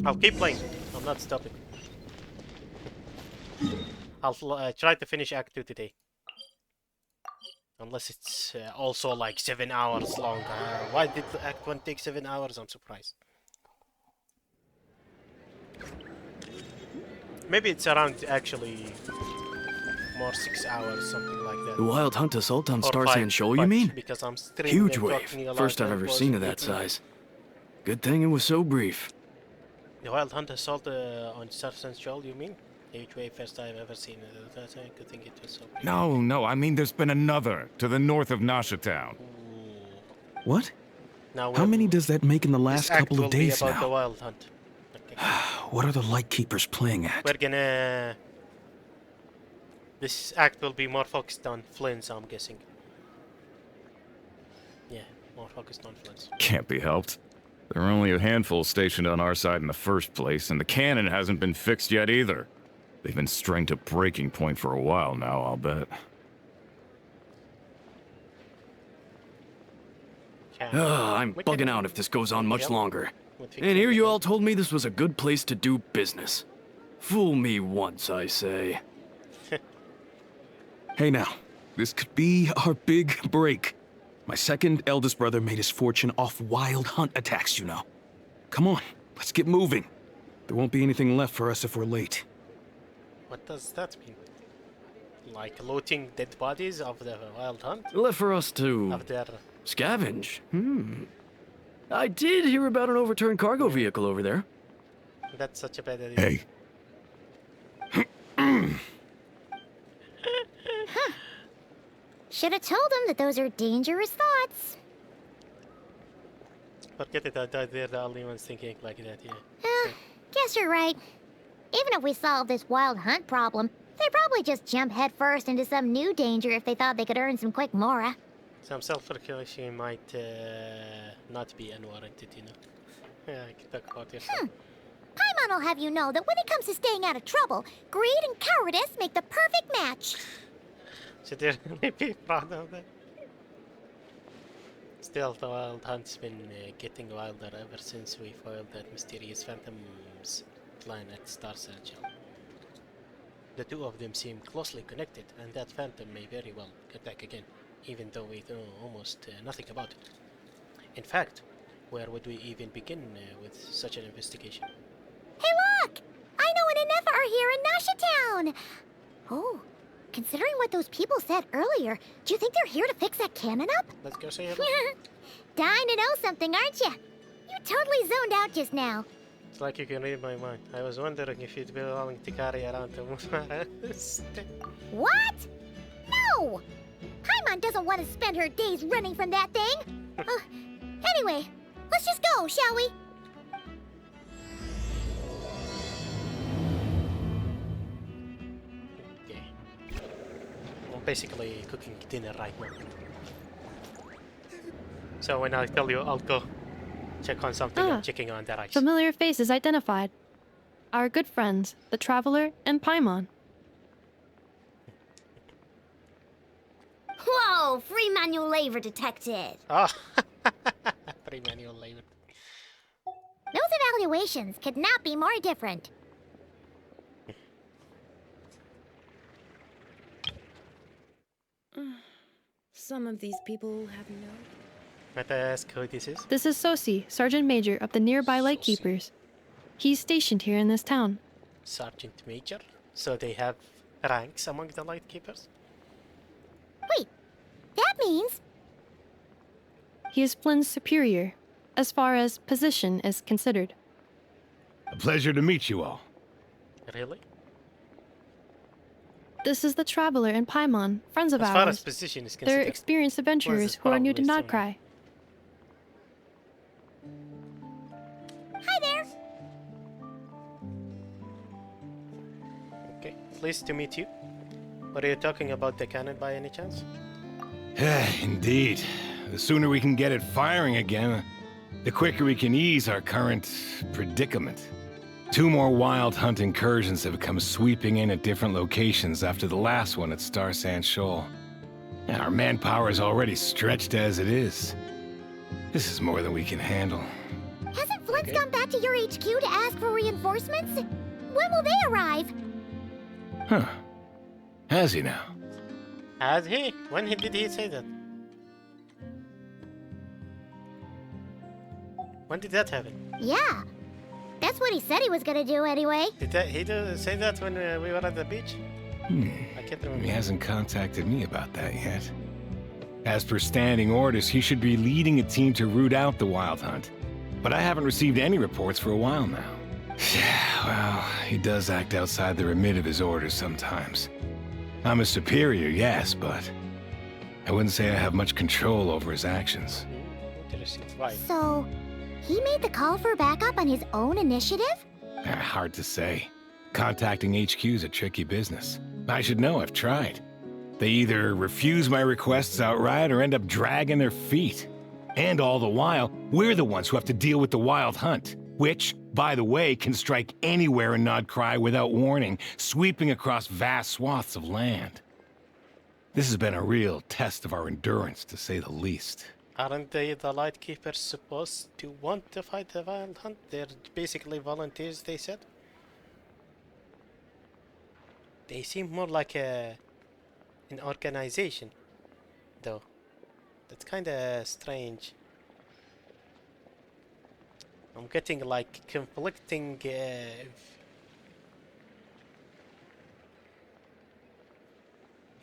I'll keep playing. I'm not stopping. I'll try to finish Act 2 today. Unless it's also like 7 hours long. Why did Act 1 take 7 hours? I'm surprised. Maybe it's around actually more 6 hours, something like that. The Wild Hunt assault on Or Star 5, Sand Shoal, you but mean? because I'm streaming Huge and wave. talking a lot, First I've I ever wasn't seen of that thinking. size. Good thing it was so brief. The Wild Hunt assault on Star Sand Shoal, you mean? Huge wave, first I've ever seen it. That's a good thing it was so brief. No, I mean there's been another to the north of Nasha Town. Ooh. What? Now How many does that make in the last this act couple will of days be about the now? Wild Hunt. Okay. What are the Lightkeepers playing at? We're gonna... This act will be more focused on Flynn's, I'm guessing. Yeah, more focused on Flynn's. Can't be helped. There are only a handful stationed on our side in the first place, and the cannon hasn't been fixed yet either. They've been strained to breaking point for a while now, I'll bet. I'm bugging out if this goes on much longer. And And here you all told me this was a good place to do business. Fool me once, I say. Hey now, this could be our big break. My second eldest brother made his fortune off wild hunt attacks, you know. Come on, let's get moving. There won't be anything left for us if we're late. What does that mean? Like looting dead bodies of the Wild Hunt? Left for us to Of their... scavenge. I did hear about an overturned cargo vehicle over there. That's such a bad idea. Hey, Should have told him that those are dangerous thoughts. Forget it, they're the only ones thinking like that, yeah. Guess you're right. Even if we solve this wild hunt problem, they'd probably just jump headfirst into some new danger if they thought they could earn some quick mora. Some self-recognition might not be unwarranted, you know. Yeah, I can talk about yourself. Paimon will have you know that when it comes to staying out of trouble, greed and cowardice make the perfect match. Should you really be proud of that? Still, the Wild Hunt's been getting wilder ever since we foiled that mysterious Phantom's plan at Star Satchel. The two of them seem closely connected, and that Phantom may very well attack again, even though we know almost nothing about it. In fact, where would we even begin with such an investigation? Hey look! I know an Inefa are here in Nasha Town! Oh, considering what those people said earlier, do you think they're here to fix that cannon up? Let's go say hello. Dying to know something, aren't you? You totally zoned out just now. It's like you can read my mind. I was wondering if you'd be willing to carry around the What? No! Paimon doesn't want to spend her days running from that thing. Anyway, let's just go, shall we? Okay. I'm basically cooking dinner right now. So when I tell you I'll go check on something, I'm checking on the rice. Familiar faces identified. Our good friends, the Traveler and Paimon. Whoa, free manual labor detected. Oh, free manual labor. Those evaluations could not be more different. Some of these people have no... Might I ask who this is? This is Sosi, Sergeant Major of the nearby Lightkeepers. He's stationed here in this town. Sergeant Major? So they have ranks among the Lightkeepers? Wait, that means... He is Flynn's superior, as far as position is considered. a pleasure to meet you all. Really? This is the Traveler and Paimon, friends of As far as ours. position is They're considered, experienced adventurers who are new to probably Nodcry. Hi there. okay. Pleased to meet you. Were you talking about the cannon by any chance? Indeed. The sooner we can get it firing again, the quicker we can ease our current predicament. 2 more wild hunt incursions have come sweeping in at different locations after the last one at Star Sand Shoal. And our manpower is already stretched as it is. This is more than we can handle. Hasn't Flint's Okay. gone back to your HQ to ask for reinforcements? When will they arrive? Huh. Has he now? Has he? When did he say that? When did that happen? Yeah. That's what he said he was gonna do anyway. Did he say that when we were at the beach? I can't remember. He hasn't contacted me about that yet. As per standing orders, he should be leading a team to root out the Wild Hunt. But I haven't received any reports for a while now. Yeah, well, he does act outside the remit of his orders sometimes. I'm a superior, yes, but I wouldn't say I have much control over his actions. Interesting. Why? So, he made the call for backup on his own initiative? Hard to say. Contacting HQ is a tricky business. I should know, I've tried. They either refuse my requests outright or end up dragging their feet. And all the while, we're the ones who have to deal with the Wild Hunt, which, by the way, can strike anywhere in Nodcry without warning, sweeping across vast swaths of land. This has been a real test of our endurance, to say the least. Aren't they the Lightkeepers supposed to want to fight the Wild Hunt? They're basically volunteers, they said. They seem more like an organization, though. That's kind of strange. I'm getting like conflicting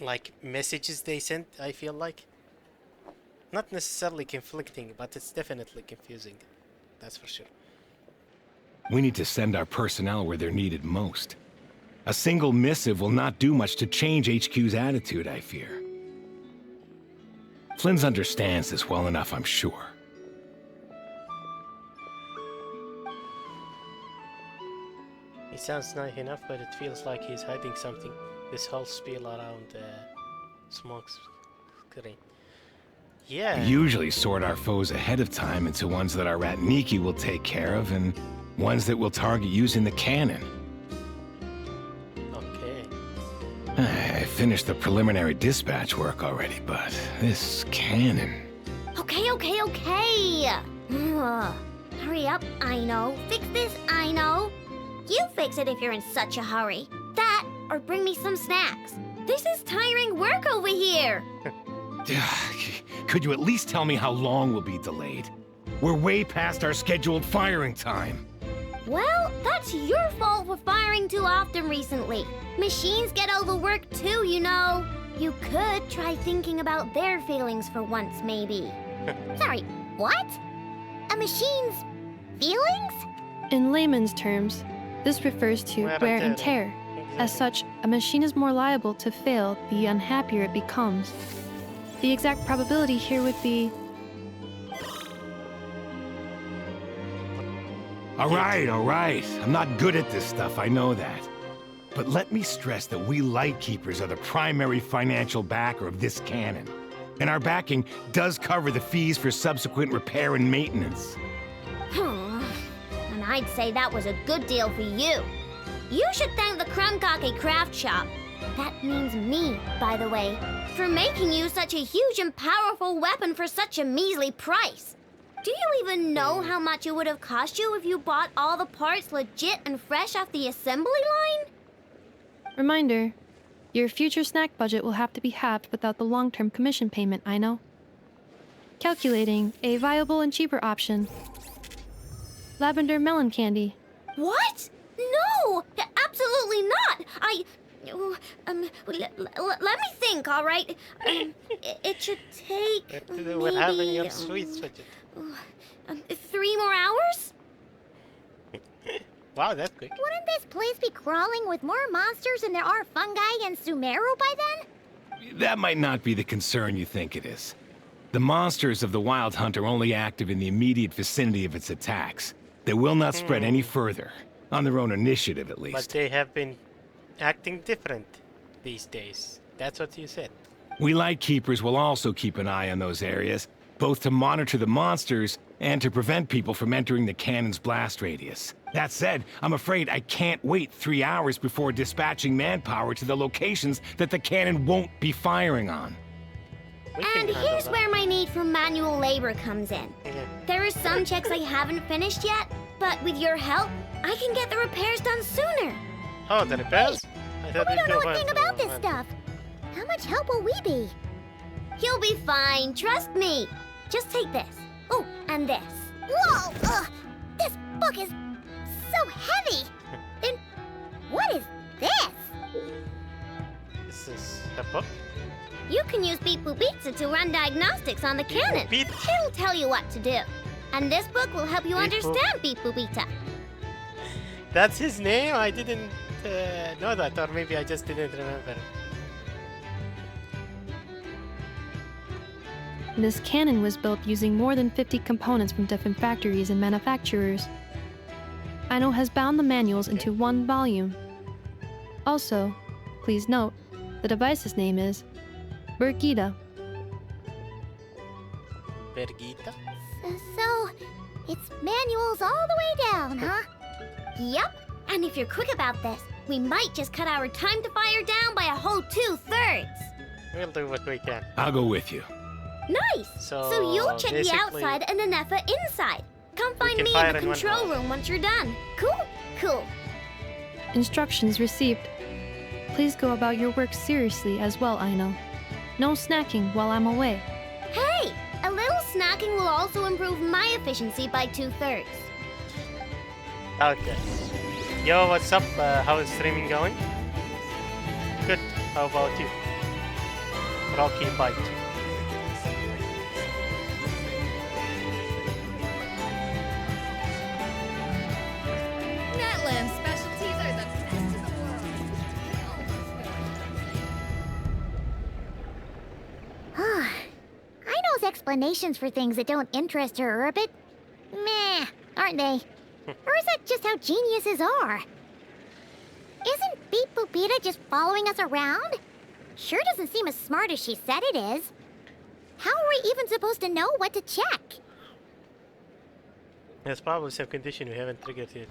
like messages they sent, I feel like. Not necessarily conflicting, but it's definitely confusing. That's for sure. We need to send our personnel where they're needed most. A single missive will not do much to change HQ's attitude, I fear. Flynn understands this well enough, I'm sure. He sounds nice enough, but it feels like he's hiding something. This whole spiel around smoke screen. Yeah. We usually sort our foes ahead of time into ones that our rat Niki will take care of and ones that we'll target using the cannon. Okay. I finished the preliminary dispatch work already, but this cannon... Okay. Hurry up, I know. Fix this, I know. You fix it if you're in such a hurry. That, or bring me some snacks. This is tiring work over here. Could you at least tell me how long we'll be delayed? We're way past our scheduled firing time. Well, that's your fault for firing too often recently. Machines get overworked too, you know. You could try thinking about their feelings for once, maybe. Sorry, what? A machine's feelings? In layman's terms, this refers to wear and tear. As such, a machine is more liable to fail the unhappier it becomes. The exact probability here would be... All right. I'm not good at this stuff, I know that. But let me stress that we Lightkeepers are the primary financial backer of this cannon. And our backing does cover the fees for subsequent repair and maintenance. And I'd say that was a good deal for you. You should thank the Krumkake Craft Shop. That means me, by the way, for making you such a huge and powerful weapon for such a measly price. Do you even know how much it would have cost you if you bought all the parts legit and fresh off the assembly line? Reminder, your future snack budget will have to be halved without the long-term commission payment, I know. Calculating a viable and cheaper option. Lavender melon candy. What? No! Absolutely not! Let me think, all right? It should take We're having maybe, your sweets budget. 3 more hours? Wow, that's quick. Wouldn't this place be crawling with more monsters than there are fungi and Sumeru by then? That might not be the concern you think it is. The monsters of the Wild Hunt are only active in the immediate vicinity of its attacks. They will not spread any further, on their own initiative at least. But they have been acting different these days. That's what you said. We Lightkeepers will also keep an eye on those areas, both to monitor the monsters and to prevent people from entering the cannon's blast radius. That said, I'm afraid I can't wait 3 hours before dispatching manpower to the locations that the cannon won't be firing on. We can And handle here's that. where my need for manual labor comes in. Yeah. There are some checks I haven't finished yet, but with your help, I can get the repairs done sooner. Oh, the repairs? I thought We we'd don't know go a thing back about to this hand. stuff. How much help will we be? You'll be fine, trust me. Just take this. Oh, and this. Whoa! This book is so heavy. And what is this? This is a book? You can use Beep Boop Pizza to run diagnostics on the cannon. Beep. It'll tell you what to do. And this book will help you Beep Boop. understand Beep Boop Pizza. That's his name? I didn't know that, or maybe I just didn't remember. This cannon was built using more than 50 components from different factories and manufacturers. Aino has bound the manuals into one volume. Also, please note, the device's name is Birgitta. Birgitta? So, it's manuals all the way down, huh? Yep. And if you're quick about this, we might just cut our time to fire down by a whole 2/3. We'll do what we can. I'll go with you. Nice. So you'll check the basically- outside and the Neffa inside. Come find can me fire in the in one control go. room once you're done. Cool? Cool. Instructions received. Please go about your work seriously as well, Aino. No snacking while I'm away. Hey, a little snacking will also improve my efficiency by 2/3. Okay. Yo, what's up? How is streaming going? Good. How about you? Rocky Bite. Natland specialties are the best in the world. Aino's explanations for things that don't interest her are a bit meh, aren't they? Or is that just how geniuses are? Isn't Beep Boopita just following us around? Sure doesn't seem as smart as she said it is. How are we even supposed to know what to check? There's probably some condition we haven't triggered yet,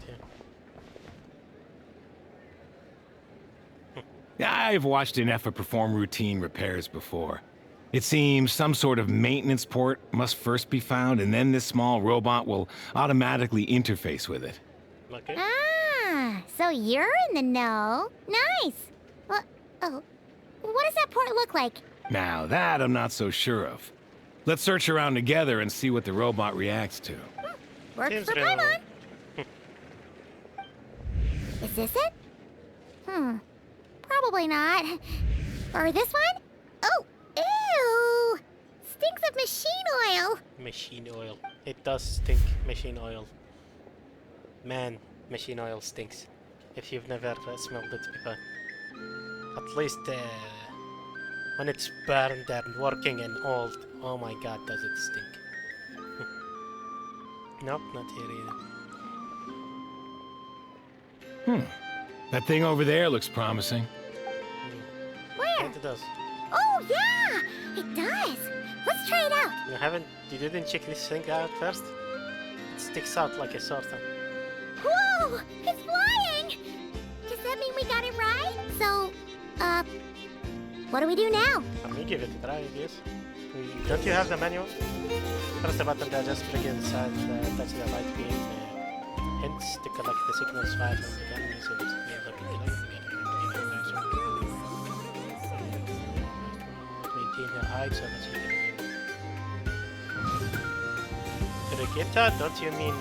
yeah. I've watched an Effa perform routine repairs before. It seems some sort of maintenance port must first be found, and then this small robot will automatically interface with it. Okay. Ah, so you're in the know. Nice. What does that port look like? Now that I'm not so sure of. Let's search around together and see what the robot reacts to. Works Seems for real. Paimon. Is this it? Probably not. Or this one? Oh, ew! Stinks of machine oil. Machine oil. It does stink, machine oil. Man, machine oil stinks. If you've never smelled it before. At least when it's burned and working and old. Oh my god, does it stink. Nope, not here either. That thing over there looks promising. Where? It does. Oh, yeah! It does. Let's try it out. You didn't check this thing out first? It sticks out like a sword. Whoa! It's flying! Does that mean we got it right? So, what do we do now? Let me give it a try, I guess. Don't you have the manual? Press the button to adjust flicker inside, touch the light beam, hence to collect the signals fired from the gun. So this maintain her height so that she can Brigitta, don't you mean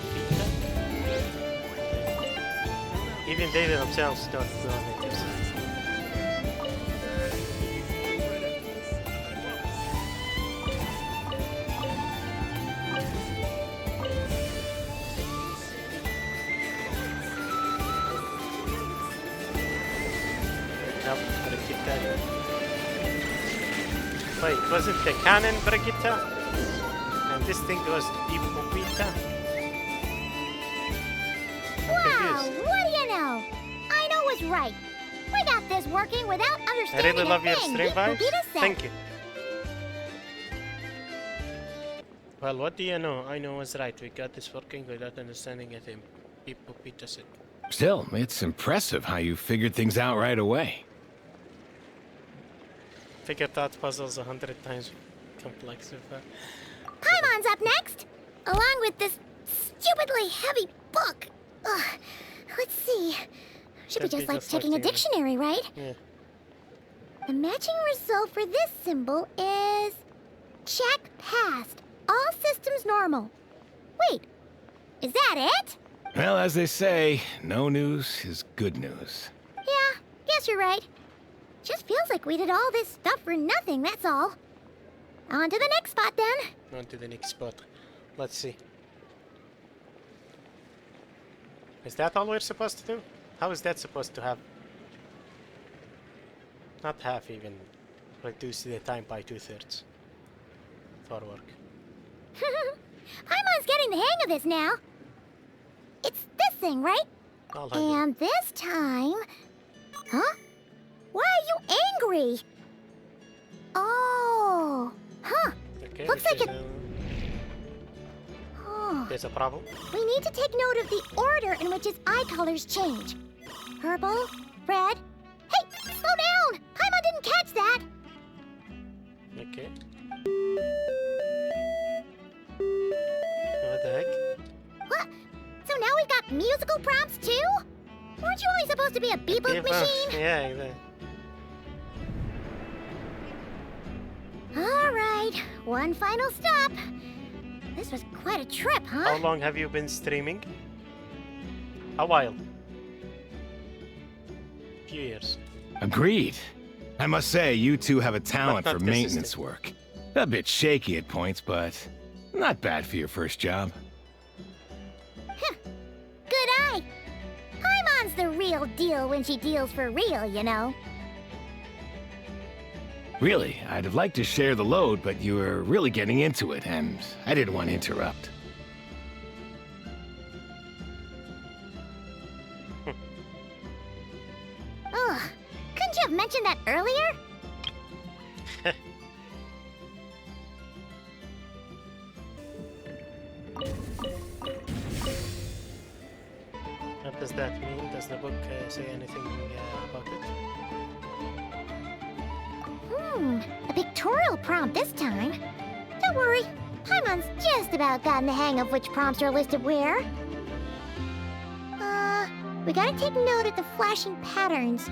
Brigitta? Even they themselves don't know natives. Nope, Brigitta. Wait, wasn't the cannon Brigitta? And this thing was Deep Brigitta? Wow, what do you know? Aino was right. We got this working without I understanding really love a your thing stream Beep vibes. Boopita said. Thank you. Well, what do you know? I know was right. We got this working without understanding a thing. Beep Boopita said. Still, it's impressive how you figured things out right away. Figured out puzzles 100 times complex so far. Paimon's up next, along with this stupidly heavy book. Ugh. Let's see. Should be Should be just like just checking a like the- dictionary, right? Yeah. The matching result for this symbol is check passed. All systems normal. Wait, is that it? Well, as they say, no news is good news. Yeah, guess you're right. Just feels like we did all this stuff for nothing, that's all. On to the next spot then. On to the next spot. Let's see. Is that all we're supposed to do? How is that supposed to have? Not half even. Reduce the time by 2/3 for work. Paimon's getting the hang of this now. It's this thing, right? I'll have it. And this time... Huh? Why are you angry? Oh. Huh. Okay, looks which like is, Oh. there's a problem. We need to take note of the order in which his eye colors change. Purple, red... Hey, slow down! Paimon didn't catch that! Okay. What the heck? What? So now we've got musical prompts too? Weren't you only supposed to be a beep-boop Yeah, well, machine? yeah, exactly. All right, one final stop. This was quite a trip, huh? How long have you been streaming? A while. Few years. Agreed. I must say, you two have a talent But for not maintenance work. A bit shaky at points, but not bad for your first job. Good eye. Paimon's the real deal when she deals for real, you know. Really, I'd have liked to share the load, but you were really getting into it, and I didn't want to interrupt. Ugh, couldn't you have mentioned that earlier? What does that mean? Does the book say anything about it? A pictorial prompt this time. Don't worry, Paimon's just about gotten the hang of which prompts are listed where. We gotta take note of the flashing patterns.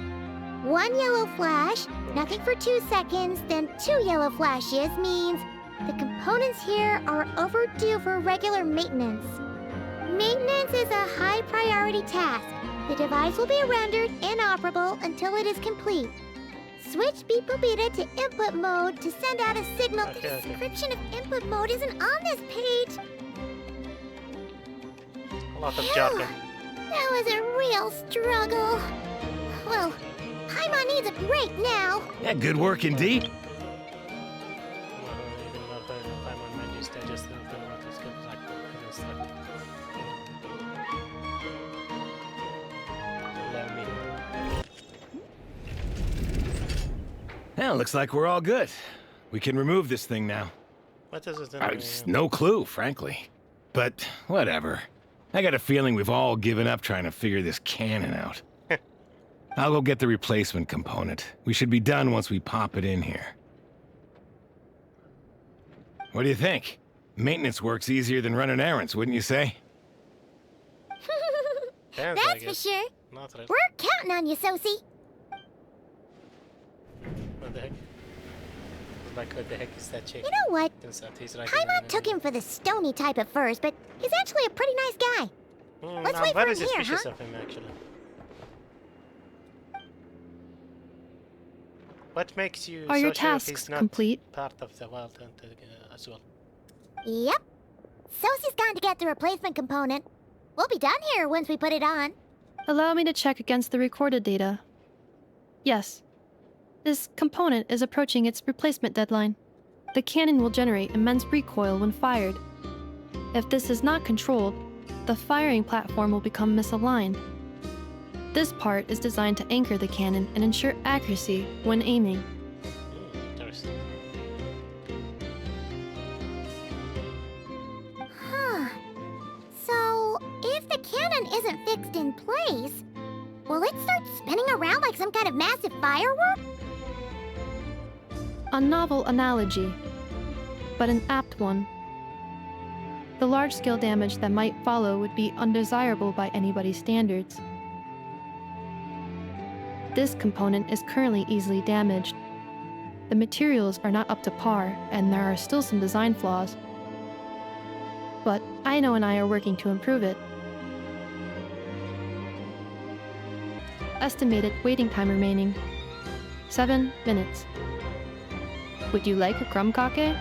One yellow flash, nothing for 2 seconds, then 2 yellow flashes means the components here are overdue for regular maintenance. Maintenance is a high priority task. The device will be rendered inoperable until it is complete. Switch Beep-Boopita to input mode to send out a signal. Okay, The okay. description of input mode isn't on this page. A lot of Phew. jargon. That was a real struggle. Well, Paimon needs a break now. Yeah, good work indeed. Even more Paimon menus digest the what is good like instructed. Allow me. Well, looks like we're all good. We can remove this thing now. What is it? No clue, frankly. But whatever. I got a feeling we've all given up trying to figure this cannon out. I'll go get the replacement component. We should be done once we pop it in here. What do you think? Maintenance work's easier than running errands, wouldn't you say? Depends, I That's for guess. sure. Not really. We're counting on you, Sosie. What the heck? Like, what the heck is that chick? You know what? Turns out he's right. Paimon took him for the stony type at first, but he's actually a pretty nice guy. Let's I'm wait for very him here, suspicious huh? of him, actually. What makes you Are your so sure tasks he's not complete? part of the Wild Hunt as well? Yep. Sosie's gone to get the replacement component. We'll be done here once we put it on. Allow me to check against the recorded data. Yes. This component is approaching its replacement deadline. The cannon will generate immense recoil when fired. If this is not controlled, the firing platform will become misaligned. This part is designed to anchor the cannon and ensure accuracy when aiming. Interesting. Huh. So, if the cannon isn't fixed in place, will it start spinning around like some kind of massive firework? A novel analogy, but an apt one. The large-scale damage that might follow would be undesirable by anybody's standards. This component is currently easily damaged. The materials are not up to par, and there are still some design flaws. But Aino and I are working to improve it. Estimated waiting time remaining: 7 minutes. Would you like a crumb kake? Okay.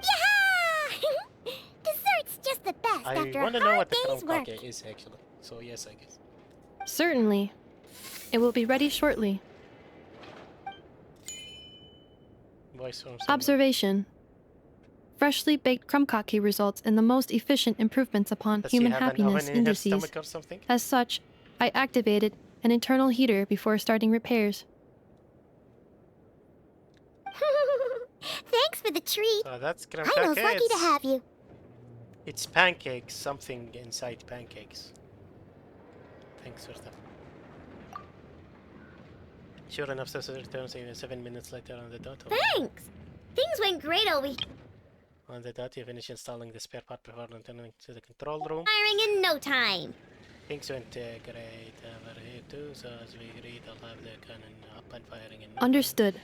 Yeah! Dessert's just the best I after want a to know hard what the day's work. crumb is actually. So yes, I guess. Certainly. It will be ready shortly. Voice from someone. Observation. Freshly baked crumb kake results in the most efficient improvements upon Does he human have an happiness oven in his indices. stomach or something? As such, I activated an internal heater before starting repairs. Thanks for the treat. So that's crumb Aino's kake. lucky to have you. It's pancakes, something inside pancakes. Thanks for that. Sure enough, Cecil returns even 7 minutes later on the dot. Thanks. Things went great over here. On the dot, you finish installing the spare part before returning to the control room. Firing in no time. Things went great over here too, so as we agreed, I'll have the cannon up and firing in. Understood.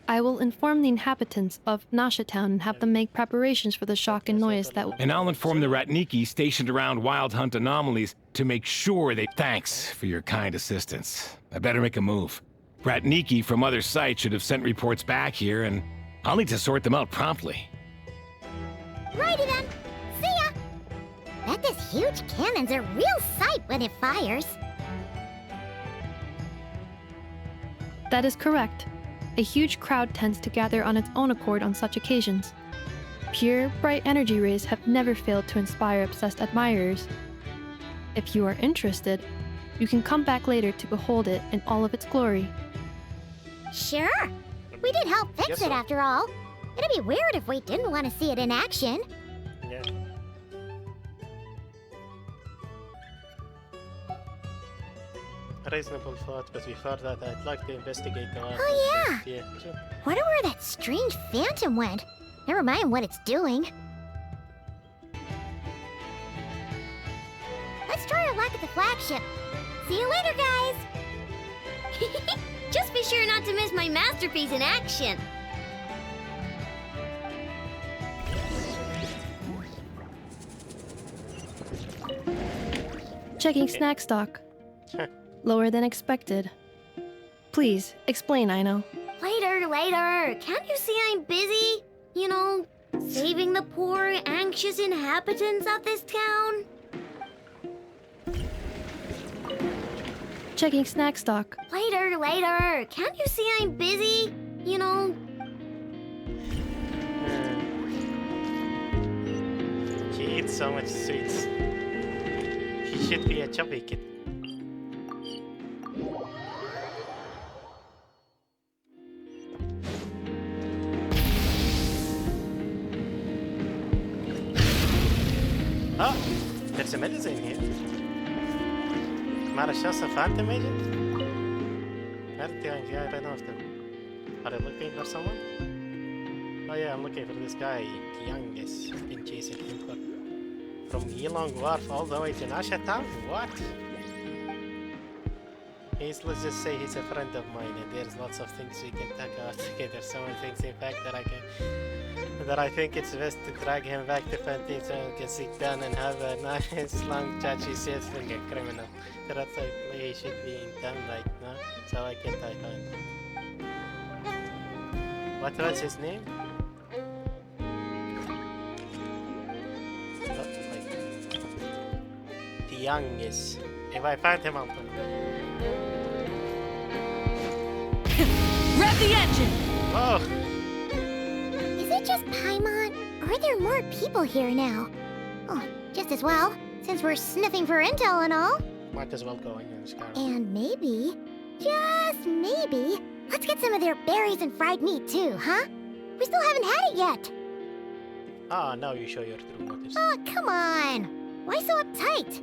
I will inform the inhabitants of Nasha Town and have them make preparations for the shock and noise that And I'll inform the Ratniki stationed around Wild Hunt anomalies to make sure they... Thanks for your kind assistance. I better make a move. Ratniki from other sites should have sent reports back here, and I'll need to sort them out promptly. Righty then. See ya. Bet this huge cannon's a real sight when it fires. That is correct. A huge crowd tends to gather on its own accord on such occasions. Pure, bright energy rays have never failed to inspire obsessed admirers. If you are interested, you can come back later to behold it in all of its glory. Sure. We did help fix Yes, it sir. after all. It'd be weird if we didn't want to see it in action. Yeah. Reasonable thought, but before that, I'd like to investigate the arm. Oh, Yeah, sure. Wonder where that strange phantom went. Never mind what it's doing. Let's try our luck at the flagship. See you later, guys. Just be sure not to miss my masterpiece in action. Checking snack stock. Lower than expected. Please, explain, Aino. Later. Can't you see I'm busy? You know, saving the poor, anxious inhabitants of this town? Checking snack stock. Later. Can't you see I'm busy? You know, He eats so much sweets. He should be a chubby kid. Oh, there's a medicine here. Marashas a phantom agent? Yeah, I ran off them. Are you looking for someone? Oh yeah, I'm looking for this guy, Young, has been chasing him from Yilong Wharf all the way to Nasha Town? What? Let's just say he's a friend of mine, and there's lots of things we can talk about together. So many things, in fact, that I think it's best to drag him back to Fantine so we can sit down and have a nice long chat. She says like a criminal. That's like he should be in town right now, so I can talk on him. What was his name? The youngest. If I find him, I'll put him. Rev the engine! Oh! is it just Paimon? Or are there more people here now? Oh, just as well, since we're sniffing for intel and all. Might as well go in this car. And maybe, just maybe, let's get some of their berries and fried meat too, huh? We still haven't had it yet. Ah, now you show your true motives. Oh, come on. Why so uptight?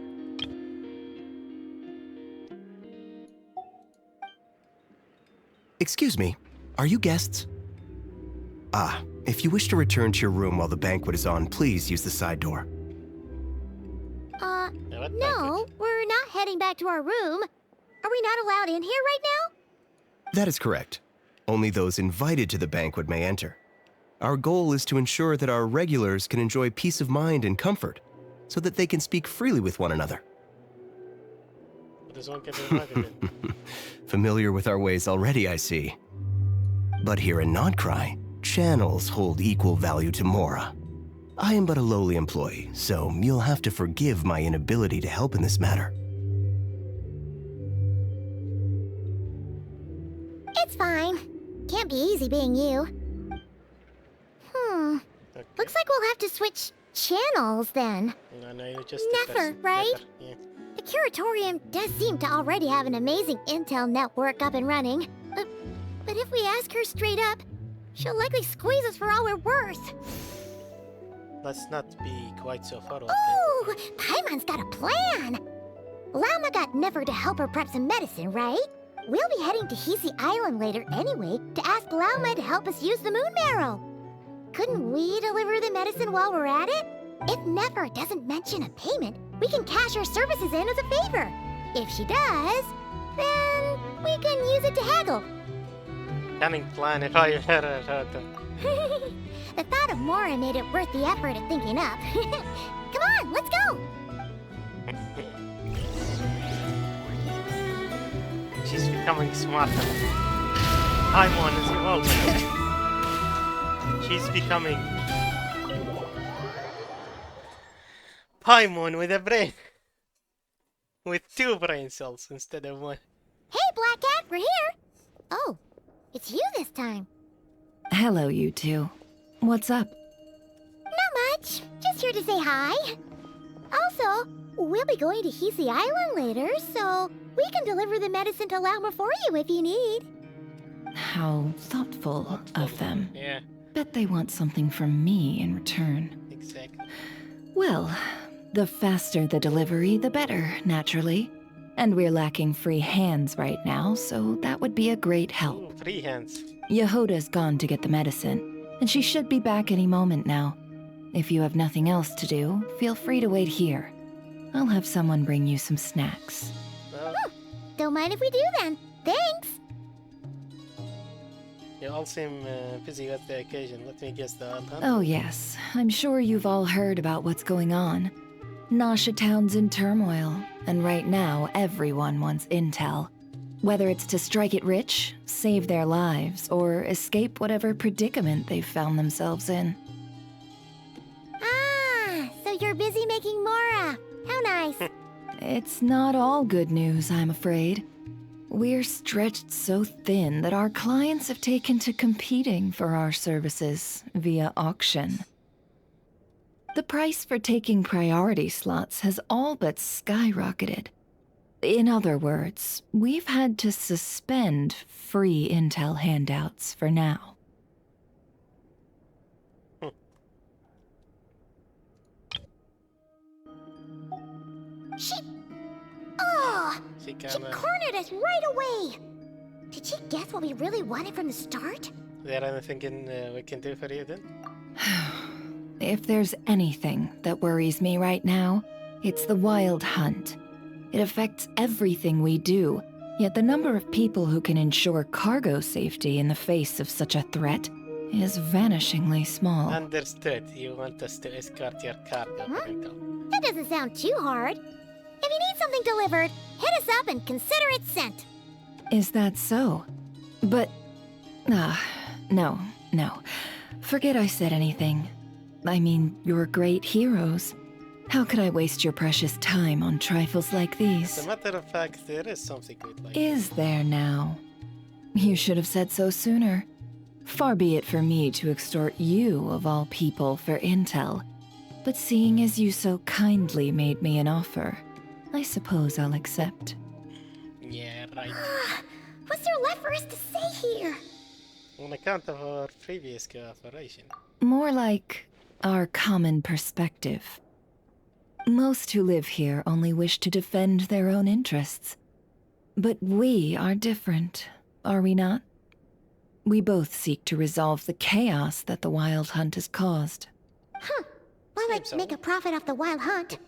Excuse me, Are you guests? Ah, if you wish to return to your room while the banquet is on, please use the side door. Yeah, what No, banquet? we're not heading back to our room. Are we not allowed in here right now? That is correct. Only those invited to the banquet may enter. Our goal is to ensure that our regulars can enjoy peace of mind and comfort, so that they can speak freely with one another. What does one get invited in? Familiar with our ways already, I see. But here in Nodcry, channels hold equal value to Mora. I am but a lowly employee, so you'll have to forgive my inability to help in this matter. It's fine. Can't be easy being you. Okay. Looks like we'll have to switch channels then. No, you just Never, right? Yeah. The Curatorium does seem to already have an amazing intel network up and running. But if we ask her straight up, she'll likely squeeze us for all we're worth. Let's not be quite so far off. Ooh, Paimon's got a plan! Llama got Never to help her prep some medicine, right? We'll be heading to Hisi Island later anyway to ask Llama to help us use the moon marrow. Couldn't we deliver the medicine while we're at it? If Never doesn't mention a payment, we can cash our services in as a favor. If she does, then we can use it to haggle. Cunning plan if I heard it. The thought of Mora made it worth the effort of thinking up. Come on, let's go! She's becoming smarter. Paimon is evolving. She's becoming Paimon with a brain. With 2 brain cells instead of 1. Hey, Black Cat, we're here! Oh, it's you this time. Hello, you two. What's up? Not much. Just here to say hi. Also, we'll be going to Hisi Island later, so we can deliver the medicine to Llama for you if you need. How thoughtful of them. Yeah, Bet they want something from me in return. exactly. Well, the faster the delivery, the better, naturally. And we're lacking free hands right now, so that would be a great help. Ooh, 3 hands. Yehoda's gone to get the medicine, and she should be back any moment now. If you have nothing else to do, feel free to wait here. I'll have someone bring you some snacks. Well, Don't mind if we do then. Thanks. you all seem busy with the occasion. Let me guess, the Wild Hunt? Oh yes, I'm sure you've all heard about what's going on. Nasha Town's in turmoil, and right now everyone wants intel. Whether it's to strike it rich, save their lives, or escape whatever predicament they've found themselves in. Ah, so you're busy making Mora. How nice. It's not all good news, I'm afraid. We're stretched so thin that our clients have taken to competing for our services via auction. The price for taking priority slots has all but skyrocketed. In other words, we've had to suspend free intel handouts for now. She... Oh, She she kinda... cornered us right away. Did she guess what we really wanted from the start? Is there anything we can do for you then? If there's anything that worries me right now, it's the Wild Hunt. It affects everything we do, yet the number of people who can ensure cargo safety in the face of such a threat is vanishingly small. Understood. You want us to escort your cargo for intel. That doesn't sound too hard. If you need something delivered, hit us up and consider it sent. Is that so? But... no. Forget I said anything. I mean, you're great heroes. How could I waste your precious time on trifles like As these? a matter of fact, there is something good like Is there now? You should have said so sooner. Far be it for me to extort you, of all people, for intel. But seeing as you so kindly made me an offer, I suppose I'll accept. Yeah, right. What's there left for us to say here? On account of our previous cooperation. More like our common perspective. Most who live here only wish to defend their own interests. But we are different, are we not? We both seek to resolve the chaos that the Wild Hunt has caused. Huh. Why would Seems so. I make a profit off the wild hunt?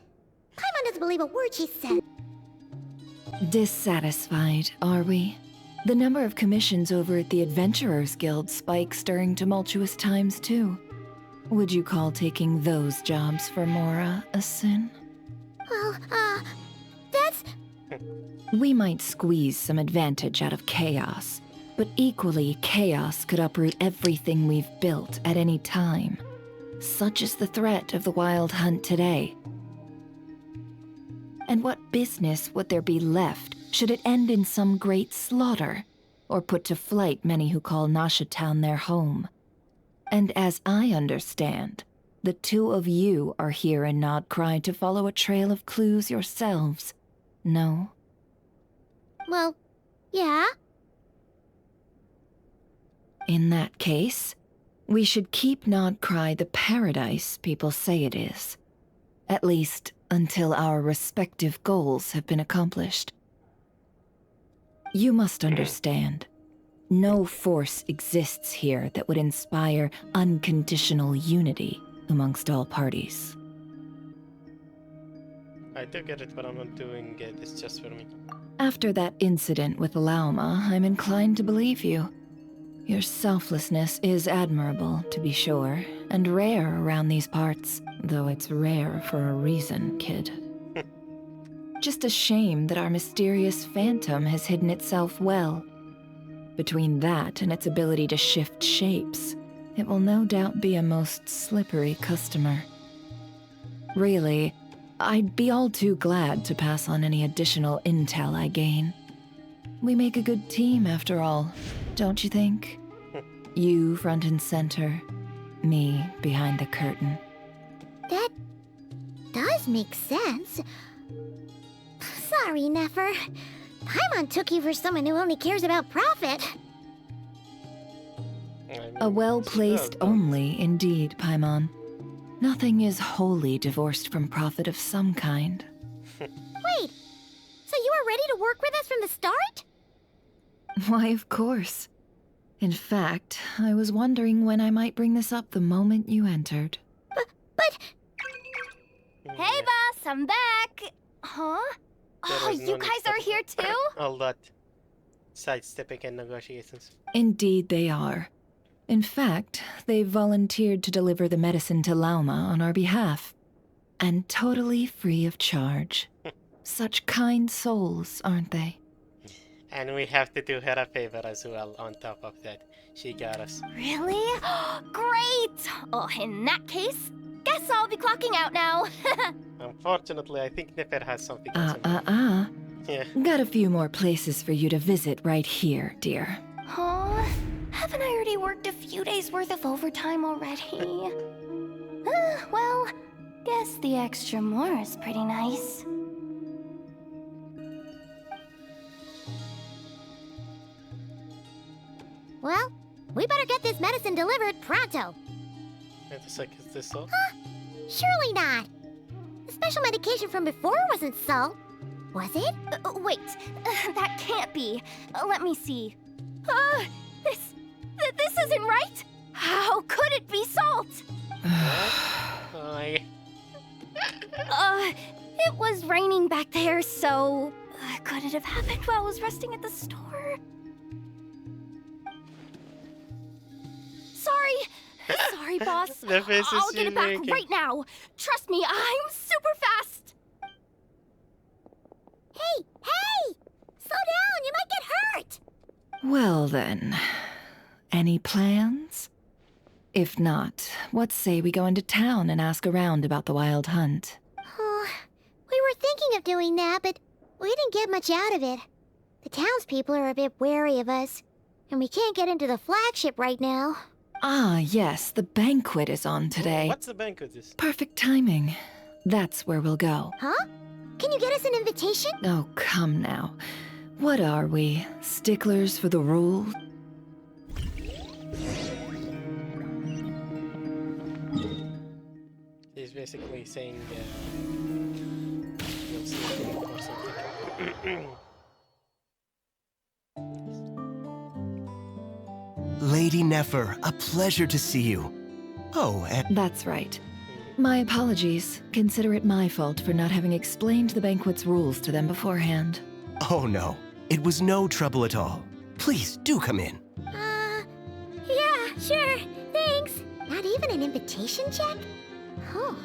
Paimon doesn't believe a word she said. Dissatisfied, are we? The number of commissions over at the Adventurers Guild spikes during tumultuous times, too. Would you call taking those jobs for Mora a sin? Well, that's... We might squeeze some advantage out of chaos, but equally, chaos could uproot everything we've built at any time. Such is the threat of the Wild Hunt today. And what business would there be left should it end in some great slaughter, or put to flight many who call Nasha Town their home? And as I understand, the two of you are here in Nodcry to follow a trail of clues yourselves, no? Well, yeah. In that case, we should keep Nodcry the paradise people say it is. At least, until our respective goals have been accomplished. You must understand, no force exists here that would inspire unconditional unity amongst all parties. I do get it, but I'm not doing this just for me. After that incident with Lauma, I'm inclined to believe you. Your selflessness is admirable, to be sure, and rare around these parts, though it's rare for a reason, kid. Just a shame that our mysterious phantom has hidden itself well. Between that and its ability to shift shapes, it will no doubt be a most slippery customer. Really, I'd be all too glad to pass on any additional intel I gain. We make a good team, after all, don't you think? You front and center, me behind the curtain. That does make sense. Sorry, Nefer. Paimon took you for someone who only cares about profit. I mean, A well-placed well, only, indeed, Paimon. Nothing is wholly divorced from profit of some kind. Wait, so you were ready to work with us from the start? Why, of course. In fact, I was wondering when I might bring this up the moment you entered. But Hey, boss, I'm back. Huh? There Oh, was no you guys next are step. here too? All that sidestepping and negotiations. Indeed they are. In fact, they've volunteered to deliver the medicine to Lauma on our behalf. And totally free of charge. Such kind souls, aren't they? And we have to do her a favor as well on top of that. She got us. Really? Great! Oh, in that case, guess I'll be clocking out now. Unfortunately, I think Nefer has something else in mind. Yeah. Got a few more places for you to visit right here, dear. Huh? Haven't I already worked a few days worth of overtime already? Well, guess the extra more is pretty nice. well, we better get this medicine delivered pronto. Wait a sec, is this all? Surely not. The special medication from before wasn't salt, was it? Wait, that can't be. Let me see. This isn't right. How could it be salt? I... It was raining back there, so could it have happened while I was resting at the store? Sorry, boss. The faces I'll get you're it back making. right now. Trust me, I'm super fast. Hey! Slow down, you might get hurt! Well then, any plans? If not, what say we go into town and ask around about the Wild Hunt? Oh, we were thinking of doing that, but we didn't get much out of it. The townspeople are a bit wary of us, and we can't get into the flagship right now. Ah, yes, the banquet is on today. What's the banquet is? Perfect timing. That's where we'll go. Huh? Can you get us an invitation? Oh, come now. What are we? Sticklers for the rule? He's basically saying you'll see it or something. Lady Nefer, a pleasure to see you. Oh, and That's right. My apologies. Consider it my fault for not having explained the banquet's rules to them beforehand. oh no, it was no trouble at all. Please do come in. Yeah, sure. Thanks. Not even an invitation check? Oh.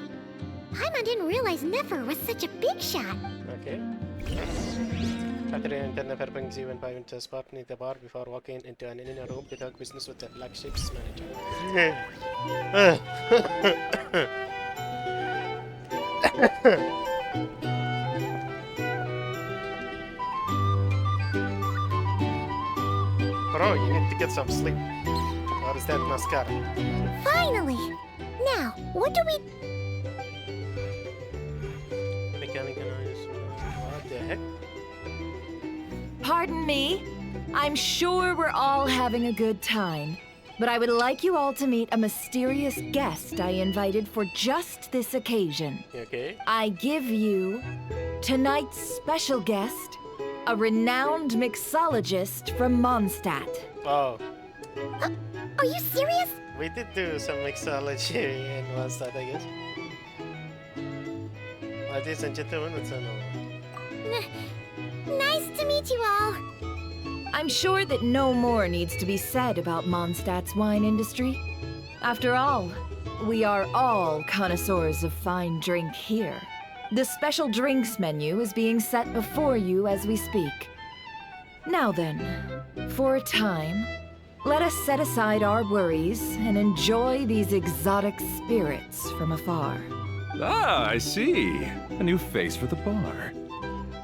Paimon didn't realize Nefer was such a big shot. Okay. Katrina and Nefer brings you and Paimon to a spot near the bar before walking into an inner room to talk business with the flagship's manager. Bro, you need to get some sleep. Or is that mascara? Finally! Now, what do we... Mechanical noise. What the heck? Pardon me? I'm sure we're all having a good time, but I would like you all to meet a mysterious guest I invited for just this occasion. Okay. I give you tonight's special guest, a renowned mixologist from Mondstadt. Oh, Are you serious? we did do some mixology in one side, I guess. Ladies and gentlemen, it's an Nice to meet you all. I'm sure that no more needs to be said about Mondstadt's wine industry. After all, we are all connoisseurs of fine drink here. The special drinks menu is being set before you as we speak. Now then, for a time, let us set aside our worries and enjoy these exotic spirits from afar. Ah, I see. A new face for the bar.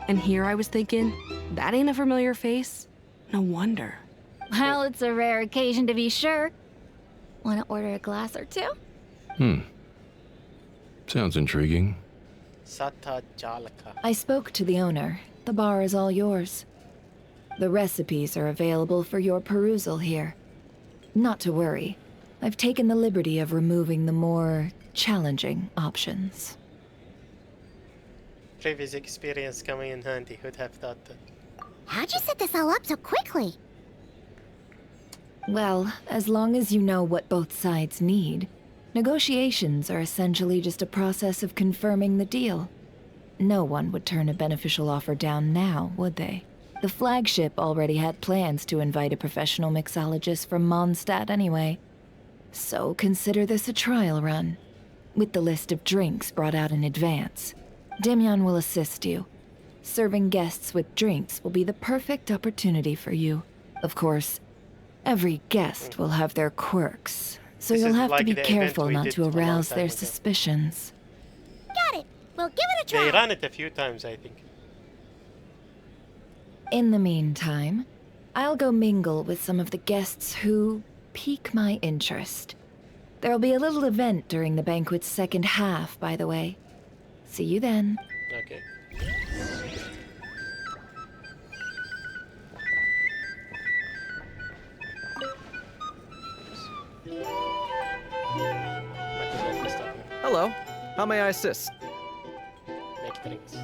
And here I was thinking, that ain't a familiar face. No wonder. Well, it's a rare occasion to be sure. Want to order a glass or two? Sounds intriguing. Sata Jalaka. I spoke to the owner. The bar is all yours. The recipes are available for your perusal here. Not to worry. I've taken the liberty of removing the more challenging options. Previous experience coming in handy, who'd have thought that? How'd you set this all up so quickly? Well, as long as you know what both sides need, negotiations are essentially just a process of confirming the deal. No one would turn a beneficial offer down now, would they? The flagship already had plans to invite a professional mixologist from Mondstadt anyway. So consider this a trial run, with the list of drinks brought out in advance. Demyan will assist you. Serving guests with drinks will be the perfect opportunity for you. Of course, every guest will have their quirks, so This you'll is have like to be the event careful we not did to a long arouse time their ago. suspicions. Got it. We'll give it a try. They ran it a few times, I think. In the meantime, I'll go mingle with some of the guests who pique my interest. There'll be a little event during the banquet's second half, by the way. See you then. Okay. Hello. How may I assist? Make drinks.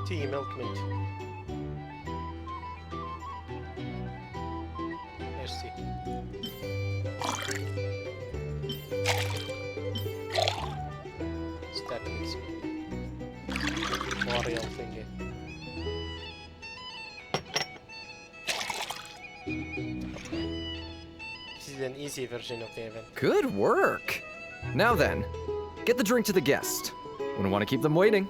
Tea, milk, mint. Merci. Start mixing. More real thingy. This is an easy version of the event. Good work. Now then, get the drink to the guest. Wouldn't want to keep them waiting.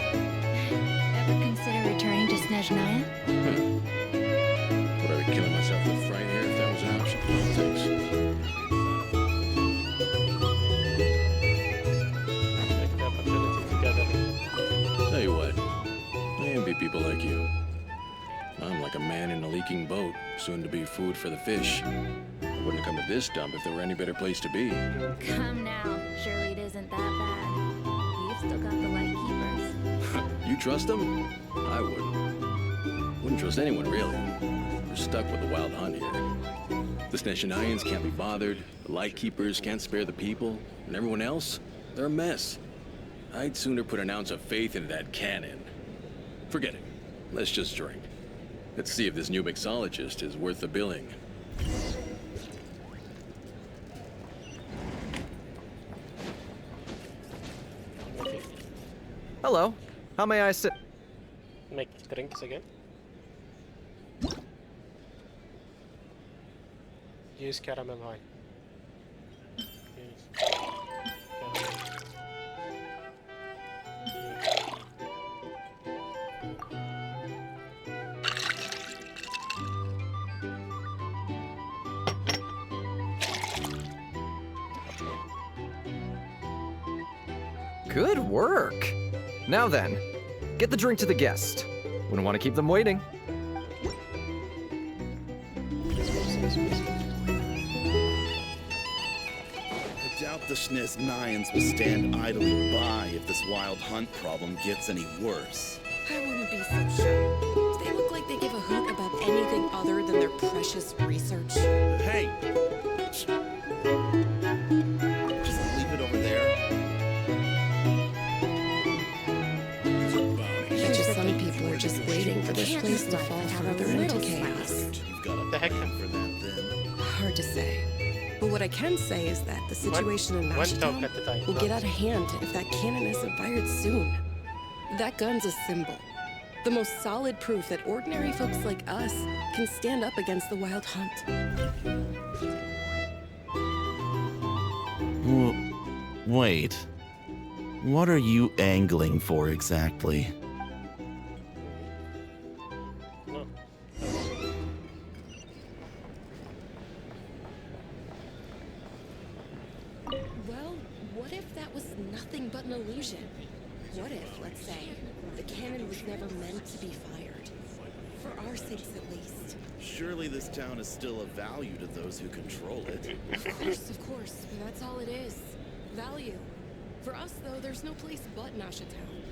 Ever consider returning to Snezhnaya? Would I be killing myself with fright here if that was an option? Thanks. Take the opportunity together. Tell you what, I envy people like you. I'm like a man in a leaking boat, soon to be food for the fish. I wouldn't come to this dump if there were any better place to be. Come now. Surely it isn't that bad. You've still got the light keepers. You trust them? I wouldn't. Wouldn't trust anyone, really. We're stuck with the wild hunt here. The Snezhnayans can't be bothered, the Lightkeepers can't spare the people, and everyone else? They're a mess. I'd sooner put an ounce of faith into that cannon. Forget it. Let's just drink. Let's see if this new mixologist is worth the billing. Hello. How may I sit? Make drinks again. Use caramel wine. Use caramel. Good work. Now then, get the drink to the guest. Wouldn't want to keep them waiting. I doubt the Schniz Nayans will stand idly by if this wild hunt problem gets any worse. I wouldn't be so sure. They look like they give a hoot about anything other than their precious research. Hey! Just leave it over there. Some people are just waiting for this place to fall further into chaos. You've got a The heck? plan for that then. Hard to say. But what I can say is that the situation in one talk Mashtown at a time. will get out of hand if that cannon isn't fired soon. That gun's a symbol. The most solid proof that ordinary folks like us can stand up against the wild hunt. Wait. What are you angling for exactly? No. Well, what if that was nothing but an illusion? What if, let's say, the cannon was never meant to be fired? For our sakes, at least. Surely this town is still of value to those who control it. Of course, but that's all it is. Value. For us, though, there's no place but Nashatown.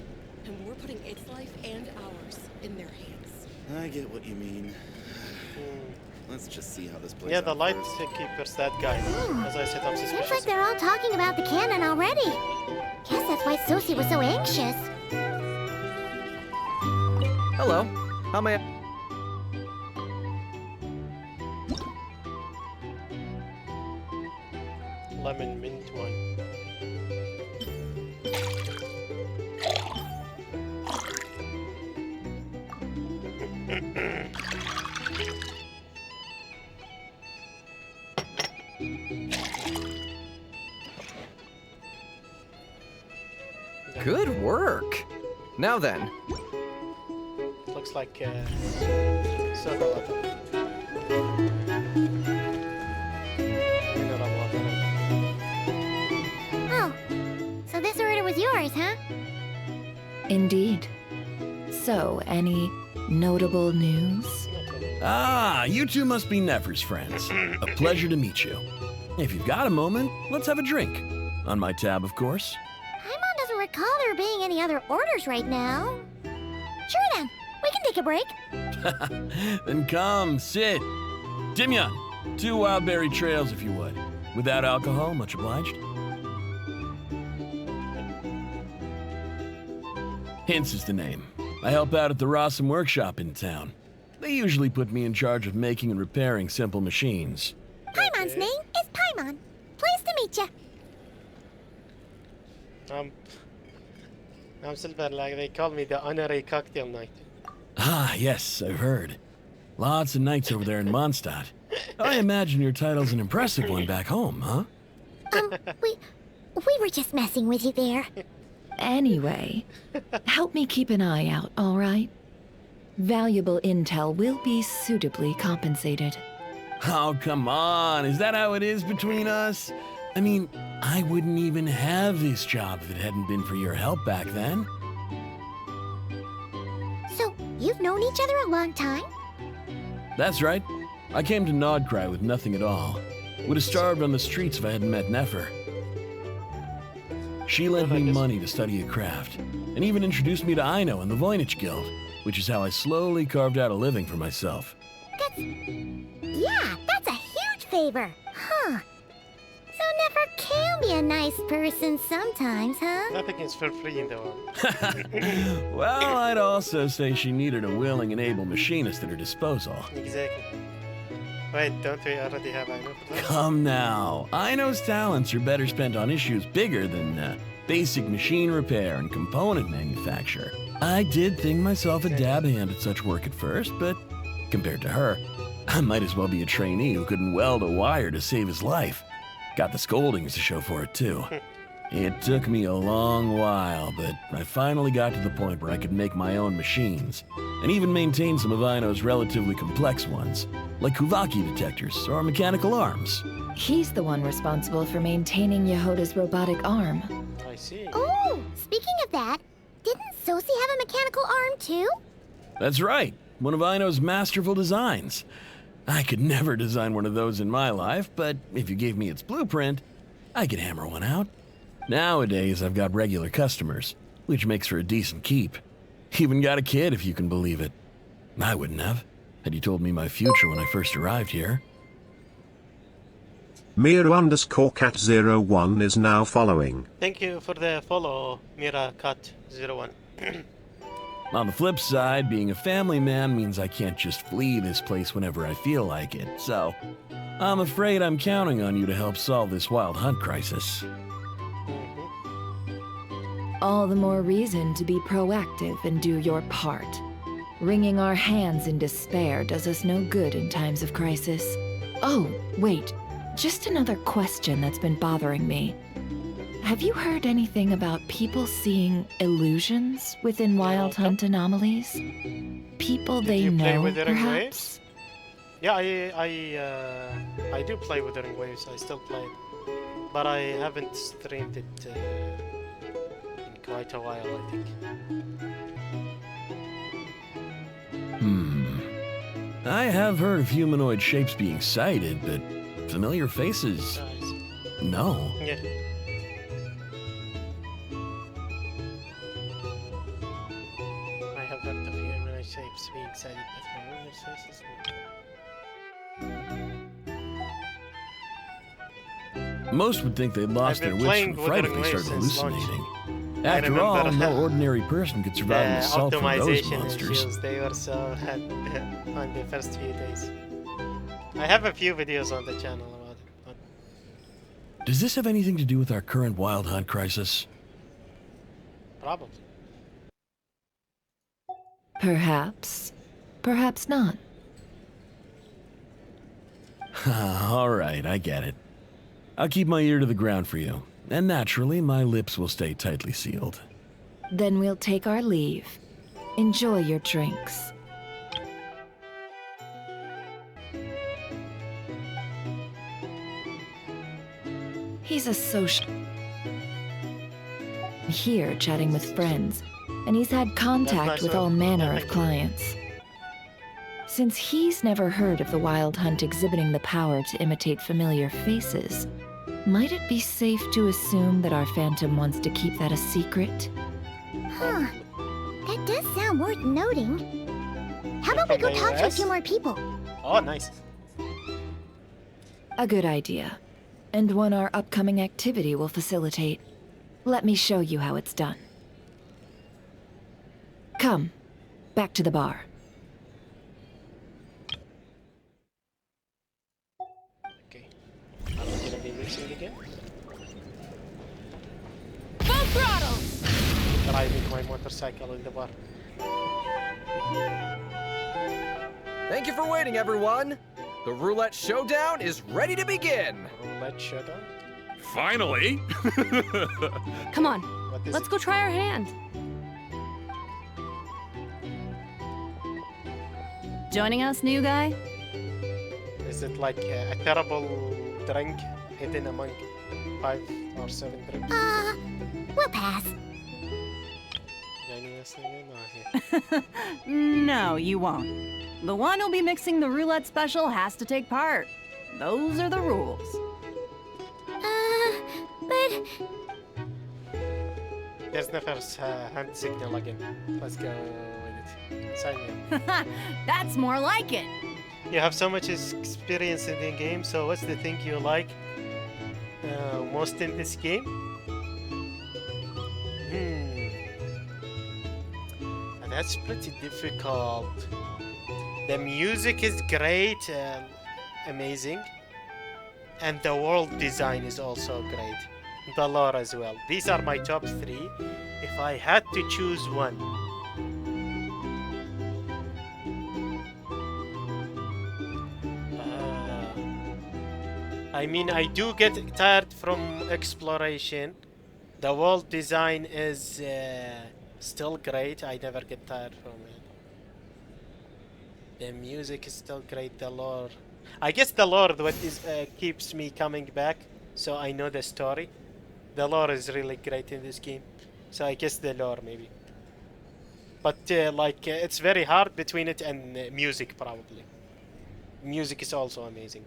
And we're putting its life and ours in their hands. I get what you mean. Let's just see how this plays Yeah, out the light first. keepers, that guy. As I said, I'm Seems suspicious. like they're all talking about the cannon already. Guess that's why Susie was so anxious. Hello. How may I... Lemon mint wine. Good work. Now then, Looks like SilverLAG. Mineral water. Oh, so this order was yours, huh? Indeed. So, any notable news? Ah, you two must be Nefer's friends. A pleasure to meet you. If you've got a moment, let's have a drink. On my tab, of course. Paimon doesn't recall there being any other orders right now. Sure then, we can take a break. Then come, sit. Dimyan, 2 wildberry trails if you would. Without alcohol, much obliged. Hints is the name. I help out at the Rossum workshop in town. They usually put me in charge of making and repairing simple machines. Paimon's name is Paimon. Pleased to meet you. I'm SilverLAG. They call me the honorary cocktail knight. Ah, yes, I've heard. Lots of nights over there in Mondstadt. I imagine your title's an impressive one back home, huh? We were just messing with you there. Anyway, help me keep an eye out, all right? Valuable intel will be suitably compensated. Oh, come on. Is that how it is between us? I mean, I wouldn't even have this job if it hadn't been for your help back then. So, you've known each other a long time? That's right. I came to Nodcry with nothing at all. Would have starved on the streets if I hadn't met Nefer. She lent me money to study a craft, and even introduced me to Aino and the Voynich Guild, which is how I slowly carved out a living for myself. Yeah, that's a huge favor. Huh. So never can be a nice person sometimes, huh? Nothing is for free in the world. Well, I'd also say she needed a willing and able machinist at her disposal. Exactly. Wait, don't we already have Aino for that? Come now. Aino's talents are better spent on issues bigger than basic machine repair and component manufacture. I did think myself a dab hand at such work at first, but compared to her, I might as well be a trainee who couldn't weld a wire to save his life. Got the scoldings to show for it, too. It took me a long while, but I finally got to the point where I could make my own machines, and even maintain some of Aino's relatively complex ones, like Kuvaki detectors or mechanical arms. He's the one responsible for maintaining Yehoda's robotic arm. I see. Oh, speaking of that, didn't Sosi have a mechanical arm too? That's right, one of Aino's masterful designs. I could never design one of those in my life, but if you gave me its blueprint, I could hammer one out. Nowadays, I've got regular customers, which makes for a decent keep. Even got a kid, if you can believe it. I wouldn't have, had you told me my future when I first arrived here. Mira_Cat01 is now following. Thank you for the follow, MiraCut01. On the flip side, being a family man means I can't just flee this place whenever I feel like it, so I'm afraid I'm counting on you to help solve this wild hunt crisis. All the more reason to be proactive and do your part. Wringing our hands in despair does us no good in times of crisis. Oh, wait. Just another question that's been bothering me. Have you heard anything about people seeing illusions within Wild Hunt anomalies? People they know, perhaps? Yeah, I do play Withering Waves. I still play it, but I haven't streamed it in quite a while, I think. I have heard of humanoid shapes being sighted, but familiar faces? No. Yeah. I have heard of humanoid shapes being sighted, but familiar faces? Most would think they'd lost their wits from fright if they started hallucinating. After all, no ordinary person could survive an assault from those monsters. Issues, they were so had on the first few days. I have a few videos on the channel about it. But Does this have anything to do with our current wild hunt crisis? probably. Perhaps. Perhaps not. All right, I get it. I'll keep my ear to the ground for you, and naturally, my lips will stay tightly sealed. Then we'll take our leave. Enjoy your drinks. He's a social... here chatting with friends, and he's had contact with all manner of clients. Since he's never heard of the Wild Hunt exhibiting the power to imitate familiar faces, might it be safe to assume that our Phantom wants to keep that a secret? Huh. That does sound worth noting. How about we go talk to a few more people? Oh, nice. A good idea. And one our upcoming activity will facilitate. Let me show you how it's done. Come, back to the bar. Okay. Are we gonna be mixing again? Full throttle! Driving my motorcycle in the bar. Thank you for waiting, everyone. The roulette showdown is ready to begin. Roulette showdown? Finally! Come on, let's go try our hand. Joining us, new guy? Is it like a terrible drink hidden among 5 or 7 drinks? We'll pass. Joining us again? No, here. No, you won't. The one who'll be mixing the roulette special has to take part. Those are the rules. But... There's the first hand signal again. Let's go with it. Sign me up. That's more like it. You have so much experience in the game, so what's the thing you like Most in this game? That's pretty difficult. The music is great, amazing. And the world design is also great. The lore as well. These are my top 3. If I had to choose one. I mean, I do get tired from exploration. The world design is still great. I never get tired from it. The music is still great. The lore. I guess the lore what is keeps me coming back. So I know the story. The lore is really great in this game. So I guess the lore maybe. But it's very hard between it and music probably. Music is also amazing.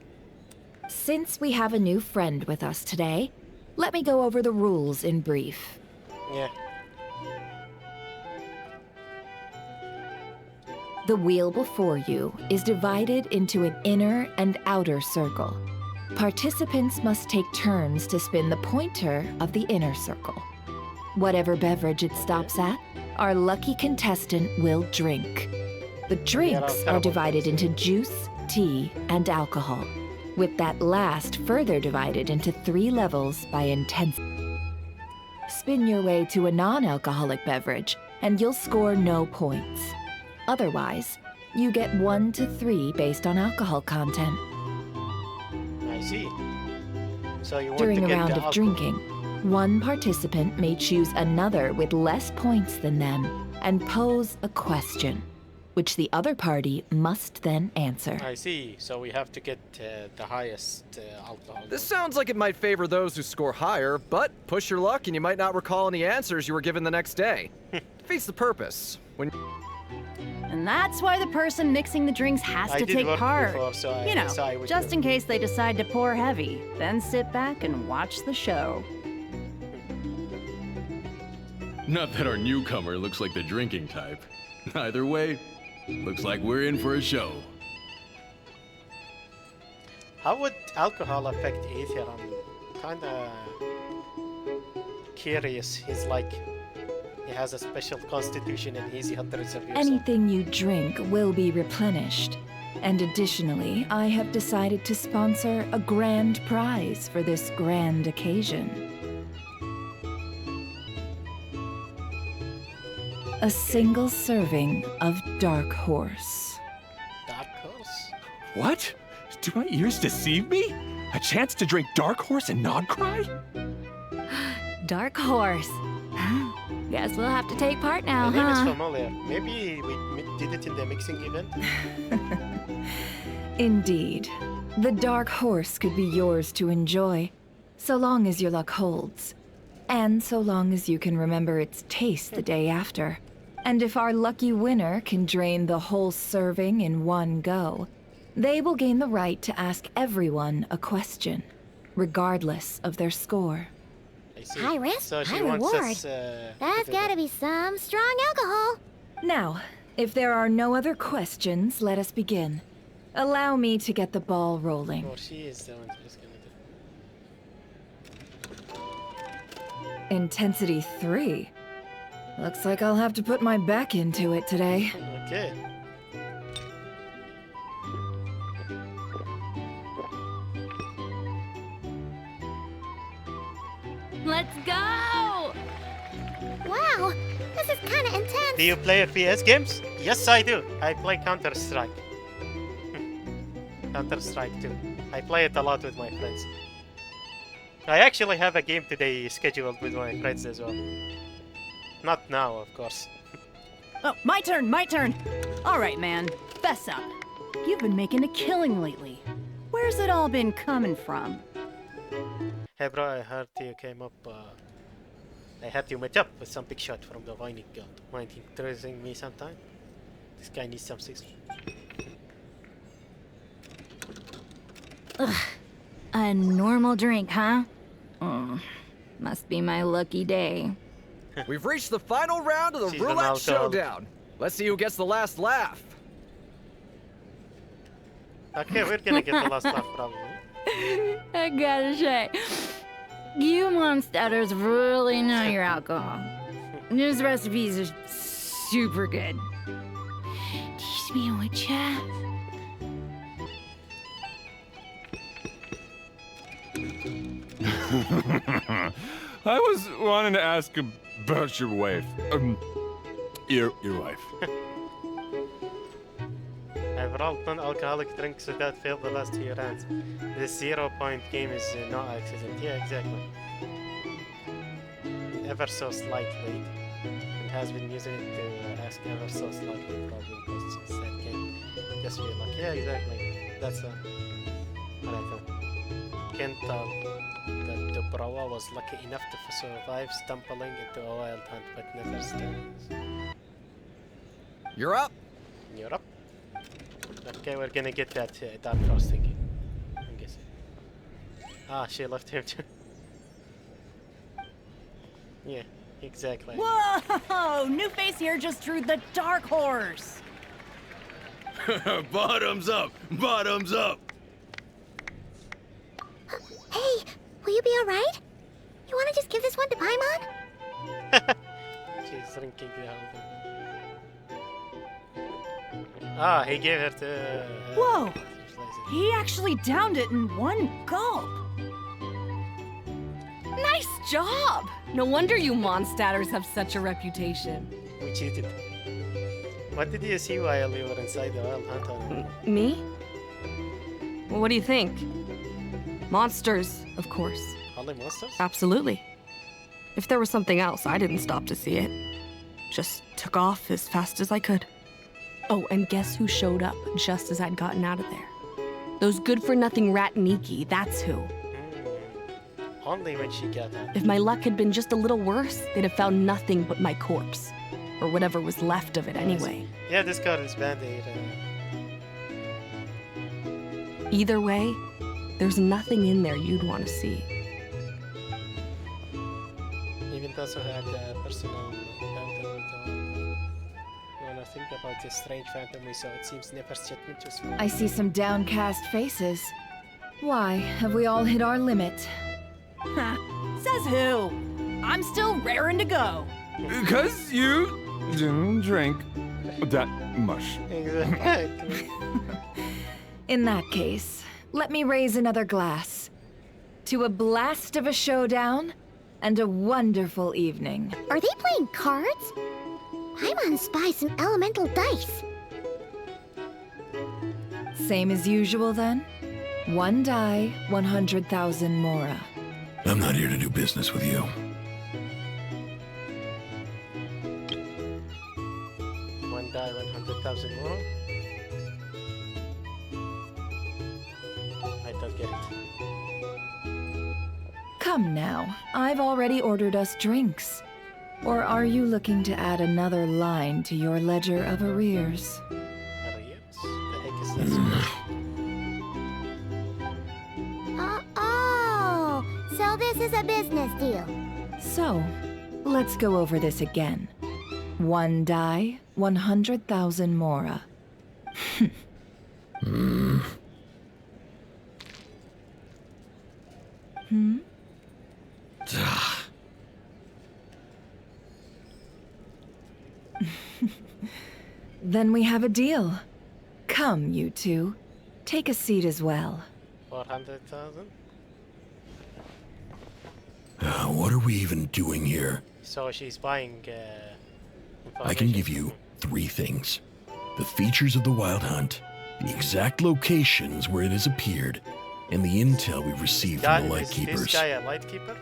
Since we have a new friend with us today, let me go over the rules in brief. Yeah. The wheel before you is divided into an inner and outer circle. Participants must take turns to spin the pointer of the inner circle. Whatever beverage it stops at, our lucky contestant will drink. The drinks are divided into juice, tea, and alcohol, with that last further divided into 3 levels by intensity. Spin your way to a non-alcoholic beverage, and you'll score no points. Otherwise, you get 1 to 3 based on alcohol content. I see. So you want During to a get round the of alcohol. drinking, one participant may choose another with less points than them and pose a question, which the other party must then answer. I see. So we have to get the highest alcohol. This sounds like it might favor those who score higher, but push your luck and you might not recall any answers you were given the next day. Defeats the purpose. And that's why the person mixing the drinks has I to did take work part. before, so I You know, guess I would just do. in case they decide to pour heavy. Then sit back and watch the show. Not that our newcomer looks like the drinking type. Either way, looks like we're in for a show. How would alcohol affect Aether? I'm kinda curious. He's like, he has a special constitution and easy hundreds of years. Anything you drink will be replenished. And additionally, I have decided to sponsor a grand prize for this grand occasion. A single serving of Dark Horse. Dark Horse? What? Do my ears deceive me? A chance to drink Dark Horse and not cry? Dark Horse. Guess we'll have to take part now, The name is huh? familiar. Maybe we did it in the mixing event? Indeed. The Dark Horse could be yours to enjoy, so long as your luck holds. And so long as you can remember its taste the day after. And if our lucky winner can drain the whole serving in one go, they will gain the right to ask everyone a question, regardless of their score. I see. High risk, So she high wants reward. us, to That's do gotta that. be some strong alcohol. Now, if there are no other questions, let us begin. Allow me to get the ball rolling. Or she is the one who's gonna do. Intensity 3. Looks like I'll have to put my back into it today. Okay. Let's go! Wow, this is kinda intense. Do you play FPS games? Yes, I do. I play Counter-Strike. Counter-Strike 2. I play it a lot with my friends. I actually have a game today scheduled with my friends as well. Not now, of course. Oh, my turn, my turn. All right, man, fess up. You've been making a killing lately. Where's it all been coming from? Hey bro, I heard you came up, I had you met up with some big shot from the Vining Guild. Mind introducing me sometime? This guy needs some six. Ugh. A normal drink, huh? Must be my lucky day. We've reached the final round of the She's an roulette alcoholic. showdown. Let's see who gets the last laugh. Okay, we're gonna get the last laugh probably. I gotta say, You monsters really know your alcohol. These recipes are super good. Teach me, would ya? I was wanting to ask about your wife. Your wife. I've rolled non-alcoholic drinks without fail the last 2 rounds. This 0-point game is no accident. Yeah, exactly. Ever so slightly. And has been using it to ask ever so slightly probing questions that can just feel like, yeah, exactly. That's what I thought. Can't tell that Dubrawa was lucky enough to survive stumbling into a wild hunt, but never stands. You're up. You're up. Okay, we're gonna get that Dark Cross thingy. I'm guessing. Ah, she left him too. Yeah, exactly. Whoa! New face here just drew the dark horse. Bottoms up! Bottoms up! Hey, will you be alright? You wanna just give this one to Paimon? She's drinking the whole thing. Ah, he gave her to... Whoa! He actually downed it in one gulp. Nice job! No wonder you monstatters have such a reputation. We cheated. What did you see while you were inside the wild hunt on? Me? Well, what do you think? Monsters, of course. Only monsters? Absolutely. If there was something else, I didn't stop to see it. Just took off as fast as I could. Oh, and guess who showed up just as I'd gotten out of there? Those good-for-nothing rat Niki, that's who. Only when she got out. If my luck had been just a little worse, they'd have found nothing but my corpse. Or whatever was left of it anyway. Yeah, this card is Band-Aid. Either way, there's nothing in there you'd want to see. Even those who had personal encounter with the when I think about this strange phantom we saw, it seems Nefer's judgment was full. I see some downcast faces. Why, have we all hit our limit? Says who? I'm still raring to go. Because you didn't drink that much. Exactly. In that case, let me raise another glass. To a blast of a showdown and a wonderful evening. Are they playing cards? Paimon spies some elemental dice. Same as usual then? 1 die, 100,000 Mora. I'm not here to do business with you. 1 die, 100,000 more. I don't get it. Come now, I've already ordered us drinks. Or are you looking to add another line to your ledger of arrears? Arrears? The heck is that? Oh, so this is a business deal. So, let's go over this again. 1 die, 100,000 Mora. Hmm? Then we have a deal. Come, you two. Take a seat as well. 400,000? What are we even doing here? So she's buying I can give you 3 things. The features of the Wild Hunt, the exact locations where it has appeared, and the intel we've received from the Lightkeepers. Is this guy a Lightkeeper?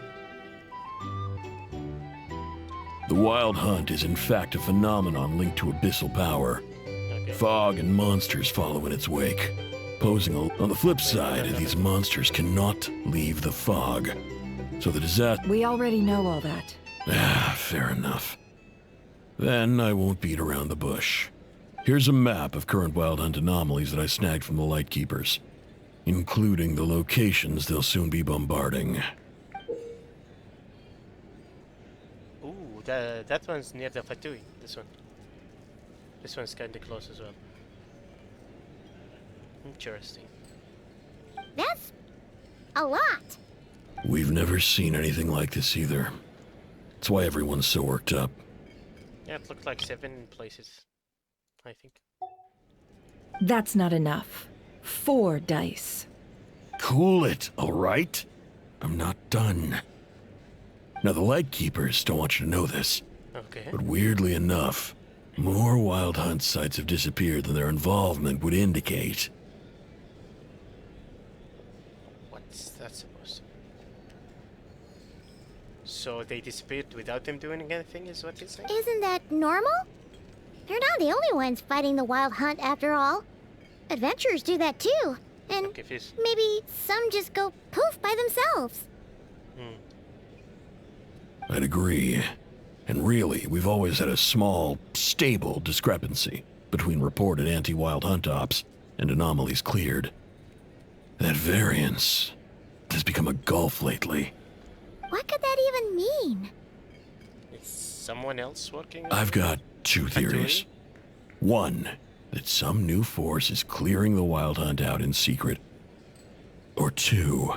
The Wild Hunt is in fact a phenomenon linked to abyssal power. Okay. Fog and monsters follow in its wake. Posing on the flip side, these monsters cannot leave the fog. So the disaster... We already know all that. Fair enough. Then I won't beat around the bush. Here's a map of current Wild Hunt anomalies that I snagged from the Lightkeepers, including the locations they'll soon be bombarding. Ooh, that one's near the Fatui, this one. This one's kinda close as well. Interesting. That's a lot. We've never seen anything like this either. That's why everyone's so worked up. Yeah, it looked like 7 places, I think. That's not enough. 4 dice. Cool it, all right? I'm not done. Now, the Lightkeepers don't want you to know this. Okay. But weirdly enough, more Wild Hunt sites have disappeared than their involvement would indicate. What's that supposed to mean? So they disappeared without them doing anything, is what you're saying? Isn't that normal? They're not the only ones fighting the Wild Hunt after all. Adventurers do that too. And maybe some just go poof by themselves. I'd agree. And really, we've always had a small, stable discrepancy between reported anti-Wild Hunt ops and anomalies cleared. That variance has become a gulf lately. What could that even mean? Is someone else working on I've got 2 theories. One, that some new force is clearing the Wild Hunt out in secret. Or 2,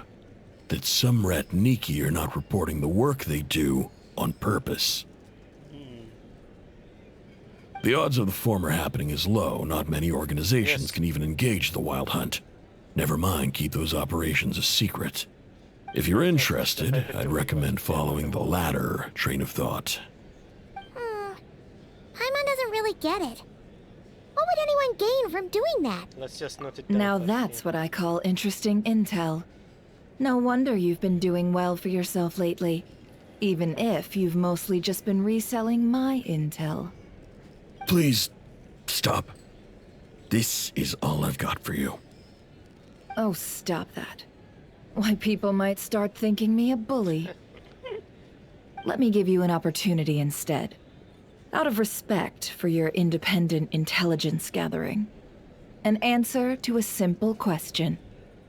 that some Ratniki are not reporting the work they do on purpose. The odds of the former happening is low. Not many organizations can even engage the Wild Hunt. Never mind keep those operations a secret. If you're interested, I'd recommend following the latter train of thought. Paimon doesn't really get it. What would anyone gain from doing that? Let's just note it down. Now that's what I call interesting intel. No wonder you've been doing well for yourself lately. Even if you've mostly just been reselling my intel. Please, stop. This is all I've got for you. Oh, stop that. Why, people might start thinking me a bully. Let me give you an opportunity instead. Out of respect for your independent intelligence gathering. An answer to a simple question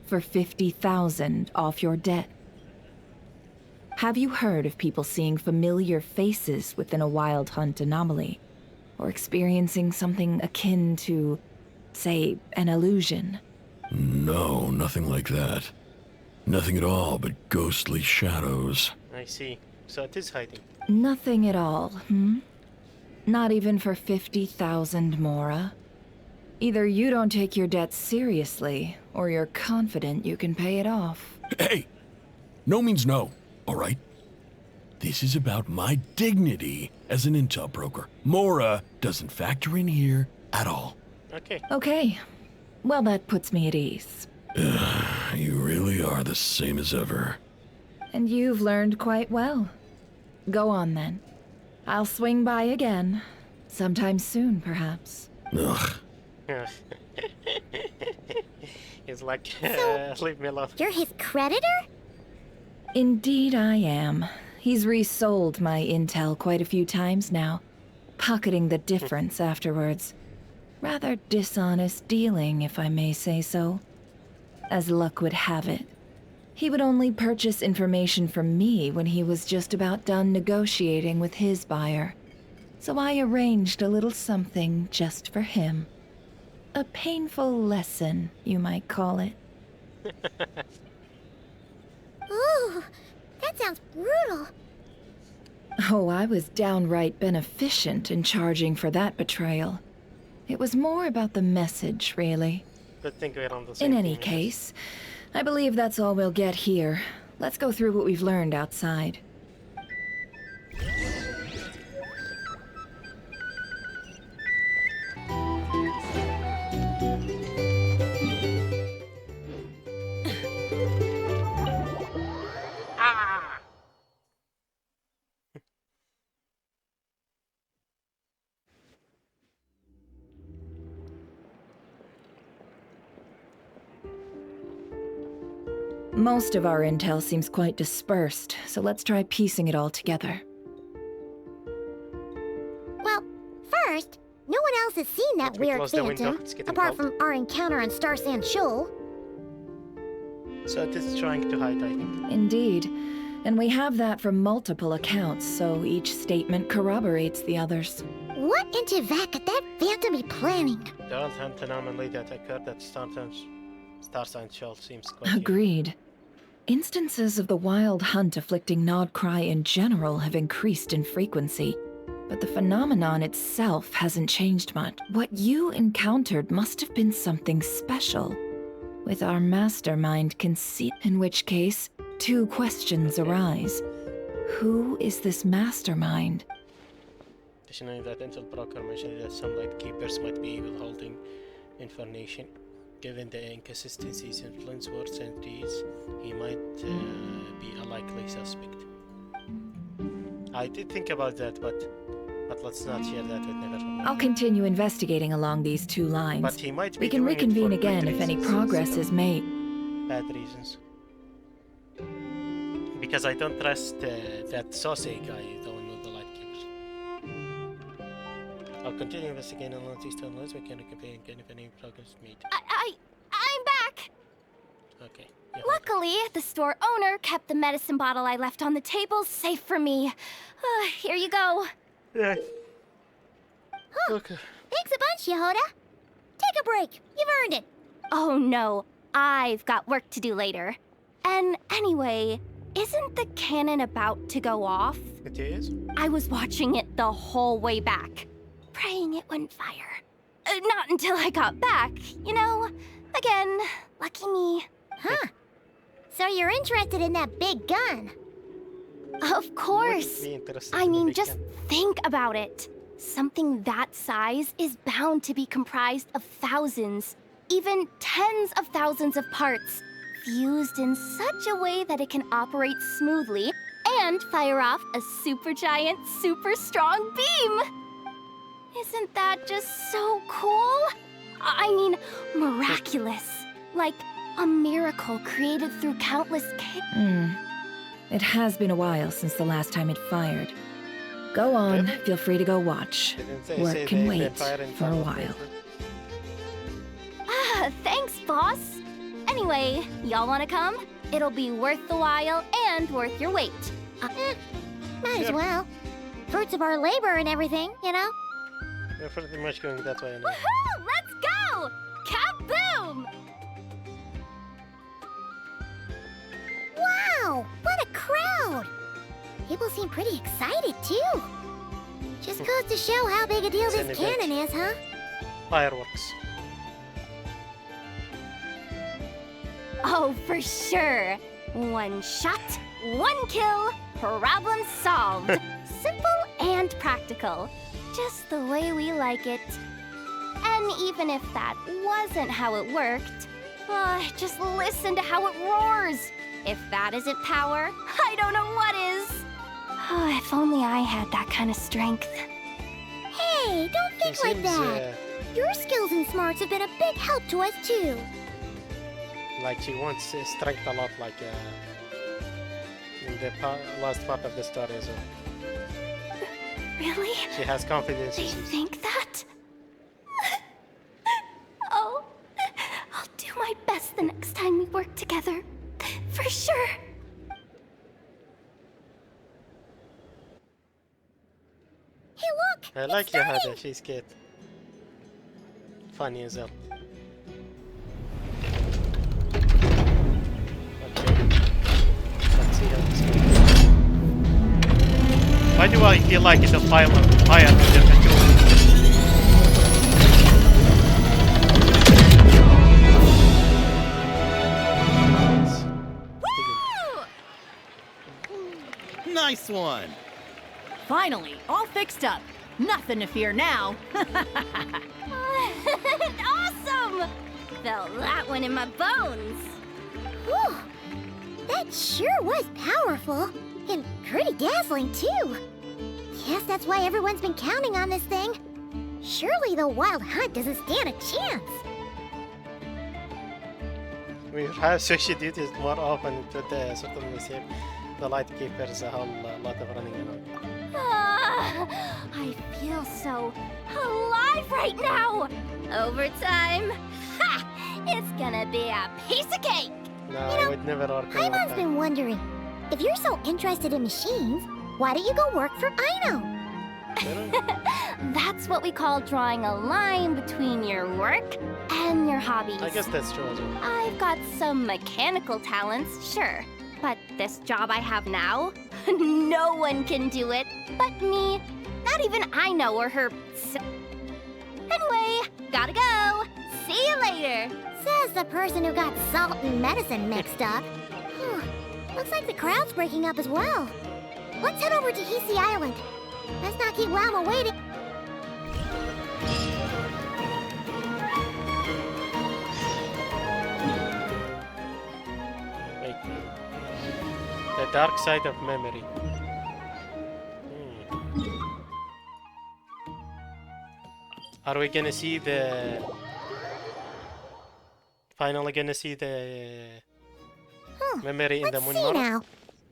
for 50,000 off your debt. Have you heard of people seeing familiar faces within a Wild Hunt anomaly? Or experiencing something akin to, say, an illusion? No, nothing like that. Nothing at all but ghostly shadows. I see. So it is hiding. Nothing at all, Not even for 50,000 Mora? Either you don't take your debt seriously, or you're confident you can pay it off. Hey! No means no, all right? This is about my dignity as an intel broker. Mora doesn't factor in here at all. Okay. Okay. Well, that puts me at ease. You really are the same as ever. And you've learned quite well. Go on, then. I'll swing by again. Sometime soon, perhaps. Ugh. He's like, leave me alone. You're his creditor? Indeed I am. He's resold my intel quite a few times now, pocketing the difference afterwards. Rather dishonest dealing, if I may say so. As luck would have it, he would only purchase information from me when he was just about done negotiating with his buyer. So I arranged a little something just for him. A painful lesson, you might call it. Ooh, that sounds brutal. Oh, I was downright beneficent in charging for that betrayal. It was more about the message, really. Good thing we're on the same In any team, case, I believe that's all we'll get here. Let's go through what we've learned outside. Most of our intel seems quite dispersed, so let's try piecing it all together. Well, first, no one else has seen that Once we weird close the window, phantom, it's getting apart cold. from our encounter on Star Sand Shoal. So it is trying to hide, I think. Indeed. And we have that from multiple accounts, so each statement corroborates the others. What in Teyvat could that phantom be planning? The old hunt anomaly that occurred at Star Sign Shoal seems quite unique. Agreed. Instances of the wild hunt afflicting Nodcry in general have increased in frequency, but the phenomenon itself hasn't changed much. What you encountered must have been something special, with our mastermind concealed. In which case, two questions arise. Who is this mastermind? Additionally, that intel broker mentioned that some lightkeepers might be withholding information. Given the inconsistencies in Flintsworth's entries, he might be a likely suspect. I did think about that, but let's not share that with Never. I'll continue investigating along these two lines. But he might be we can doing it reconvene for again good if any reasons, progress so is made. bad reasons. Because I don't trust that saucy guy, the one with the lightkeepers. I'll continue investigating along these two lines. We can reconvene again if any progress is made. I'm back! Okay. Luckily, the store owner kept the medicine bottle I left on the table safe for me. Here you go. Yeah. Huh. Okay. Thanks a bunch, Yehoda. Take a break. You've earned it. Oh no, I've got work to do later. And anyway, isn't the cannon about to go off? It is? I was watching it the whole way back, praying it wouldn't fire. Not until I got back, you know? Again, lucky me. Huh. So you're interested in that big gun? Of course. I mean, just think about it. Something that size is bound to be comprised of thousands, even tens of thousands of parts, fused in such a way that it can operate smoothly and fire off a supergiant, super strong beam. Isn't that just so cool? I mean, miraculous. Like a miracle created through countless It has been a while since the last time it fired. Go on, feel free to go watch. Work can wait for a while. Thanks, boss. Anyway, y'all wanna come? It'll be worth the while and worth your wait. Might as well. Fruits of our labor and everything, you know? We're pretty much going that way now. Woohoo! Let's go! Kaboom! Wow! What a crowd! People seem pretty excited, too. Just goes to show how big a deal It's an this event. cannon is, huh? Fireworks. Oh, for sure. One shot, one kill, problem solved. Simple and practical. Just the way we like it. And even if that wasn't how it worked, just listen to how it roars. If that isn't power, I don't know what is. If only I had that kind of strength. Hey, don't think like that. Your skills and smarts have been a big help to us, too. Like she wants strength a lot, like in the last part of the story as well. Really? She has confidence They issues. think that? Oh, I'll do my best the next time we work together. For sure. Hey, look! I like Yehoda, she's cute. Funny as well. Okay. Let's see how this goes. Why do I feel like it's a fire under control? Nice one! Finally, all fixed up. Nothing to fear now. Awesome! Felt that one in my bones. Whew. That sure was powerful. And pretty dazzling, too. Guess that's why everyone's been counting on this thing. Surely the Wild Hunt doesn't stand a chance. We have social duties more often. It would certainly save the lightkeepers a whole lot of running around. I feel so alive right now. Overtime. Ha! It's gonna be a piece of cake. No, I would never work Paimon's been wondering, if you're so interested in machines, why don't you go work for Aino? That's what we call drawing a line between your work and your hobbies. I guess that's true as well. I've got some mechanical talents, sure, this job I have now. No one can do it but me. Not even I know or her. Anyway, gotta go. See you later. Says the person who got salt and medicine mixed up. Looks like the crowd's breaking up as well. Let's head over to Hisi Island. Let's not keep Llama waiting. Wait. The dark side of memory. Are we gonna see the... Finally gonna see the... memory in the moon See model? now.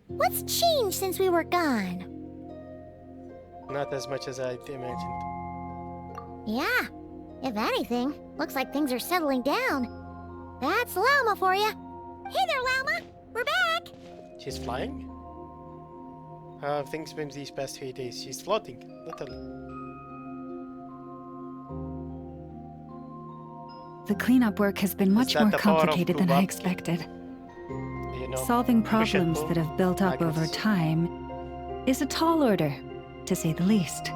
What's changed since we were gone? Not as much as I'd imagined. Yeah. If anything, looks like things are settling down. That's Llama for you. Hey there, Llama. We're back. She's flying? How have things been these past few days? She's floating, literally. The cleanup work has been much that more the power of complicated than I Kubak? expected. You know, Solving push and problems pull. that have built up over time is a tall order, to say the least.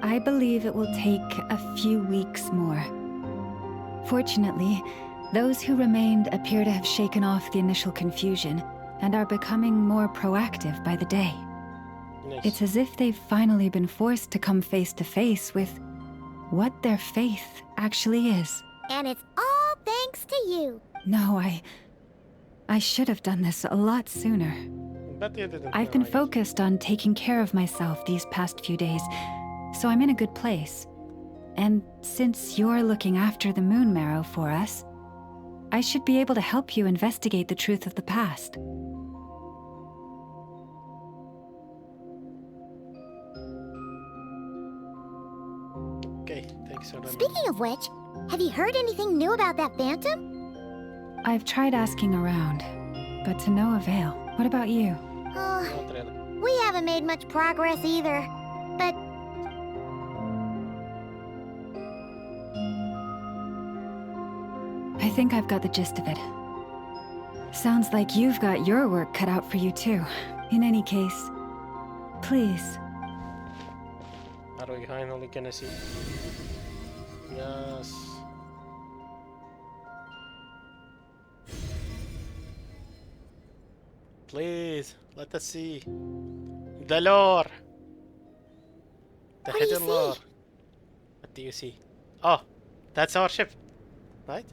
I believe it will take a few weeks more. Fortunately, those who remained appear to have shaken off the initial confusion and are becoming more proactive by the day. Nice. It's as if they've finally been forced to come face to face with what their faith actually is. And it's all thanks to you. No, I should have done this a lot sooner. But you didn't I've know, been I guess. focused on taking care of myself these past few days, so I'm in a good place. And since you're looking after the moon marrow for us, I should be able to help you investigate the truth of the past. Okay, thanks for the Speaking of which, have you heard anything new about that phantom? I've tried asking around, but to no avail. What about you? Oh, Not really. we haven't made much progress either. But I think I've got the gist of it. Sounds like you've got your work cut out for you too. In any case, please. Are we finally gonna see? Yes. Please, let us see. The lore! The What do you hidden lore. see? What do you see? Oh, that's our ship, right?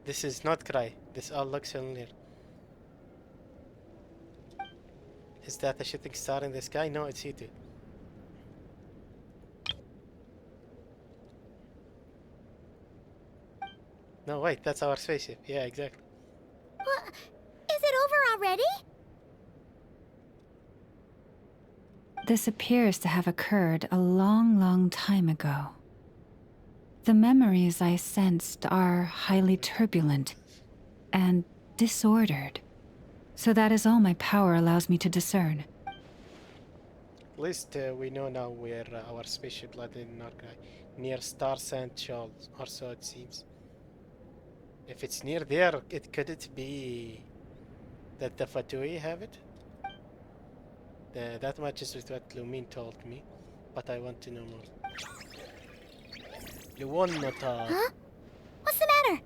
This is not Cry. This all looks familiar. Is that a shooting star in the sky? No, it's you two. No, wait, that's our spaceship. Yeah, exactly. what? Is it over already? This appears to have occurred a long, long time ago. The memories I sensed are highly turbulent and disordered. So that is all my power allows me to discern. At least we know now where our spaceship landed in Narkai. Near Star Sand Shoals, or so it seems. If it's near there, could it be that the Fatui have it? That matches with what Lumin told me, but I want to know more. Luonnota. Huh? What's the matter?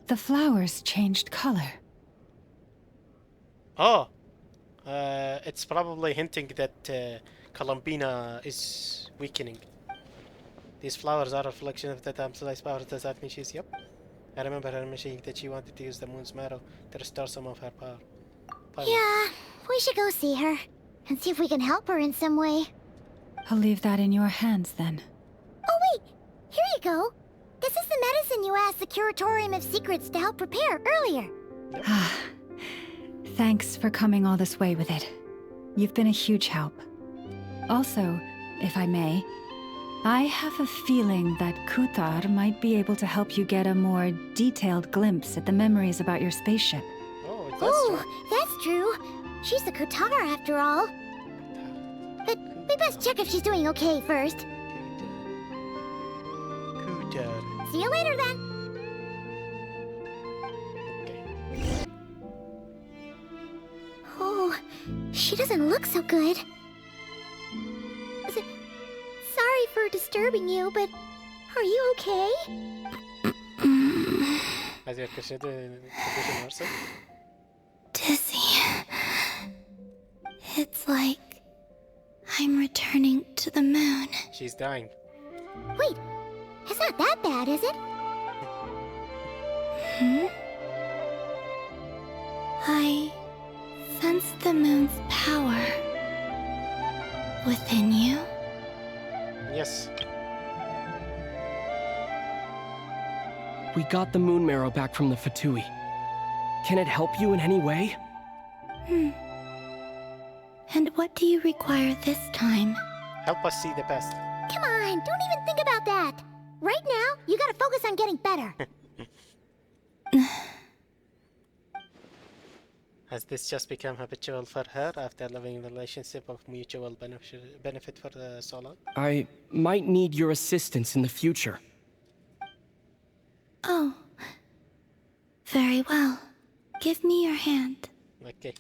The flowers changed color. Oh! It's probably hinting that Columbina is weakening. These flowers are a reflection of the damsel's power. Does that mean she's... Yep. I remember her mentioning that she wanted to use the moon's marrow to restore some of her power. Yeah, we should go see her and see if we can help her in some way. I'll leave that in your hands then. Oh wait, here you go. This is the medicine you asked the Curatorium of Secrets to help prepare earlier. Thanks for coming all this way with it. You've been a huge help. Also, if I may, I have a feeling that Kuthar might be able to help you get a more detailed glimpse at the memories about your spaceship. Oh, Oh, that's true. She's the Kutara after all. But we best check if she's doing okay first. Cooter. See you later then. Oh, she doesn't look so good. Sorry for disturbing you, but are you okay? Has your condition worsened? Dizzy. It's like I'm returning to the moon. She's dying. Wait, it's not that bad, is it? Hmm? I sense the moon's power within you. Yes. We got the moon marrow back from the Fatui. Can it help you in any way? And what do you require this time? Help us see the best. Come on, don't even think about that. Right now, you gotta focus on getting better. Has this just become habitual for her after living in a relationship of mutual benefit for so long? I might need your assistance in the future. Oh. Very well. Give me your hand. Okay.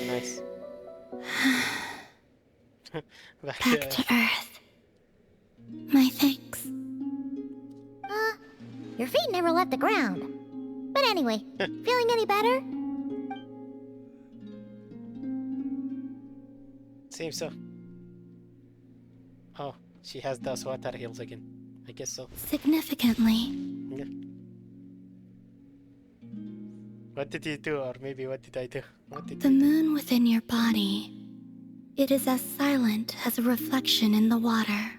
Nice. Back to Earth. My thanks. Your feet never left the ground. But anyway, feeling any better? Seems so. Oh, she has those water heals again. I guess so. Significantly. Yeah. What did you do, or maybe what did I do? What did The you do? moon within your body. It is as silent as a reflection in the water.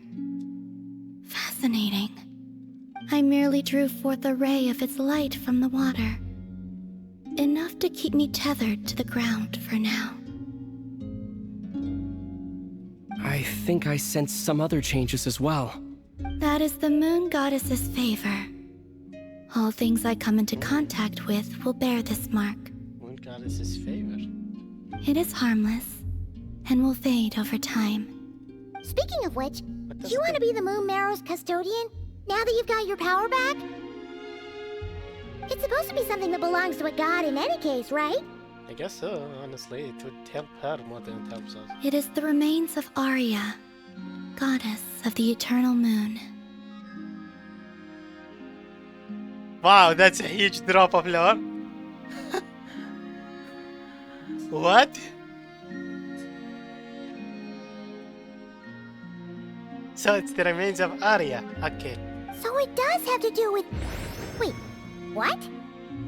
Fascinating. I merely drew forth a ray of its light from the water. Enough to keep me tethered to the ground for now. I think I sense some other changes as well. That is the moon goddess's favor. All things I come into contact with will bear this mark. Moon goddess's favor. It is harmless, and will fade over time. Speaking of which, do you want to be the Moon Marrow's custodian, now that you've got your power back? It's supposed to be something that belongs to a god in any case, right? I guess so, honestly. It would help her more than it helps us. It is the remains of Arya, goddess of the eternal moon. Wow, that's a huge drop of lore. What? So it's the remains of Arya. Okay. So it does have to do with... Wait, what?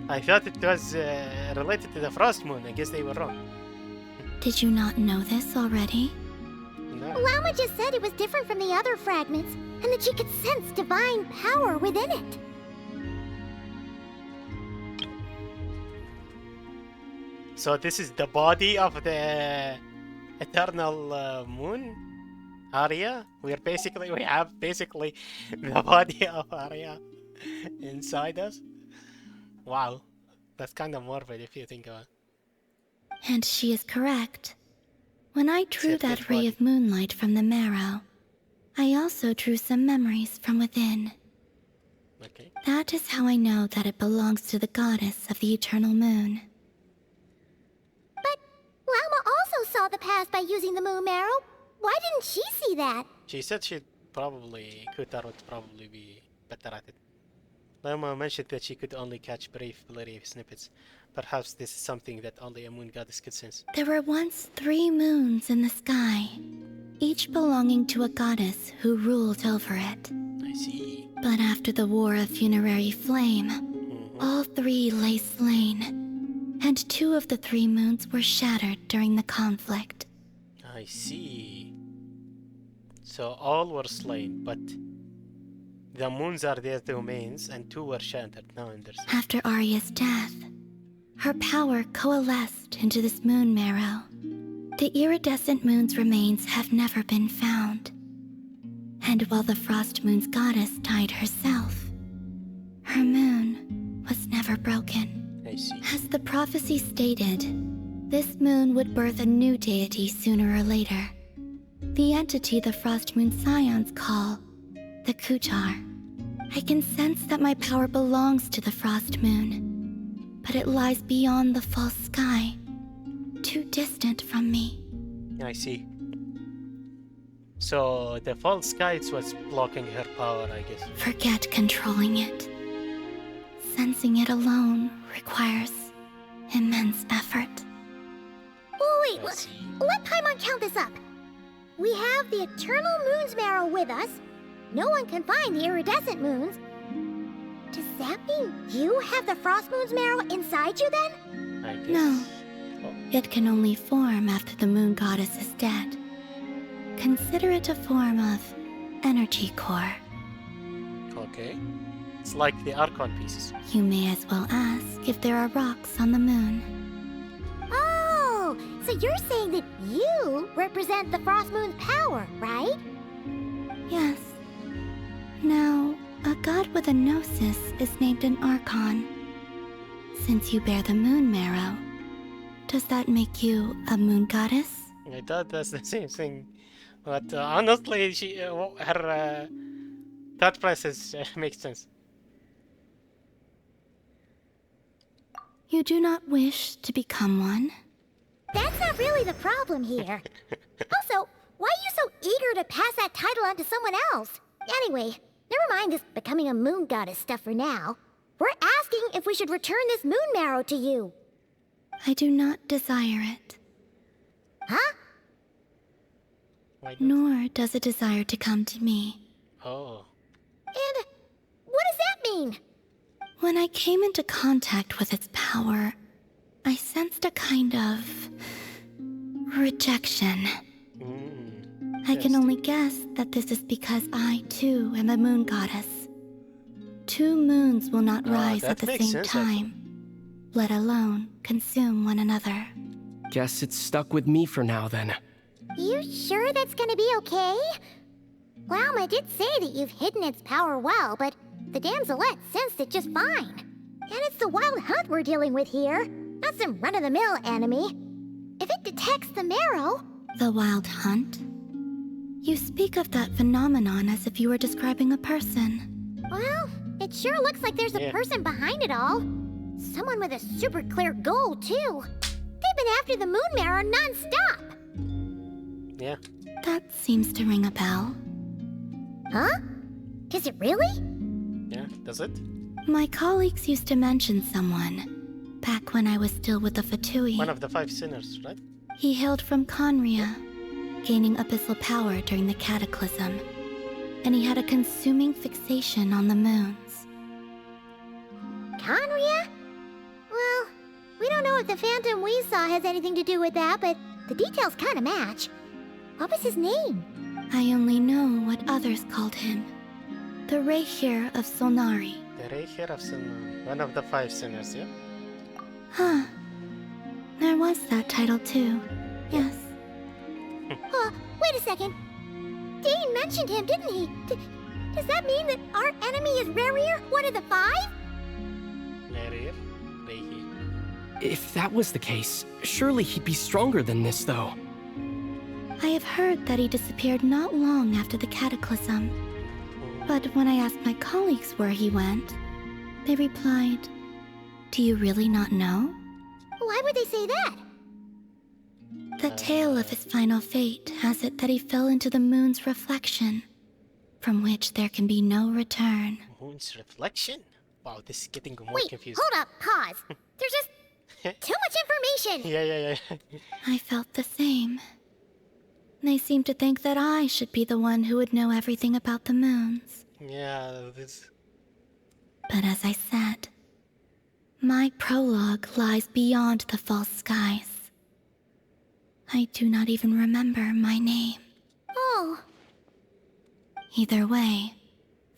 I thought it was related to the Frost Moon. I guess they were wrong. Did you not know this already? No. Lama just said it was different from the other fragments, and that she could sense divine power within it. So this is the body of the eternal moon, Arya. We have basically the body of Arya inside us. Wow, that's kind of morbid if you think about it. And she is correct. When I drew that ray of moonlight from the marrow, I also drew some memories from within. Okay. That is how I know that it belongs to the goddess of the eternal moon. But Lama also saw the past by using the moon marrow. Why didn't she see that? She said Kutar would probably be better at it. Lama mentioned that she could only catch brief, blurry snippets. Perhaps this is something that only a moon goddess could sense. There were once 3 moons in the sky, each belonging to a goddess who ruled over it. I see. But after the War of Funerary Flame, all 3 lay slain, and 2 of the 3 moons were shattered during the conflict. I see. So all were slain, but The moons are their domains, and 2 were shattered. Now I understand. After Arya's death, her power coalesced into this moon marrow. The iridescent moon's remains have never been found. And while the Frost Moon's goddess died herself, her moon was never broken. I see. As the prophecy stated, this moon would birth a new deity sooner or later. The entity the Frost Moon Scions call the Kutar. I can sense that my power belongs to the Frost Moon, but it lies beyond the false sky, too distant from me. I see. So the false sky is what's blocking her power, I guess. Forget controlling it. Sensing it alone requires immense effort. Oh, wait, let Paimon count this up. We have the Eternal Moon's Marrow with us. No one can find the iridescent moons. Does that mean you have the Frost Moon's Marrow inside you then? I guess. No. It can only form after the moon goddess is dead. Consider it a form of energy core. Okay. It's like the Archon pieces. You may as well ask if there are rocks on the moon. Oh, so you're saying that you represent the Frost Moon's power, right? Yes. Now, a god with a gnosis is named an Archon. Since you bear the moon marrow, does that make you a moon goddess? I thought that's the same thing. But honestly, her thought process makes sense. You do not wish to become one? That's not really the problem here. Also, why are you so eager to pass that title on to someone else? Anyway, never mind this becoming a moon goddess stuff for now. We're asking if we should return this moon marrow to you. I do not desire it. Huh? Nor does it desire to come to me. Oh. And what does that mean? When I came into contact with its power, I sensed a kind of rejection. I can only guess that this is because I, too, am a moon goddess. 2 moons will not rise at the same time, let alone consume one another. Guess it's stuck with me for now, then. You sure that's gonna be okay? Glauma did say that you've hidden its power well, but the damselette sensed it just fine. And it's the wild hunt we're dealing with here, not some run-of-the-mill enemy. If it detects the marrow... The wild hunt? You speak of that phenomenon as if you were describing a person. Well, it sure looks like there's a person behind it all. Someone with a super clear goal, too. They've been after the moon marrow non-stop. Yeah. That seems to ring a bell. Huh? Does it really? Yeah, does it? My colleagues used to mention someone, back when I was still with the Fatui. One of the 5 sinners, right? He hailed from Conria, gaining abyssal power during the Cataclysm, and he had a consuming fixation on the moons. Conria? Well, we don't know if the phantom we saw has anything to do with that, but the details kind of match. What was his name? I only know what others called him. The Reihir of Solnari. The Reihir of Solnari. One of the 5 sinners, yeah? Huh. There was that title too. Yes. Wait a second. Dane mentioned him, didn't he? Does that mean that our enemy is Reihir, one of the 5? Reihir? Reihir. If that was the case, surely he'd be stronger than this, though. I have heard that he disappeared not long after the Cataclysm. But when I asked my colleagues where he went, they replied, "Do you really not know?" Why would they say that? The tale of his final fate has it that he fell into the moon's reflection, from which there can be no return. Moon's reflection? Wow, this is getting more Wait, confusing. hold up, pause. There's just too much information. Yeah. I felt the same. They seemed to think that I should be the one who would know everything about the moons. Yeah, this... But as I said, my prologue lies beyond the false skies. I do not even remember my name. Oh. Either way,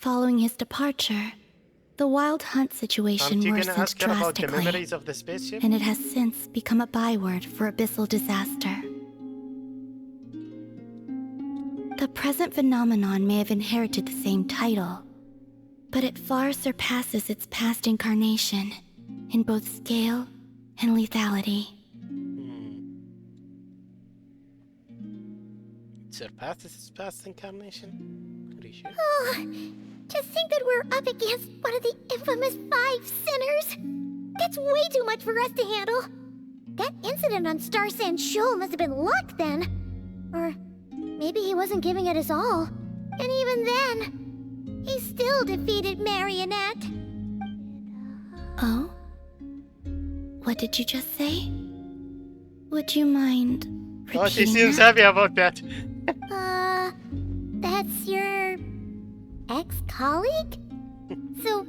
Following his departure, the Wild Hunt situation Aren't you gonna worsened ask her about the drastically, memories of the spaceship? and it has since become a byword for abyssal disaster. The present phenomenon may have inherited the same title, but it far surpasses its past incarnation in both scale and lethality. It surpasses its past incarnation? Are you sure? Oh, to think that we're up against one of the infamous 5 sinners! That's way too much for us to handle. That incident on Star Sand Shoal must have been luck then. Or maybe he wasn't giving it his all. And even then, he still defeated Marionette. Oh? What did you just say? Would you mind repeating Oh, she seems that? happy about that. That's your ex-colleague? So,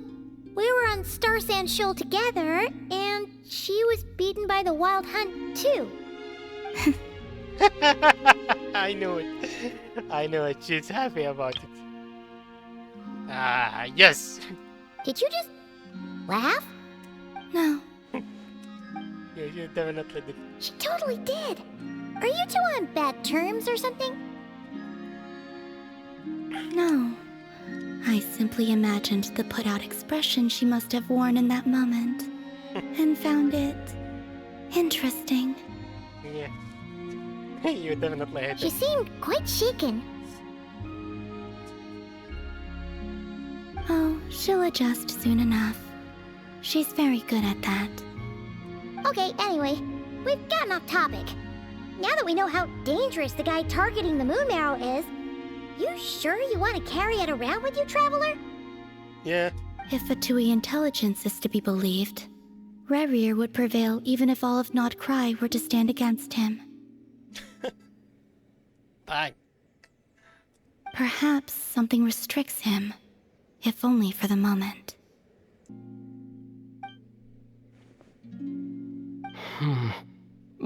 we were on Star Sand Shoal together, and she was beaten by the Wild Hunt too. I knew it. I knew it. She's happy about it. Ah, yes. Did you just laugh? No. Yeah, you definitely did. She totally did. Are you two on bad terms or something? No. I simply imagined the put-out expression she must have worn in that moment, and found it interesting. Yeah. You definitely hate She it. seemed quite shaken. Oh, she'll adjust soon enough. She's very good at that. Okay, anyway, we've gotten off topic. Now that we know how dangerous the guy targeting the moon marrow is, you sure you want to carry it around with you, Traveler? Yeah. If Fatui intelligence is to be believed, Rerir would prevail even if all of Nod Cry were to stand against him. Bye. Perhaps something restricts him, if only for the moment.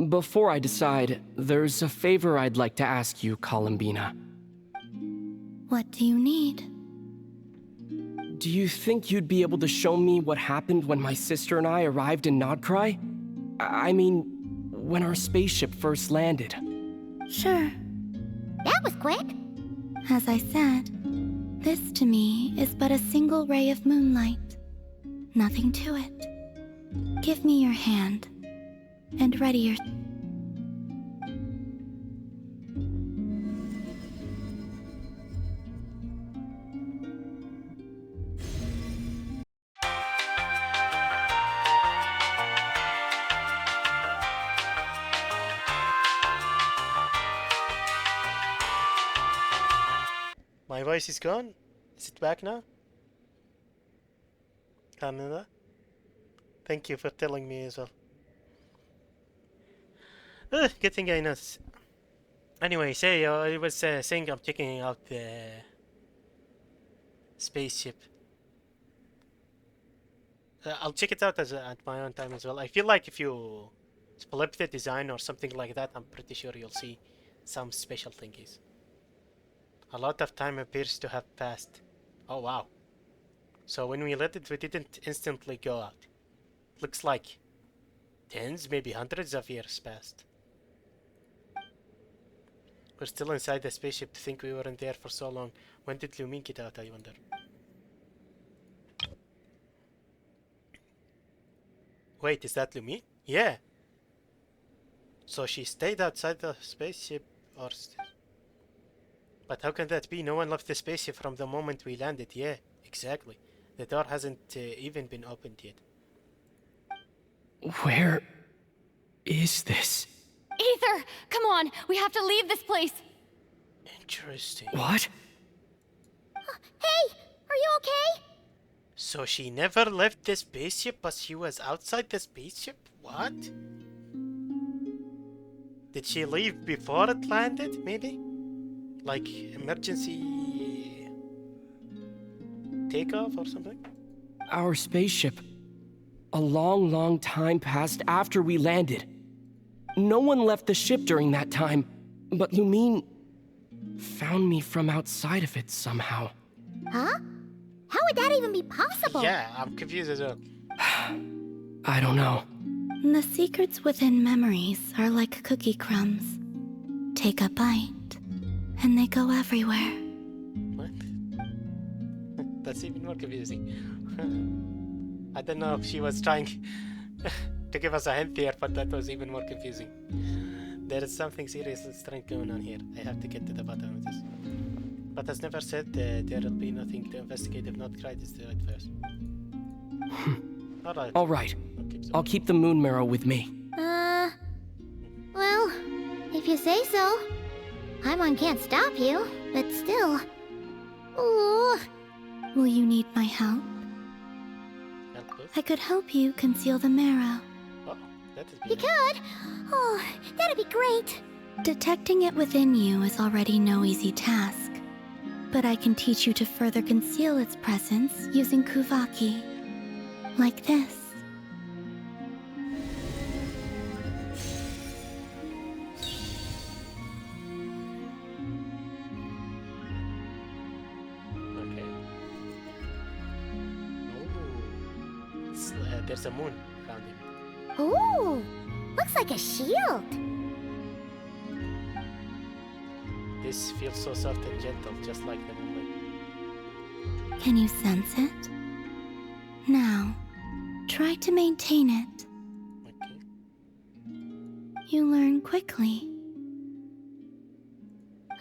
Before I decide, there's a favor I'd like to ask you, Columbina. What do you need? Do you think you'd be able to show me what happened when my sister and I arrived in Nodcry? I mean, when our spaceship first landed. Sure. That was quick. As I said, this to me is but a single ray of moonlight. Nothing to it. Give me your hand, and ready your... My voice is gone? Is it back now? Canada? Thank you for telling me as well. Good thing I know. Anyway, I was saying I'm checking out the spaceship. I'll check it out at my own time as well. I feel like if you flip the design or something like that, I'm pretty sure you'll see some special thingies. A lot of time appears to have passed. Oh wow. So when we landed, we didn't instantly go out. Looks like tens, maybe hundreds of years passed. We're still inside the spaceship to think we weren't there for so long. When did Lumin get out, I wonder? Wait, is that Lumin? Yeah. So she stayed outside the spaceship or... But how can that be? No one left the spaceship from the moment we landed. Yeah, exactly. The door hasn't even been opened yet. Where is this? Aether, come on, we have to leave this place. Interesting. What? Hey, are you okay? So she never left the spaceship, but she was outside the spaceship? What? Did she leave before it landed, maybe? Like emergency takeoff or something? Our spaceship. A long, long time passed after we landed. No one left the ship during that time, but Lumin found me from outside of it somehow. Huh? How would that even be possible? Yeah, I'm confused as well. I don't know. The secrets within memories are like cookie crumbs. Take a bite, and they go everywhere. What? That's even more confusing. I don't know if she was trying to give us a hint here, but that was even more confusing. There is something seriously strange going on here. I have to get to the bottom of this. But as never said, there will be nothing to investigate if not cried is the right first. Alright. All right. I'll keep the moon marrow with me. Well, if you say so. Paimon can't stop you, but still. Ooh. Will you need my help? I could help you conceal the marrow. Oh, that is You could? Oh, that'd be great. Detecting it within you is already no easy task. But I can teach you to further conceal its presence using Kuvaki. Like this. Okay. Oh. There's a moon around him. Ooh, looks like a shield. This feels so soft and gentle, just like the moonlight. Can you sense it? Now, try to maintain it. Okay. You learn quickly.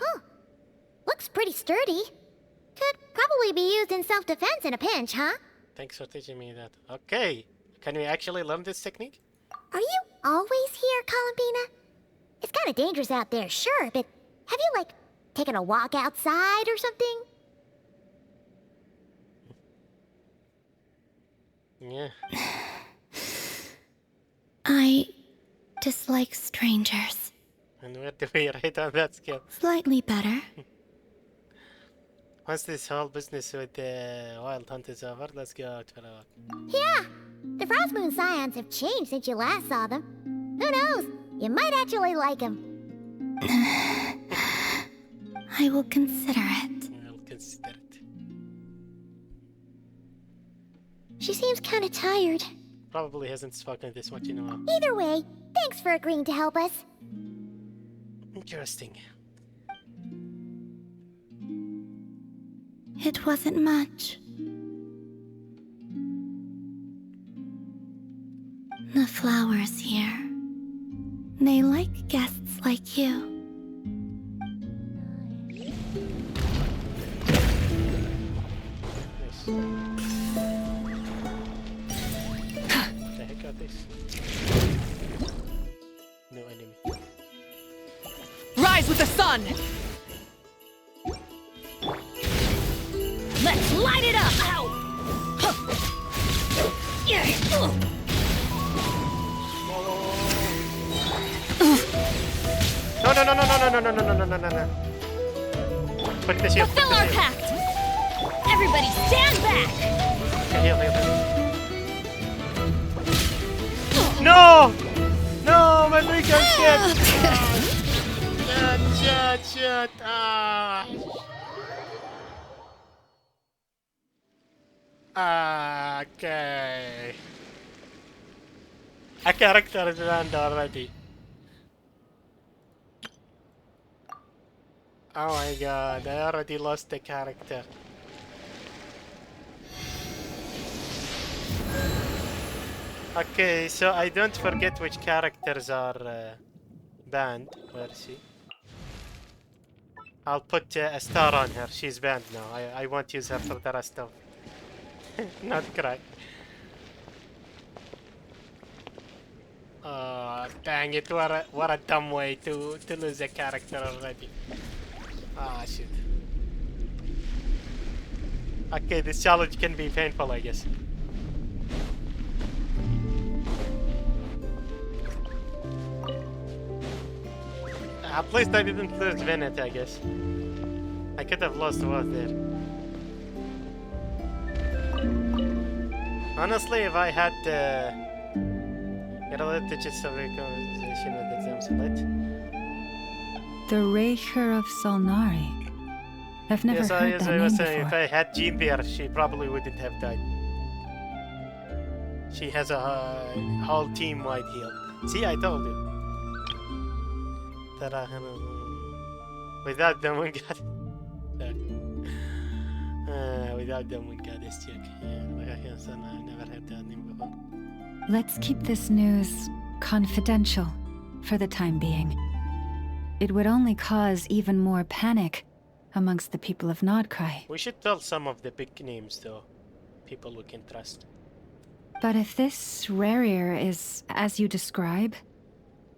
Oh, looks pretty sturdy. Could probably be used in self-defense in a pinch, huh? Thanks for teaching me that. Okay. Can we actually learn this technique? Are you always here, Columbina? It's kind of dangerous out there, sure, but have you, like, taken a walk outside or something? Yeah. I dislike strangers. And where do we rate on that scale? Slightly better. Once this whole business with the wild hunt is over, let's go out for a walk. Yeah, the Frost Moon Scions have changed since you last saw them. Who knows? You might actually like them. I will consider it. I'll consider it. She seems kind of tired. Probably hasn't spoken this much in a while. Either way, thanks for agreeing to help us. Interesting. It wasn't much. The flowers here. They like guests like you. Nice. What the heck are these? No enemy. Rise with the sun! Let's light it up! Ow! Huh. Yeah. No, no, no, no, no, no, no, no, no, no, no, no, no. Put the shield. Fulfill our pact! Everybody stand back! Okay, heal, heal, heal. No! No, my weaker's dead! Shit. Ah. Okay. A character is land already. Oh my god, I already lost the character. Okay, so I don't forget which characters are banned. Where is she? I'll put a star on her. She's banned now. I won't use her for the rest of... Not cry. Oh, dang it. What a dumb way to lose a character already. Ah, shit. Okay, this challenge can be painful, I guess. At least I didn't lose Venet, I guess. I could have lost Worth there. Honestly, if I had related just a conversation with the Zamsalit. The Raker of Solnari. I've never Yes, heard as that I name was saying, before. if I had Jean there, she probably wouldn't have died. She has a whole team-wide heal. See, I told you. Without them, we got without them, we got this chick. Yeah, like I said, I've never had that name before. Let's keep this news confidential for the time being. It would only cause even more panic amongst the people of Nodcry. We should tell some of the big names, though. People we can trust. But if this Rarier is as you describe,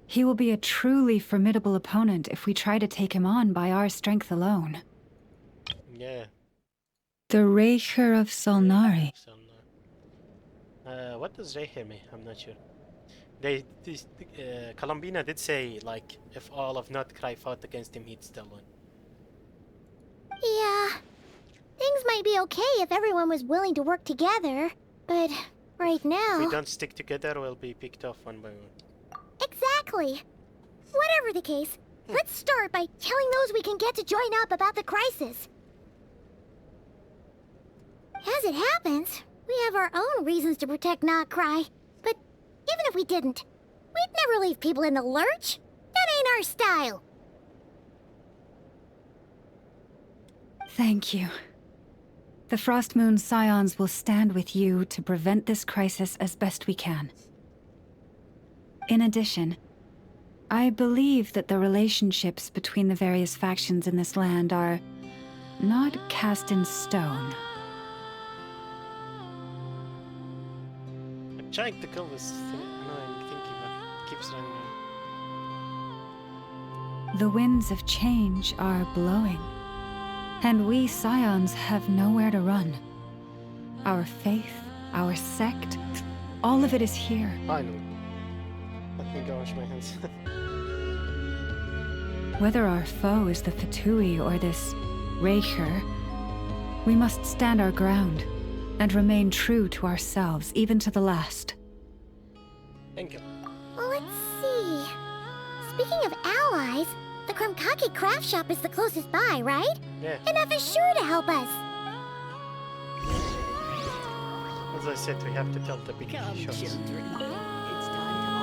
he will be a truly formidable opponent if we try to take him on by our strength alone. Yeah. The Reicher of Solnari. What does Reicher mean? I'm not sure. Colombina did say, like, if all of Nordcry fought against him, he'd still win. Yeah. Things might be okay if everyone was willing to work together, but right now... If we don't stick together, we'll be picked off one by one. Exactly. Whatever the case, let's start by telling those we can get to join up about the crisis. As it happens, we have our own reasons to protect Nodcry, but even if we didn't, we'd never leave people in the lurch. That ain't our style. Thank you. The Frostmoon Scions will stand with you to prevent this crisis as best we can. In addition, I believe that the relationships between the various factions in this land are not cast in stone. I'm trying to kill this annoying thingy, but it keeps running away. The winds of change are blowing, and we Scions have nowhere to run. Our faith, our sect, all of it is here. Finally. Let me go wash my hands. Whether our foe is the Fatui or this Reicher, we must stand our ground and remain true to ourselves, even to the last. Thank you. Let's see. Speaking of allies, the Krumkake craft shop is the closest by, right? Yeah. Enough is sure to help us. As I said, we have to tell the big shots.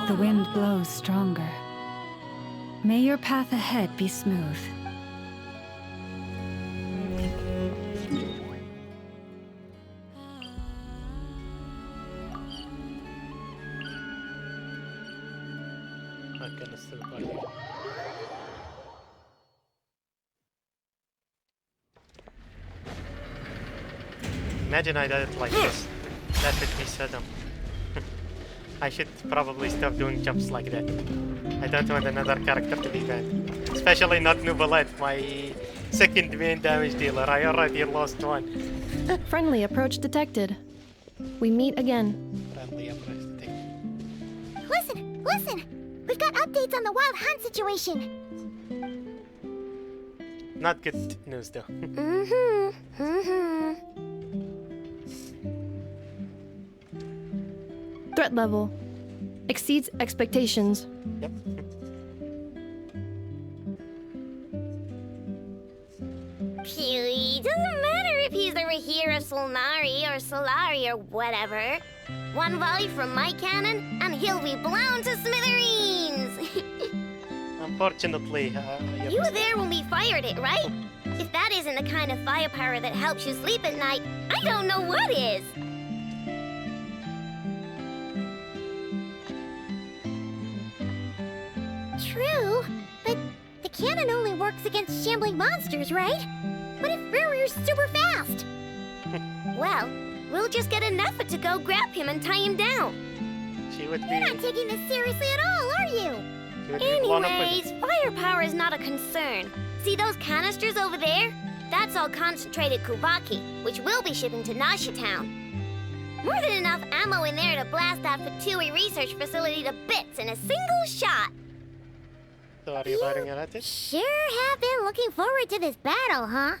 The wind blows stronger. May your path ahead be smooth. I'm gonna still party. Imagine I did it like this. That would be so dumb. I should probably stop doing jumps like that. I don't want another character to be bad. Especially not Nubalette, my second main damage dealer. I already lost one. Friendly approach detected. We meet again. Friendly approach detected. Listen, listen! We've got updates on the Wild Hunt situation. Not good news though. Threat level exceeds expectations. Yep. Phew, doesn't matter if he's the Rahira Solnari or Solari or whatever. One volley from my cannon, and he'll be blown to smithereens! Unfortunately, You were there when we fired it, right? If that isn't the kind of firepower that helps you sleep at night, I don't know what is! True, but the cannon only works against shambling monsters, right? What if Rarier's super fast? Well, we'll just get enough to go grab him and tie him down. She would be. You're not taking this seriously at all, are you? She would be blown up with Anyways, firepower is not a concern. See those canisters over there? That's all concentrated Kubaki, which we'll be shipping to Nasha Town. More than enough ammo in there to blast that Fatui research facility to bits in a single shot. So are you firing at it? Sure have been looking forward to this battle, huh?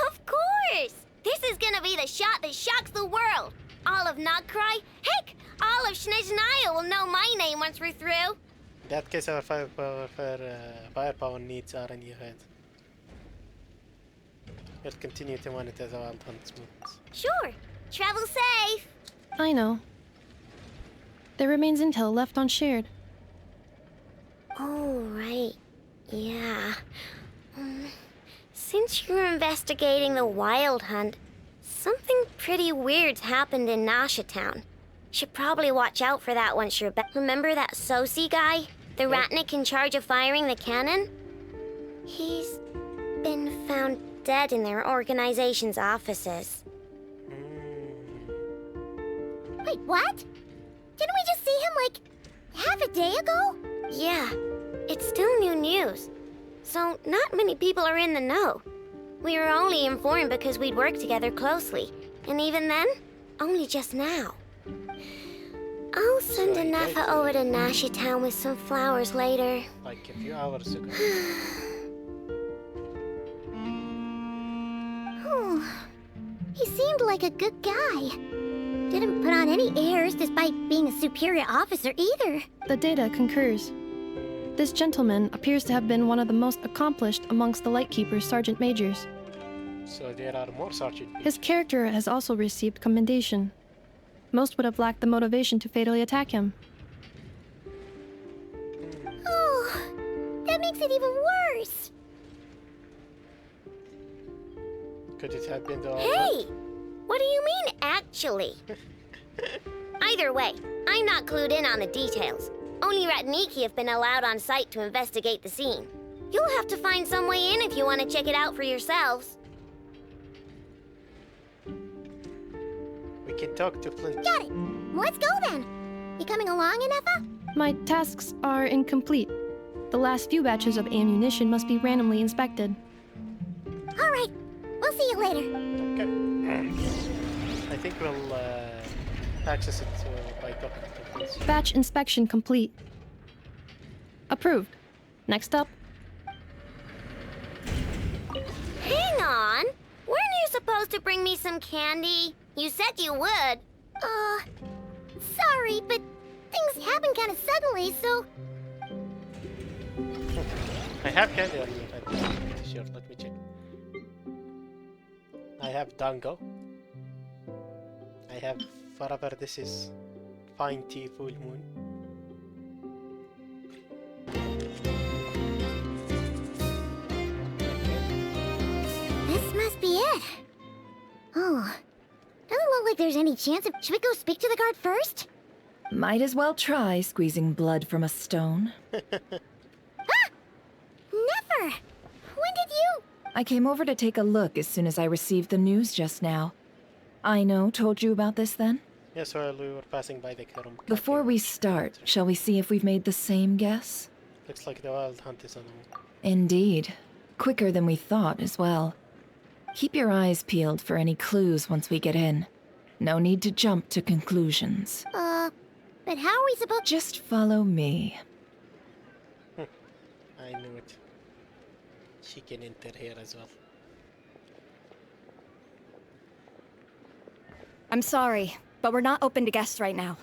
Of course! This is gonna be the shot that shocks the world. All of Nodcry, heck, all of Snezhnaya will know my name once we're through. In that case, our firepower needs are in your head. We'll continue to monitor the Wild Hunt's movements. Sure. Travel safe. I know. There remains intel left unshared. Oh, right. Yeah. Since you're investigating the Wild Hunt, something pretty weird's happened in Nasha Town. Should probably watch out for that once you're back. Remember that Sosi guy? The Ratnik in charge of firing the cannon? He's been found dead in their organization's offices. Wait, what? Didn't we just see him, like, half a day ago? Yeah, it's still new news. So not many people are in the know. We were only informed because we'd worked together closely. And even then, only just now. I'll send Anafa over to Nashi Town with some flowers later. Like a few hours ago. Oh, he seemed like a good guy. Didn't put on any airs despite being a superior officer either. The data concurs. This gentleman appears to have been one of the most accomplished amongst the Lightkeeper's Sergeant Majors. So there are more Sergeant. His character has also received commendation. Most would have lacked the motivation to fatally attack him. Oh, that makes it even worse. Could it have been the... Hey! What do you mean, actually? Either way, I'm not clued in on the details. Only Ratniki have been allowed on site to investigate the scene. You'll have to find some way in if you want to check it out for yourselves. We can talk to Flint. Got it. Let's go then. You coming along, Anafa? My tasks are incomplete. The last few batches of ammunition must be randomly inspected. All right. We'll see you later. Okay. I think we'll access it by talking to Flint. Batch inspection complete. Approved. Next up. Hang on! Weren't you supposed to bring me some candy? You said you would. Sorry, but things happened kind of suddenly, so... I have candy on me. I'm pretty sure. Let me check. I have Dango. I have whatever this is. Fine tea, full moon. This must be it. Oh, doesn't look like there's any chance of... Should we go speak to the guard first? Might as well try squeezing blood from a stone. Never! When did you... I came over to take a look as soon as I received the news just now. Aino told you about this then? Yes, while we were passing by the Karum. Before we start, shall we see if we've made the same guess? Looks like the Wild Hunt is on the move. Indeed. Quicker than we thought as well. Keep your eyes peeled for any clues once we get in. No need to jump to conclusions. But how are we supposed... Just follow me. I knew it. She can enter here as well. I'm sorry, but we're not open to guests right now.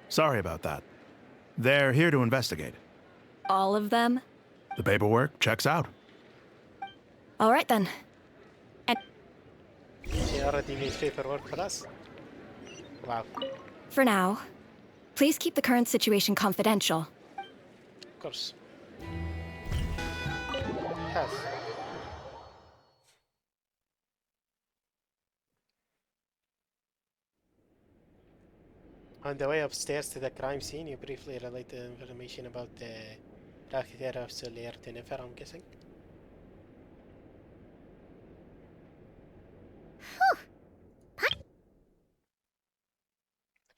Sorry about that. They're here to investigate. All of them? The paperwork checks out. All right then. And She already made paperwork for us? Wow. for now, please keep the current situation confidential. Of course. Yes. On the way upstairs to the crime scene, you briefly relate the information about the Rachiter of Solier to Nefer, I'm guessing.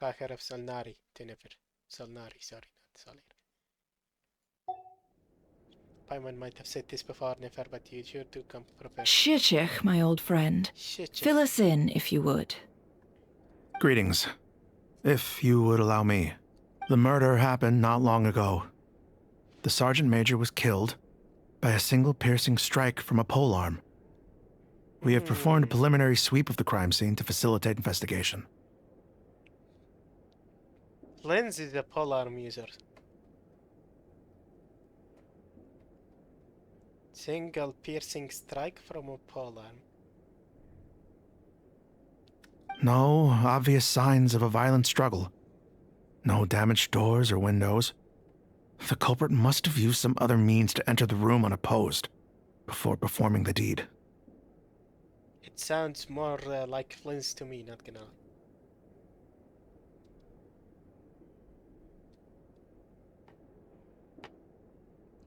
Rachiter of Solnari to Nefer. Solnari, sorry, not Solier. Paimon might have said this before, Nefer, but you sure do come prepared. Shishich, my old friend. Shishich. Fill us in, if you would. Greetings. If you would allow me. The murder happened not long ago. The Sergeant Major was killed by a single piercing strike from a polearm. We have performed a preliminary sweep of the crime scene to facilitate investigation. Lenz is a polearm user. Single piercing strike from a polearm. No obvious signs of a violent struggle. No damaged doors or windows. The culprit must have used some other means to enter the room unopposed before performing the deed. It sounds more like Flint's to me, not gonna lie.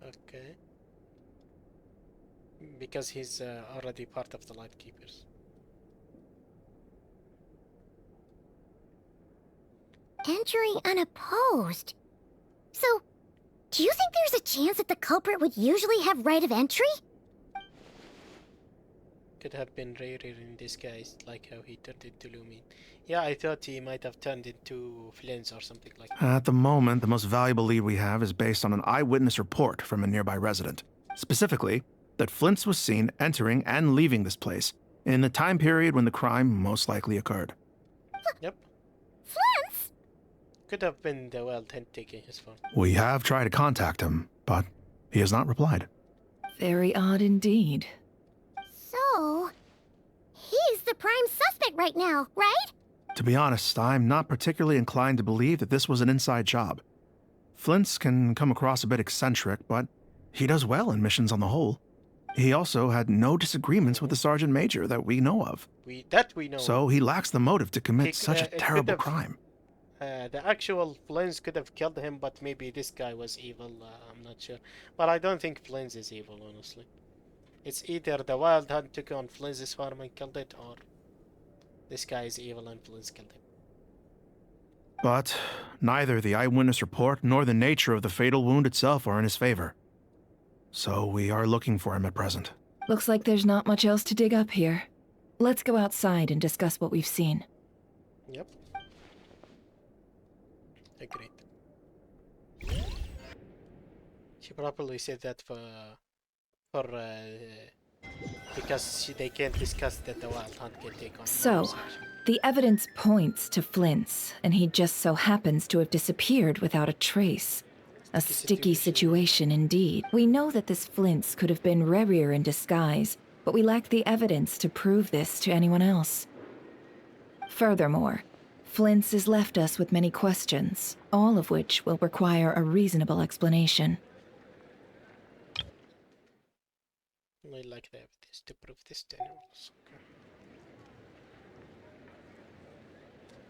Okay. Because he's already part of the Lightkeepers. Entering unopposed. So, do you think there's a chance that the culprit would usually have right of entry? Could have been rarer in disguise, like how he turned into Lumin. Yeah, I thought he might have turned into Flint's or something like that. At the moment, the most valuable lead we have is based on an eyewitness report from a nearby resident. Specifically, that Flint's was seen entering and leaving this place in the time period when the crime most likely occurred. Yep. Flint's? Could have been the Wild Hunt taking his phone. We have tried to contact him, but he has not replied. Very odd indeed. So, he's the prime suspect right now, right? To be honest, I'm not particularly inclined to believe that this was an inside job. Flint's can come across a bit eccentric, but he does well in missions on the whole. He also had no disagreements with the Sergeant Major that we know of. We know. So he lacks the motive to commit such a it could terrible have- crime. The actual Flins could have killed him, but maybe this guy was evil. I'm not sure. But I don't think Flins is evil, honestly. It's either the Wild Hunt took on Flins' farm and killed it, or this guy is evil and Flins killed him. But neither the eyewitness report nor the nature of the fatal wound itself are in his favor. So we are looking for him at present. Looks like there's not much else to dig up here. Let's go outside and discuss what we've seen. Yep. Agreed. She probably said that because they can't discuss that the Wild Hunt can take on. So, the evidence points to Flint's, and he just so happens to have disappeared without a trace. A sticky situation indeed. We know that this Flint's could have been Rerir in disguise, but we lack the evidence to prove this to anyone else. Furthermore, Flint's has left us with many questions, all of which will require a reasonable explanation. We like the evidence to prove this to anyone else.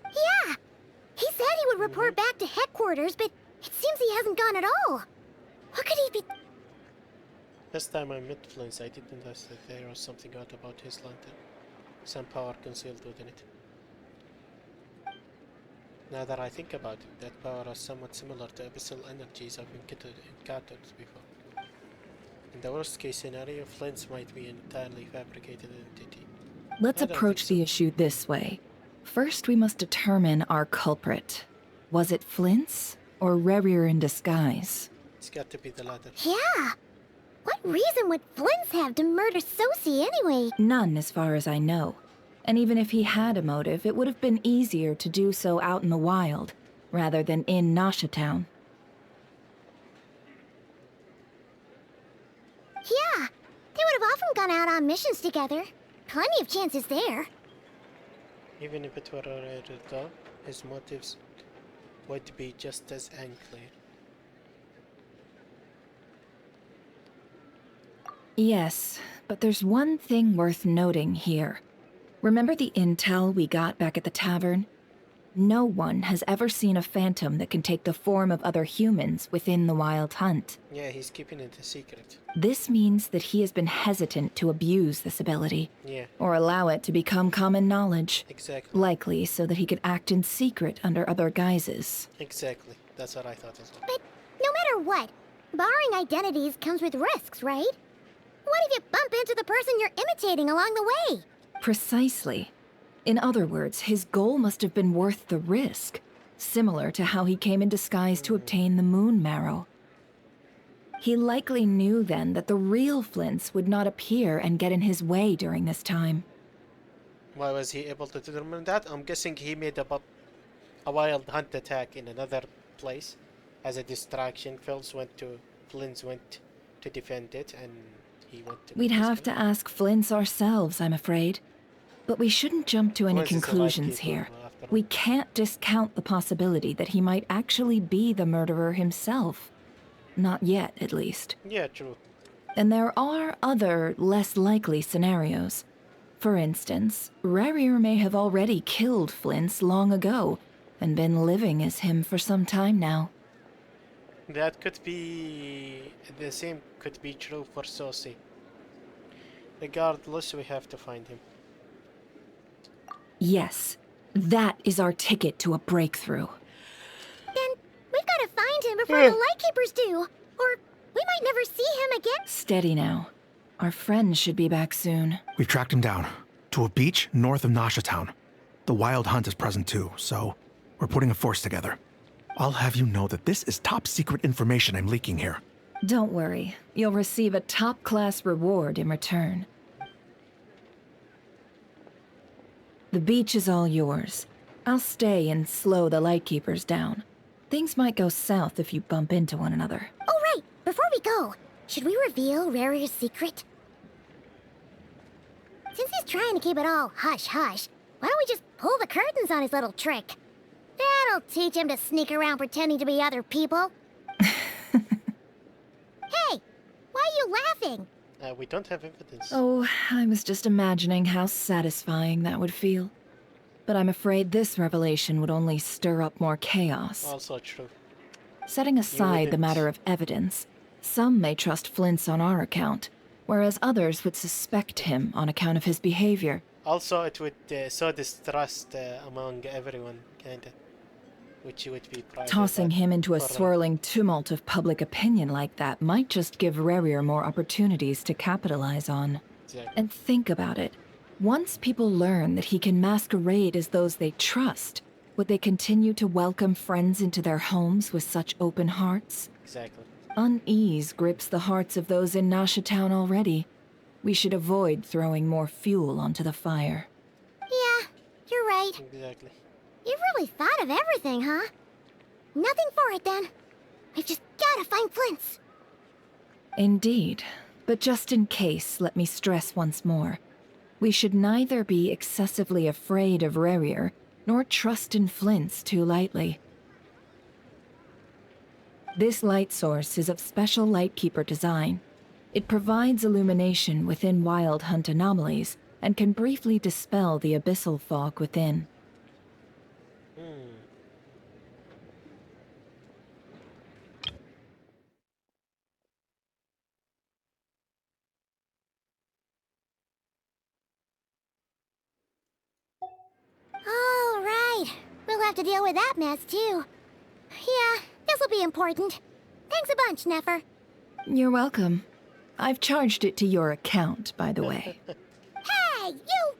Yeah! He said he would report back to headquarters, but it seems he hasn't gone at all. What could he be... Last time I met Flint's, I didn't know that there was something odd about his lantern. Some power concealed within it. Now that I think about it, that power is somewhat similar to abyssal energies I've encountered before. In the worst case scenario, Flint's might be an entirely fabricated entity. Let's approach the issue this way. First, we must determine our culprit. Was it Flint's or Rerir in disguise? It's got to be the latter. Yeah! What reason would Flint's have to murder Sosie anyway? None, as far as I know. And even if he had a motive, it would have been easier to do so out in the wild, rather than in Nasha Town. Yeah, they would have often gone out on missions together. Plenty of chances there. Even if it were a though, his motives would be just as unclear. Yes, but there's one thing worth noting here. Remember the intel we got back at the tavern? No one has ever seen a phantom that can take the form of other humans within the Wild Hunt. Yeah, he's keeping it a secret. This means that he has been hesitant to abuse this ability. Yeah. Or allow it to become common knowledge. Exactly. Likely so that he could act in secret under other guises. Exactly. That's what I thought as well. But no matter what, borrowing identities comes with risks, right? What if you bump into the person you're imitating along the way? Precisely. In other words, his goal must have been worth the risk, similar to how he came in disguise to obtain the moon marrow. He likely knew then that the real Flint's would not appear and get in his way during this time. Why was he able to determine that? I'm guessing he made a wild hunt attack in another place as a distraction. Flint's went to defend it, and he went to. We'd have to ask Flint's ourselves, I'm afraid. But we shouldn't jump to any Flint's is a conclusions lightkeeper, here. after all. We can't discount the possibility that he might actually be the murderer himself. Not yet, at least. Yeah, true. And there are other, less likely scenarios. For instance, Rarier may have already killed Flint's long ago, and been living as him for some time now. That could be... the same could be true for Saucy. Regardless, we have to find him. Yes, that is our ticket to a breakthrough. Then we've got to find him before the Lightkeepers do, or we might never see him again. Steady now. Our friend should be back soon. We've tracked him down to a beach north of Nasha Town. The Wild Hunt is present too, so we're putting a force together. I'll have you know that this is top secret information I'm leaking here. Don't worry, you'll receive a top-class reward in return. The beach is all yours. I'll stay and slow the Lightkeepers down. Things might go south if you bump into one another. Oh, right. Before we go, should we reveal Rarier's secret? Since he's trying to keep it all hush-hush, why don't we just pull the curtains on his little trick? That'll teach him to sneak around pretending to be other people. Hey, why are you laughing? We don't have evidence. Oh, I was just imagining how satisfying that would feel. But I'm afraid this revelation would only stir up more chaos. Also true. Setting aside the wouldn't. matter of evidence, some may trust Flint's on our account, whereas others would suspect him on account of his behavior. Also, it would sow distrust among everyone, kinda. Which would be private. Tossing him into a for them. swirling tumult of public opinion like that might just give Rarier more opportunities to capitalize on. Exactly. And think about it. Once people learn that he can masquerade as those they trust, would they continue to welcome friends into their homes with such open hearts? Exactly. Unease grips the hearts of those in Nasha Town already. We should avoid throwing more fuel onto the fire. Yeah, you're right. Exactly. You've really thought of everything, huh? Nothing for it, then. We've just gotta find Flint's. Indeed. But just in case, let me stress once more. We should neither be excessively afraid of Rarier, nor trust in Flint's too lightly. This light source is of special Lightkeeper design. It provides illumination within Wild Hunt anomalies, and can briefly dispel the abyssal fog within. All right. We'll have to deal with that mess, too. Yeah, this'll be important. Thanks a bunch, Nefer. You're welcome. I've charged it to your account, by the way. Hey, you!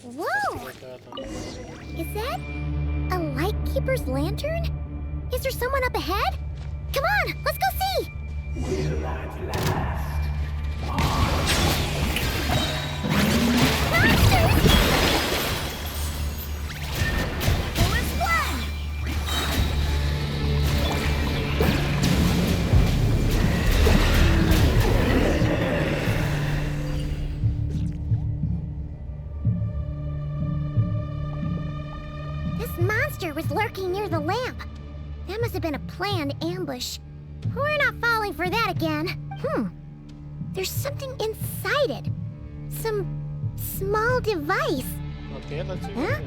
Whoa! Is that a Lightkeeper's lantern? Is there someone up ahead? Come on, let's go see! Will at last. Monsters! Let's fly! This monster was lurking near the lamp. That must have been a planned ambush. We're not falling for that again. There's something inside it. Some small device. Okay, let's see. Huh?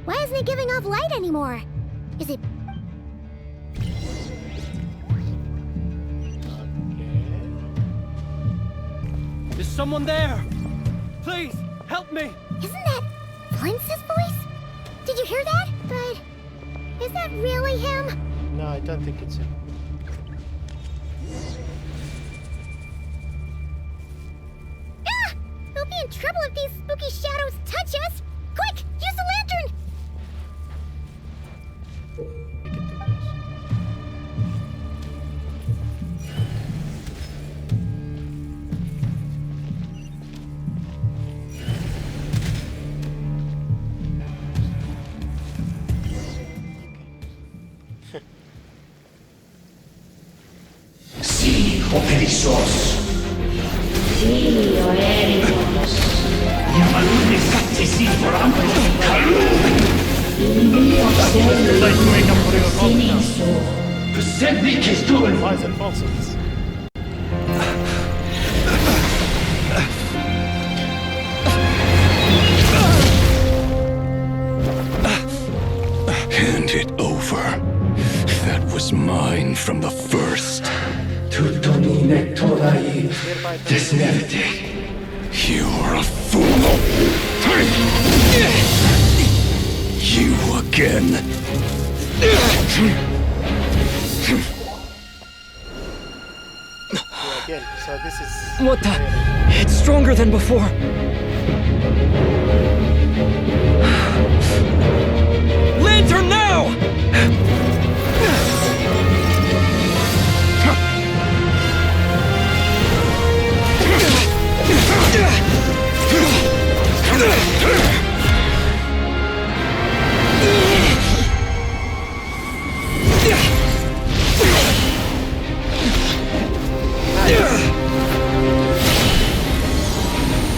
Why isn't it giving off light anymore? Is it... Is someone there? Please, help me! Isn't that Flint's voice? Did you hear that? But is that really him? No, I don't think it's him. Ah! We'll be in trouble if these spooky shadows touch us! Quick, use the lantern! o perezoso. Sì, o ericos. Yamalune sattesi forando kalun. Mio sello siniso. Semmi che tu. Hand it over. That was mine from the first. Tutto mine torai desnevite. You're a fool. You again. Again, so this is... What the? It's stronger than before. Lantern now!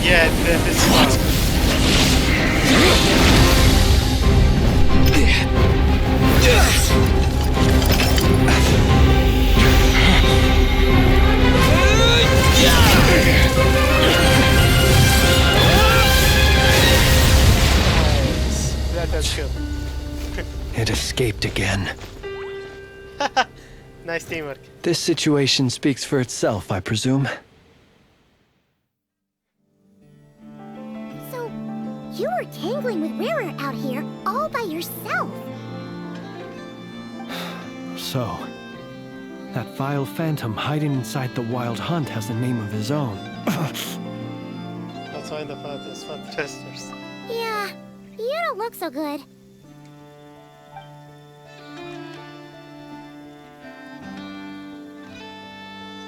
Yeah, this is what? That's good. It escaped again. Nice teamwork. This situation speaks for itself, I presume. So, you were tangling with Rarer out here all by yourself. So, that vile phantom hiding inside the Wild Hunt has a name of his own. Let's find the fantastic. Yeah, you don't look so good.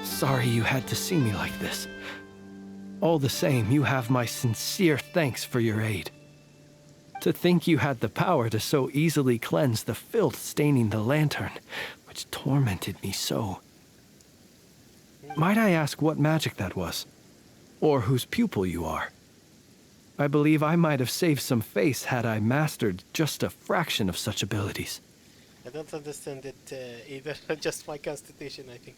Sorry you had to see me like this. All the same, you have my sincere thanks for your aid. To think you had the power to so easily cleanse the filth staining the lantern, which tormented me so. Might I ask what magic that was? Or whose pupil you are? I believe I might have saved some face had I mastered just a fraction of such abilities. I don't understand it either. Just my constitution, I think.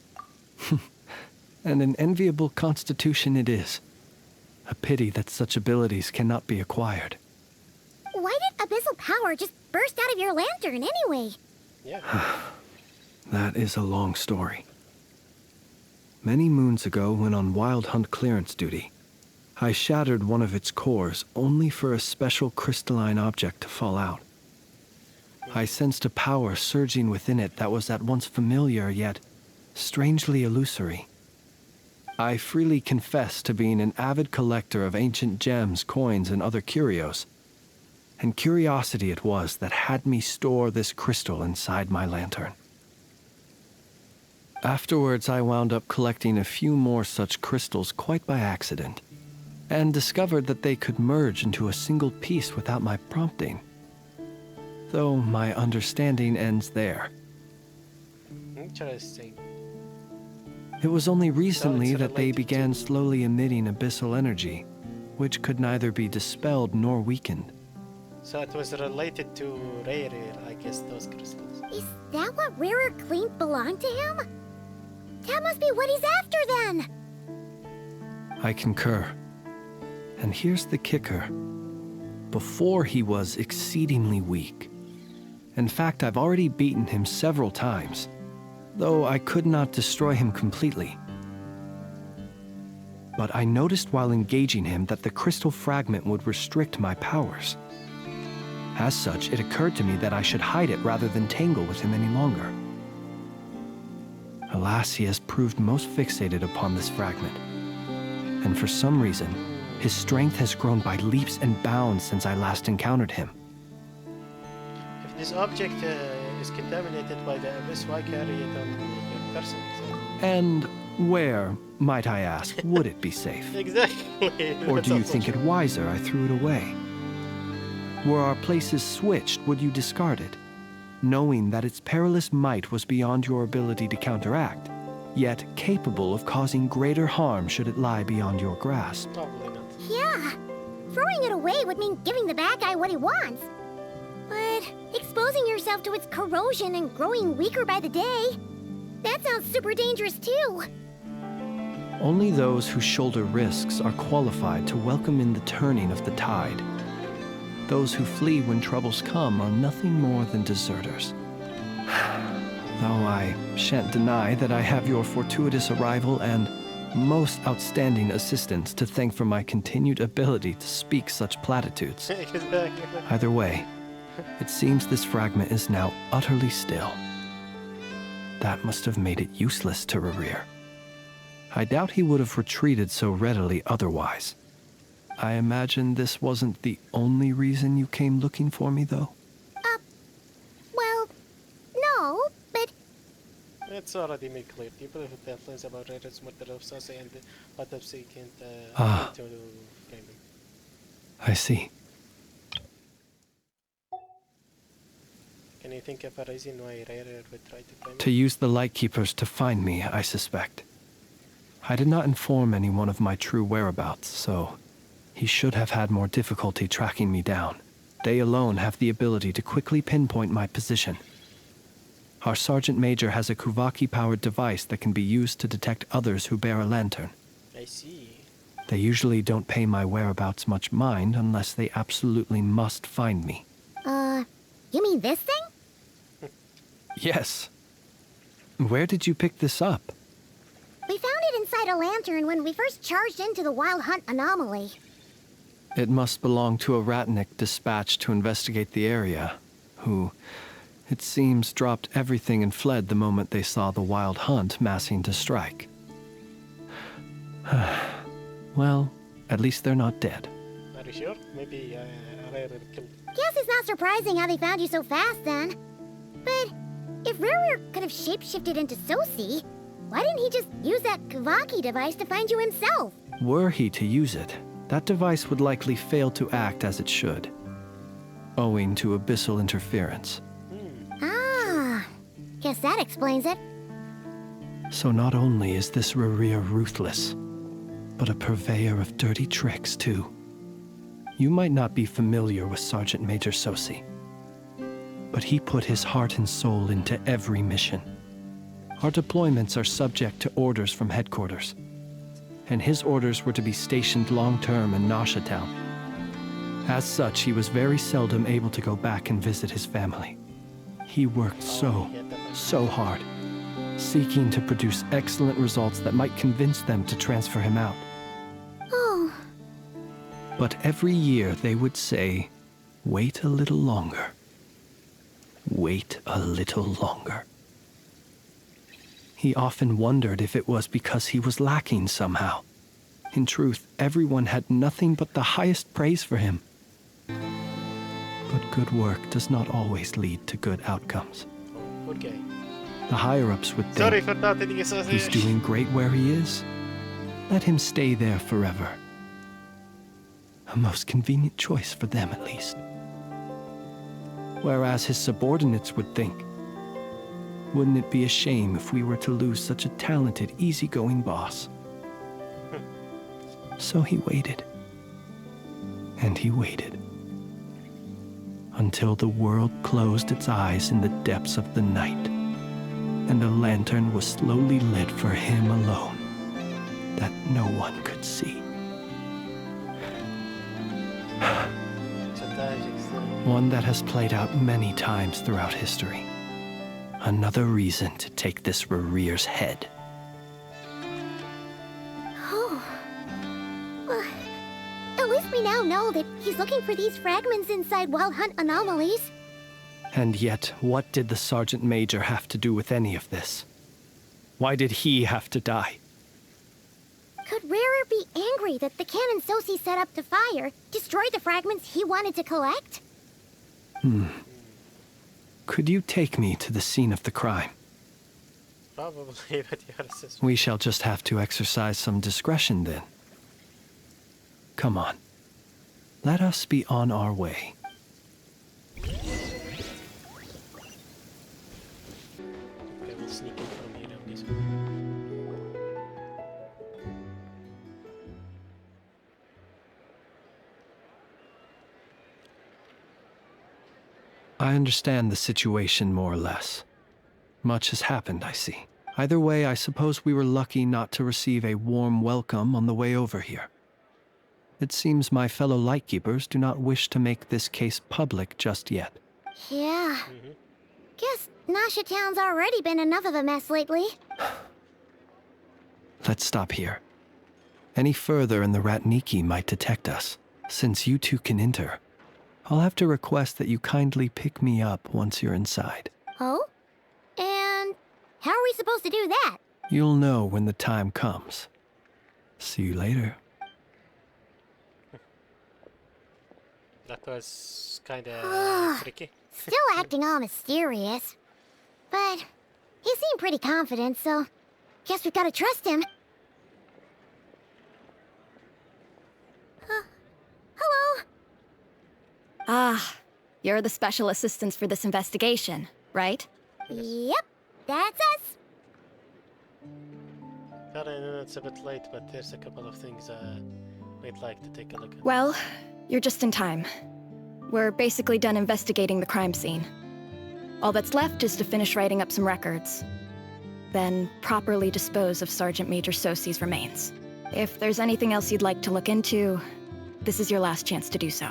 And an enviable constitution it is. A pity that such abilities cannot be acquired. Why did abyssal power just burst out of your lantern anyway? Yeah. That is a long story. Many moons ago, when on Wild Hunt clearance duty, I shattered one of its cores only for a special crystalline object to fall out. I sensed a power surging within it that was at once familiar yet strangely illusory. I freely confess to being an avid collector of ancient gems, coins, and other curios, and curiosity it was that had me store this crystal inside my lantern. Afterwards, I wound up collecting a few more such crystals quite by accident, and discovered that they could merge into a single piece without my prompting. Though my understanding ends there. Interesting. It was only recently that they began slowly emitting abyssal energy, which could neither be dispelled nor weakened. So it was related to Rarer, I guess, those crystals. Is that what Rarer claimed belonged to him? That must be what he's after then! I concur. And here's the kicker. Before he was exceedingly weak. In fact, I've already beaten him several times, though I could not destroy him completely. But I noticed while engaging him that the crystal fragment would restrict my powers. As such, it occurred to me that I should hide it rather than tangle with him any longer. Alas, he has proved most fixated upon this fragment. And for some reason, his strength has grown by leaps and bounds since I last encountered him. If this object is contaminated by the abyss, why carry it on your person? And where, might I ask, would it be safe? Exactly. Or do you think it wiser I threw it away? Were our places switched, would you discard it, knowing that its perilous might was beyond your ability to counteract? yet capable of causing greater harm should it lie beyond your grasp. Probably not. Yeah, throwing it away would mean giving the bad guy what he wants. But exposing yourself to its corrosion and growing weaker by the day, that sounds super dangerous too. Only those who shoulder risks are qualified to welcome in the turning of the tide. Those who flee when troubles come are nothing more than deserters. Though I shan't deny that I have your fortuitous arrival and most outstanding assistance to thank for my continued ability to speak such platitudes. Either way, it seems this fragment is now utterly still. That must have made it useless to Rerir. I doubt he would have retreated so readily otherwise. I imagine this wasn't the only reason you came looking for me, though? Well, no, but... It's already made clear. People who tell things about Reddit's murder of Sase and the autopsy can't to frame him. I see. Can you think of a reason why Rerir would try to frame him? To use the Lightkeepers to find me, I suspect. I did not inform anyone of my true whereabouts, so he should have had more difficulty tracking me down. They alone have the ability to quickly pinpoint my position. Our Sergeant Major has a Kuvaki-powered device that can be used to detect others who bear a lantern. I see. They usually don't pay my whereabouts much mind unless they absolutely must find me. You mean this thing? Yes. Where did you pick this up? We found it inside a lantern when we first charged into the Wild Hunt anomaly. It must belong to a Ratnik dispatched to investigate the area, who, it seems, dropped everything and fled the moment they saw the Wild Hunt massing to strike. Well, at least they're not dead. Are you sure? Maybe Rerir killed. Guess it's not surprising how they found you so fast then. But if Rerir could have shapeshifted into Sosi, why didn't he just use that Kavaki device to find you himself? Were he to use it, that device would likely fail to act as it should, owing to abyssal interference. Ah, guess that explains it. So not only is this Rerir ruthless, but a purveyor of dirty tricks too. You might not be familiar with Sergeant Major Sosi, but he put his heart and soul into every mission. Our deployments are subject to orders from headquarters, and his orders were to be stationed long-term in Nasha Town. As such, he was very seldom able to go back and visit his family. He worked so hard, seeking to produce excellent results that might convince them to transfer him out. Oh. But every year they would say, wait a little longer. Wait a little longer. He often wondered if it was because he was lacking somehow. In truth, everyone had nothing but the highest praise for him. But good work does not always lead to good outcomes. Okay. The higher-ups would think, Sorry for not hitting his he's doing great where he is. Let him stay there forever. A most convenient choice for them, at least. Whereas his subordinates would think, wouldn't it be a shame if we were to lose such a talented, easygoing boss? So he waited. And he waited. Until the world closed its eyes in the depths of the night, and a lantern was slowly lit for him alone, that no one could see. One that has played out many times throughout history. Another reason to take this Rerir's head. Oh. Well, at least we now know that he's looking for these fragments inside Wild Hunt anomalies. And yet, what did the Sergeant Major have to do with any of this? Why did he have to die? Could Rerir be angry that the cannon Sosi set up to fire destroyed the fragments he wanted to collect? Could you take me to the scene of the crime? Probably, but you are suspicious. We shall just have to exercise some discretion then. Come on. Let us be on our way. Okay, we'll sneak in from here on this one. I understand the situation more or less. Much has happened, I see. Either way, I suppose we were lucky not to receive a warm welcome on the way over here. It seems my fellow Lightkeepers do not wish to make this case public just yet. Yeah. Guess Nasha Town's already been enough of a mess lately. Let's stop here. Any further and the Ratniki might detect us. Since you two can enter, I'll have to request that you kindly pick me up once you're inside. Oh? And how are we supposed to do that? You'll know when the time comes. See you later. That was kinda tricky. Still acting all mysterious. But he seemed pretty confident, so guess we've gotta trust him. Hello? Ah, you're the special assistants for this investigation, right? Yep, that's us. I know it's a bit late, but there's a couple of things we'd like to take a look at. Well, you're just in time. We're basically done investigating the crime scene. All that's left is to finish writing up some records. Then properly dispose of Sergeant Major Sosi's remains. If there's anything else you'd like to look into, this is your last chance to do so.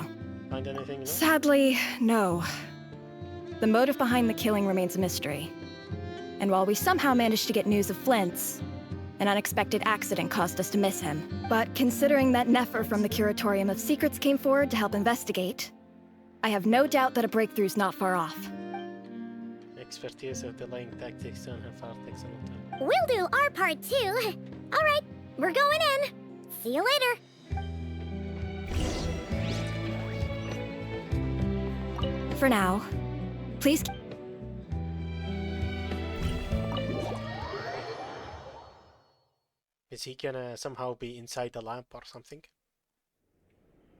Find anything? No? Sadly, no. The motive behind the killing remains a mystery. And while we somehow managed to get news of Flint's, an unexpected accident caused us to miss him. But considering that Nefer from the Curatorium of Secrets came forward to help investigate, I have no doubt that a breakthrough's not far off. Expertise of delaying tactics on her far takes a long time. We'll do our part too. All right, we're going in. See you later. For now, please. Is he gonna somehow be inside the lamp or something?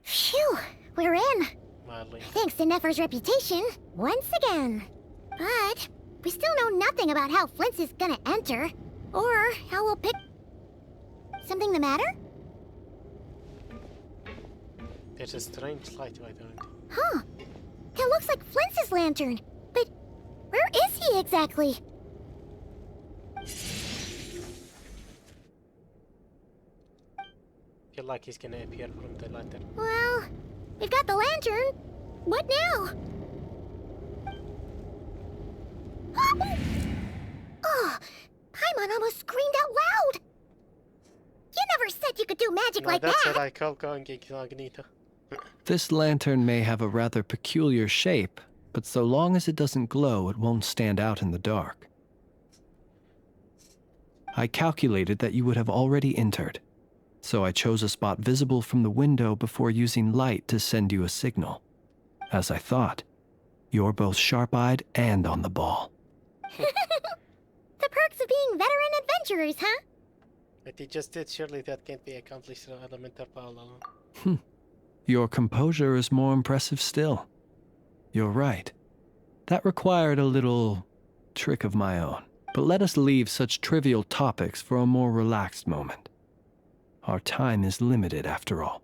Phew, we're in. Mildly. Thanks to Nefer's reputation, once again. But we still know nothing about how Flint's is gonna enter, or how we'll pick... Something the matter? There's a strange light right on it. Huh. That looks like Flint's lantern. But where is he exactly? Feel like he's gonna appear from the lantern. Well, we've got the lantern. What now? Oh, Paimon almost screamed out loud. You never said you could do magic like that's that. what I call going incognito. This lantern may have a rather peculiar shape, but so long as it doesn't glow, it won't stand out in the dark. I calculated that you would have already entered, so I chose a spot visible from the window before using light to send you a signal. As I thought, you're both sharp-eyed and on the ball. The perks of being veteran adventurers, huh? But he just did, surely that can't be accomplished through elemental power alone. Your composure is more impressive still. You're right. That required a little trick of my own. But let us leave such trivial topics for a more relaxed moment. Our time is limited after all.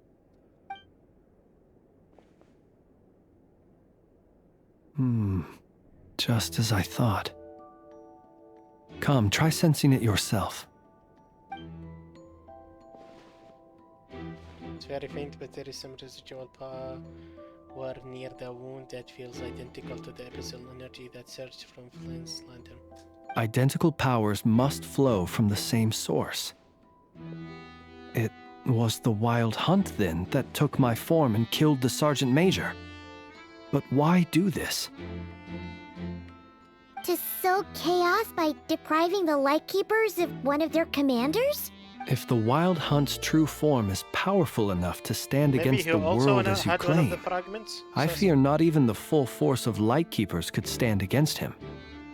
Just as I thought. Come, try sensing it yourself. It's very faint, but there is some residual power near the wound that feels identical to the abyssal energy that surged from Flint's lantern. Identical powers must flow from the same source. It was the Wild Hunt, then, that took my form and killed the Sergeant Major. But why do this? To sow chaos by depriving the Lightkeepers of one of their commanders? If the Wild Hunt's true form is powerful enough to stand against the world as you claim, I fear not even the full force of Lightkeepers could stand against him,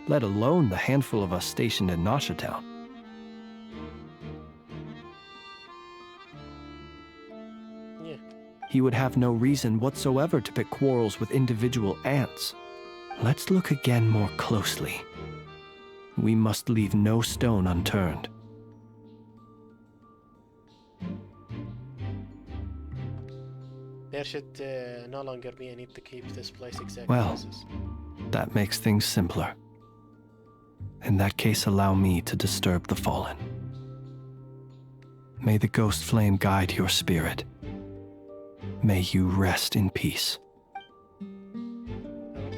let alone the handful of us stationed in Nasha Town. Yeah. He would have no reason whatsoever to pick quarrels with individual ants. Let's look again more closely. We must leave no stone unturned. There should no longer be a need to keep this place exactly Well, as is. That makes things simpler. In that case, allow me to disturb the fallen. May the ghost flame guide your spirit. May you rest in peace.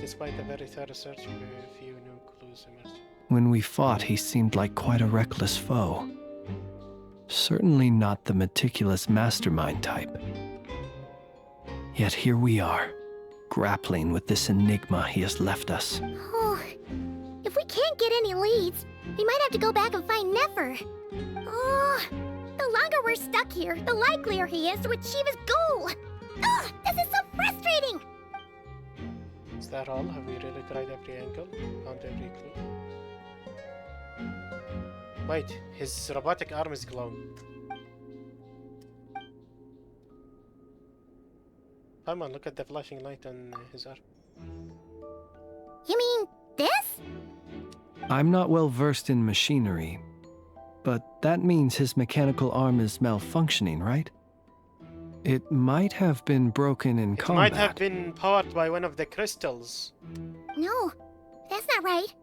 Despite a very thorough search, few new clues emerged. When we fought, he seemed like quite a reckless foe. Certainly not the meticulous mastermind type. Yet here we are, grappling with this enigma he has left us. Oh, if we can't get any leads, we might have to go back and find Nefer. Oh, the longer we're stuck here, the likelier he is to achieve his goal. Ugh, this is so frustrating! Is that all? Have we really tried every angle? Found every clue? Wait, his robotic arm is glowing. Come on, look at the flashing light on his arm. You mean this? I'm not well versed in machinery, but that means his mechanical arm is malfunctioning, right? It might have been broken in combat. Might have been powered by one of the crystals. No, that's not right.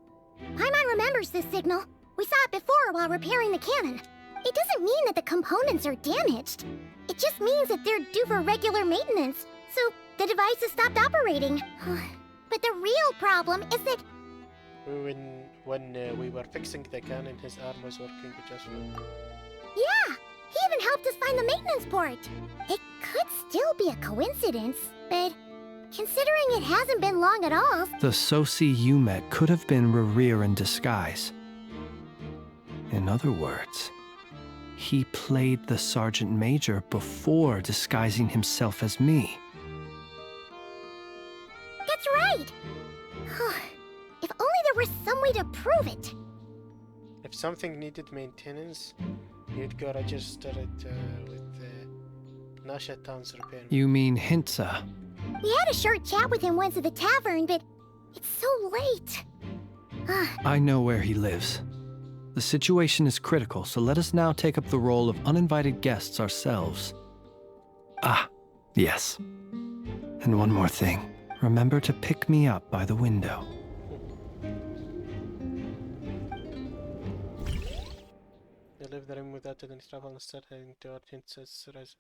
Paimon remembers this signal. We saw it before while repairing the cannon. It doesn't mean that the components are damaged. It just means that they're due for regular maintenance, so the device has stopped operating. But the real problem is that... When we were fixing the cannon, his arm was working just fine. Yeah! He even helped us find the maintenance port. It could still be a coincidence, but considering it hasn't been long at all... The Sosi you met could have been Rerir in disguise. In other words, he played the Sergeant Major before disguising himself as me. That's right! If only there were some way to prove it. If something needed maintenance, you'd go register it with Nasha Town's repair. You mean Hintsa? We had a short chat with him once at the tavern, but it's so late. I know where he lives. The situation is critical, so let us now take up the role of uninvited guests ourselves. Ah, yes. And one more thing. Remember to pick me up by the window. They leave the room without any trouble and start heading toward Hintsa's residence.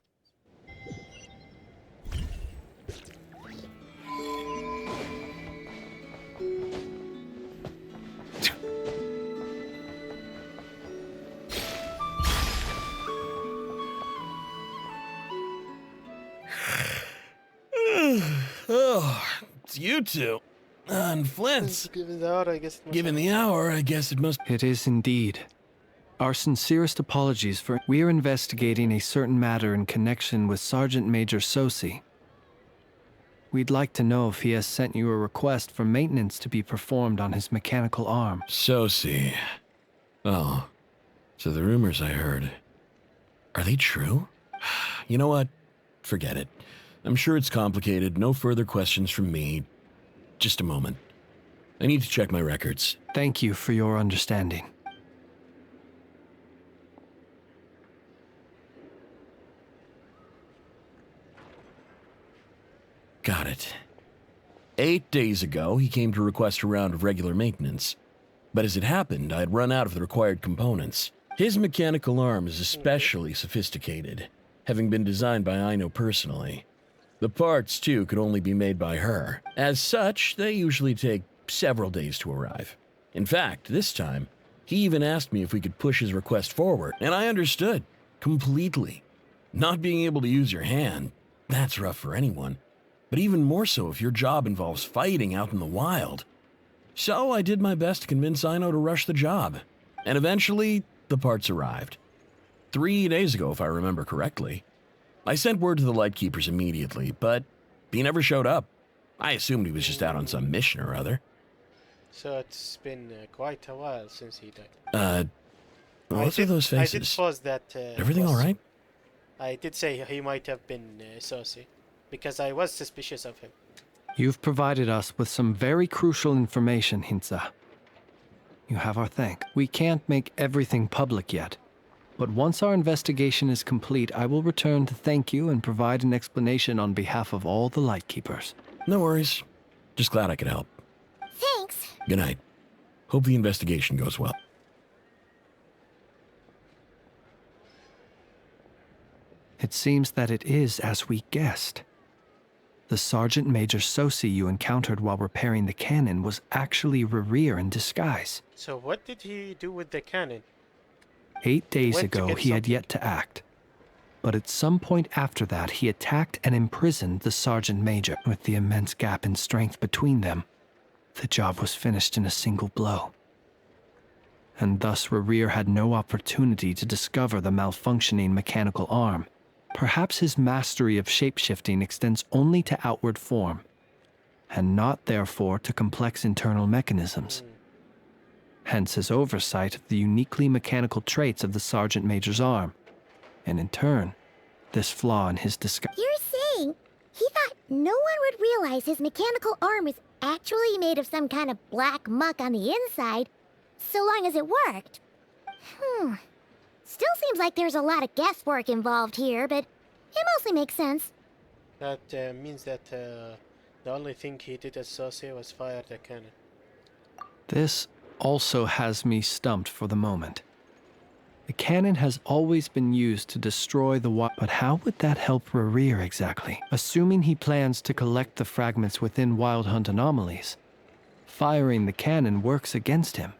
Oh, it's you two. And Flint's. Given the hour, I guess it must Given the hour, I guess it must... It is indeed. Our sincerest apologies for... We are investigating a certain matter in connection with Sergeant Major Sosi. We'd like to know if he has sent you a request for maintenance to be performed on his mechanical arm. Sosi. Oh, so the rumors I heard... Are they true? You know what? Forget it. I'm sure it's complicated. No further questions from me. Just a moment. I need to check my records. Thank you for your understanding. Got it. 8 days ago, he came to request a round of regular maintenance. But as it happened, I had run out of the required components. His mechanical arm is especially sophisticated, having been designed by Aino personally. The parts, too, could only be made by her. As such, they usually take several days to arrive. In fact, this time, he even asked me if we could push his request forward, and I understood. Completely. Not being able to use your hand, that's rough for anyone. But even more so if your job involves fighting out in the wild. So I did my best to convince Aino to rush the job. And eventually, the parts arrived. 3 days ago, if I remember correctly. I sent word to the Lightkeepers immediately, but he never showed up. I assumed he was just out on some mission or other. So it's been quite a while since he died. What are those faces? I did pause that. Everything all right? I did say he might have been Sosi, because I was suspicious of him. You've provided us with some very crucial information, Hintsa. You have our thanks. We can't make everything public yet, but once our investigation is complete, I will return to thank you and provide an explanation on behalf of all the Lightkeepers. No worries. Just glad I could help. Good night. Hope the investigation goes well. It seems that it is as we guessed. The Sergeant Major Sosi you encountered while repairing the cannon was actually Rerir in disguise. So what did he do with the cannon? 8 days went to ago, get he had something. yet to act. But at some point after that, he attacked and imprisoned the Sergeant Major. With the immense gap in strength between them, the job was finished in a single blow. And thus Rerir had no opportunity to discover the malfunctioning mechanical arm. Perhaps his mastery of shapeshifting extends only to outward form, and not therefore to complex internal mechanisms. Hence his oversight of the uniquely mechanical traits of the Sergeant Major's arm, and in turn, this flaw in his disguise. You're saying he thought no one would realize his mechanical arm was actually made of some kind of black muck on the inside, so long as it worked? Still seems like there's a lot of guesswork involved here, but it mostly makes sense. That means that the only thing he did at Sosi was fire the cannon. This also has me stumped for the moment. The cannon has always been used to destroy the but how would that help Rerir exactly? Assuming he plans to collect the fragments within Wild Hunt anomalies, firing the cannon works against him,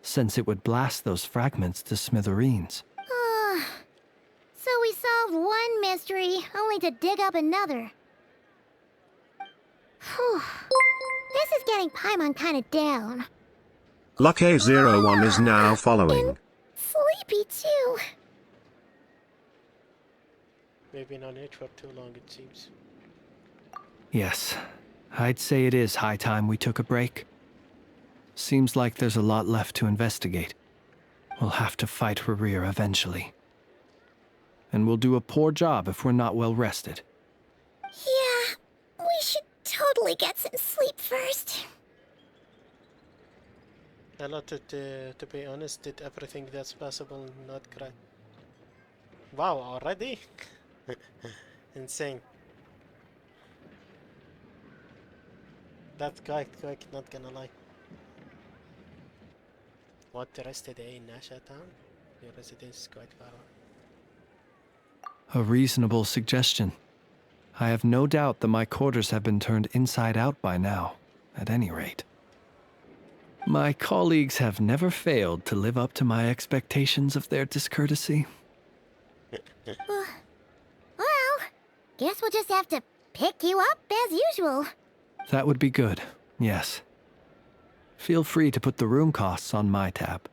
since it would blast those fragments to smithereens. So we solved one mystery, only to dig up another. Whew. This is getting Paimon kind of down. Luck-A01 is now following. Sleepy too. We've been on it for too long, it seems. Yes, I'd say it is high time we took a break. Seems like there's a lot left to investigate. We'll have to fight Rerir eventually. And we'll do a poor job if we're not well rested. Yeah, we should totally get some sleep first. A lot to be honest, did everything that's possible, not cry. Wow, already? Insane. That's quite quick, not gonna lie. What, the rest of the day in Nasha town? Your residence is quite far away. A reasonable suggestion. I have no doubt that my quarters have been turned inside out by now, at any rate. My colleagues have never failed to live up to my expectations of their discourtesy. Well, guess we'll just have to pick you up as usual. That would be good, yes. Feel free to put the room costs on my tab.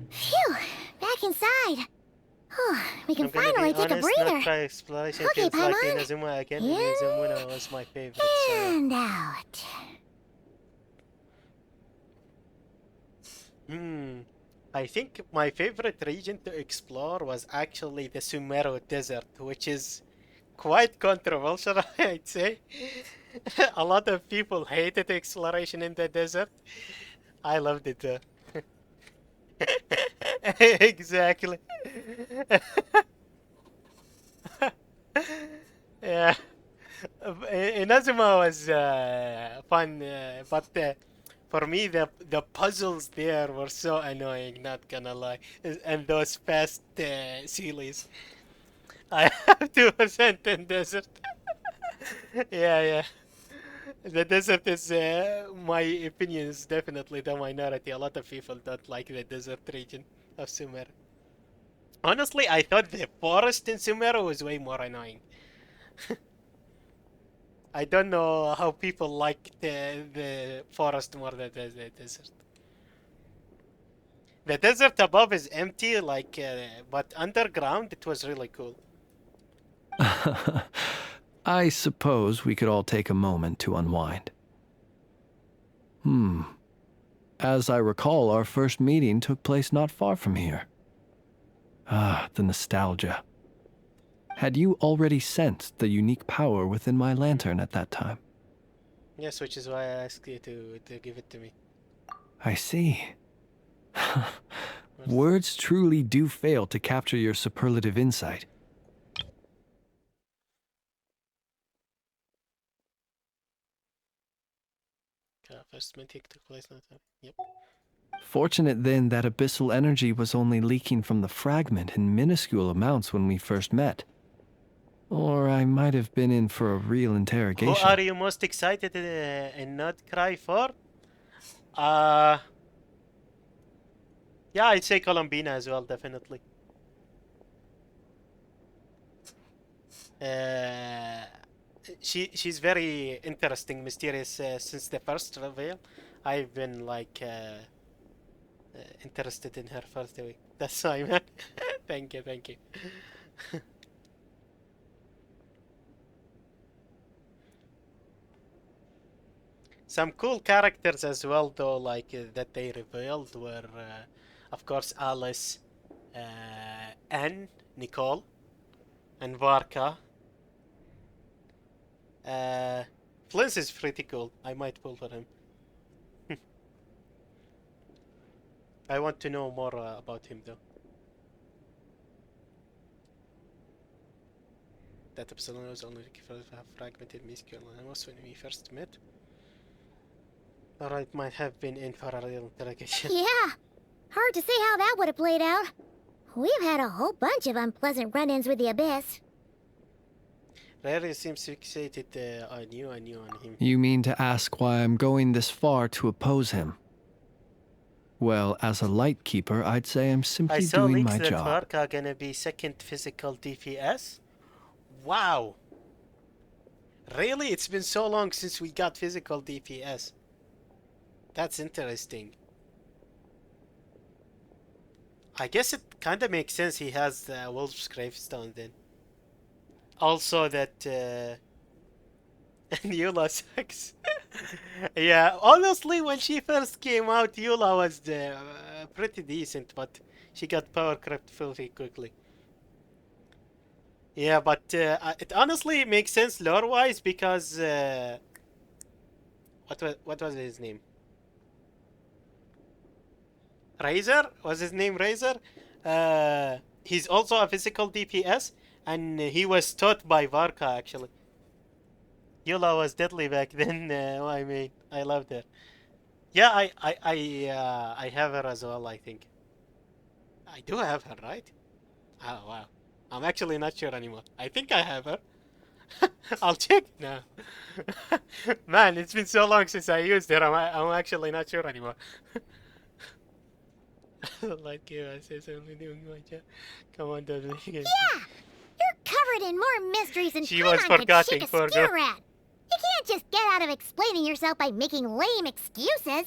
Phew, back inside. We can I'm gonna finally be take a honest, breather. Not try exploration Okay, feels like Paimon. Inazuma again. In Inazuma was my favorite. So. and out. I think my favorite region to explore was actually the Sumeru Desert, which is quite controversial, I'd say. A lot of people hated exploration in the desert. I loved it though. Exactly. Yeah. Inazuma was fun, but for me the puzzles there were so annoying, not gonna lie. And those fast sealies. I have 2% in desert. Yeah. The desert is, my opinion is definitely the minority. A lot of people don't like the desert region of Sumeru. Honestly, I thought the forest in Sumeru was way more annoying. I don't know how people like the forest more than the desert. The desert above is empty, like, but underground it was really cool. I suppose we could all take a moment to unwind. As I recall, our first meeting took place not far from here. Ah, the nostalgia. Had you already sensed the unique power within my lantern at that time? Yes, which is why I asked you to give it to me. I see. Words truly do fail to capture your superlative insight. First meeting took place now. Yep. Fortunate then that abyssal energy was only leaking from the fragment in minuscule amounts when we first met. Or I might have been in for a real Who interrogation. are you most excited and not cry for? Yeah, I'd say Columbina as well, definitely. She's very interesting, mysterious since the first reveal. I've been like interested in her first week. That's why, man. Thank you, thank you. Some cool characters as well, though, like that they revealed were, of course, Alice, Anne, Nicole, and Varka. Flynn is pretty cool. I might pull for him. I want to know more about him, though. That episode was only for fragmented musical animals when we first met. Or it might have been in for a real interrogation. Yeah, hard to say how that would have played out. We've had a whole bunch of unpleasant run-ins with the Abyss. Rarely seems fixated on you and on him. You mean to ask why I'm going this far to oppose him? Well, as a light keeper, I'd say I'm I simply saw doing leaks my that job. Varka gonna be second physical DPS. Wow. Really? It's been so long since we got physical DPS. That's interesting. I guess it kind of makes sense he has the Wolf's Gravestone then. Also that Eula sucks. Yeah, honestly, when she first came out, Eula was pretty decent, but she got power crept filthy quickly. Yeah, but it honestly makes sense lore-wise because what was his name? Razor? Was his name Razor? He's also a physical DPS, and he was taught by Varka actually. Eula was deadly back then. I mean, I loved her. Yeah, I have her as well. I think I do have her, right? Oh wow, I'm actually not sure anymore. I think I have her. I'll check now. Man, it's been so long since I used her. I'm actually not sure anymore. Like you, I say only doing my job. Come on, Dudley. Yeah, you're covered in more mysteries than She was Paimon could forgetting, shake a poor skewer girl. at. You can't just get out of explaining yourself by making lame excuses.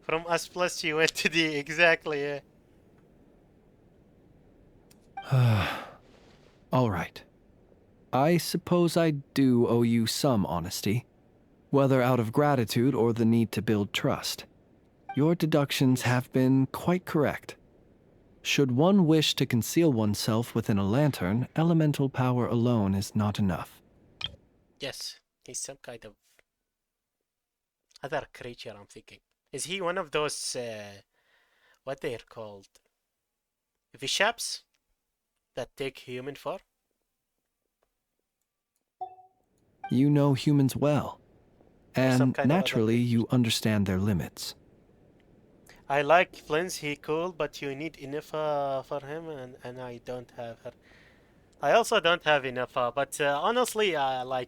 From us plus she went to D, exactly, yeah. All right. I suppose I do owe you some honesty, whether out of gratitude or the need to build trust. Your deductions have been quite correct. Should one wish to conceal oneself within a lantern, elemental power alone is not enough. Yes, he's some kind of other creature, I'm thinking. Is he one of those, what they're called? Vishaps? That take human form? You know humans well, and kind of other naturally you understand their limits. I like Flynn's, he cool, but you need enough for him, and I don't have her. I also don't have enough, but honestly, I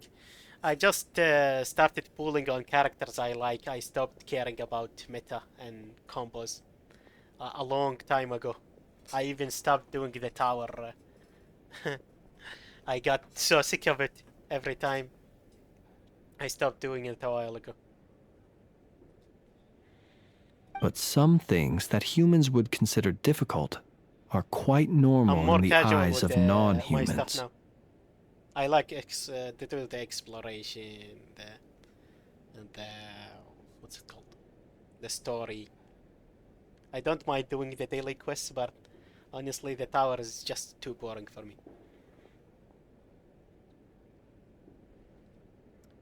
just started pooling on characters I like. I stopped caring about meta and combos a long time ago. I even stopped doing the tower. I got so sick of it every time. I stopped doing it a while ago. But some things that humans would consider difficult are quite normal I'm more in the casual eyes with of my non-humans. stuff now. I like to do the exploration, the what's it called? The story. I don't mind doing the daily quests, but honestly, the tower is just too boring for me.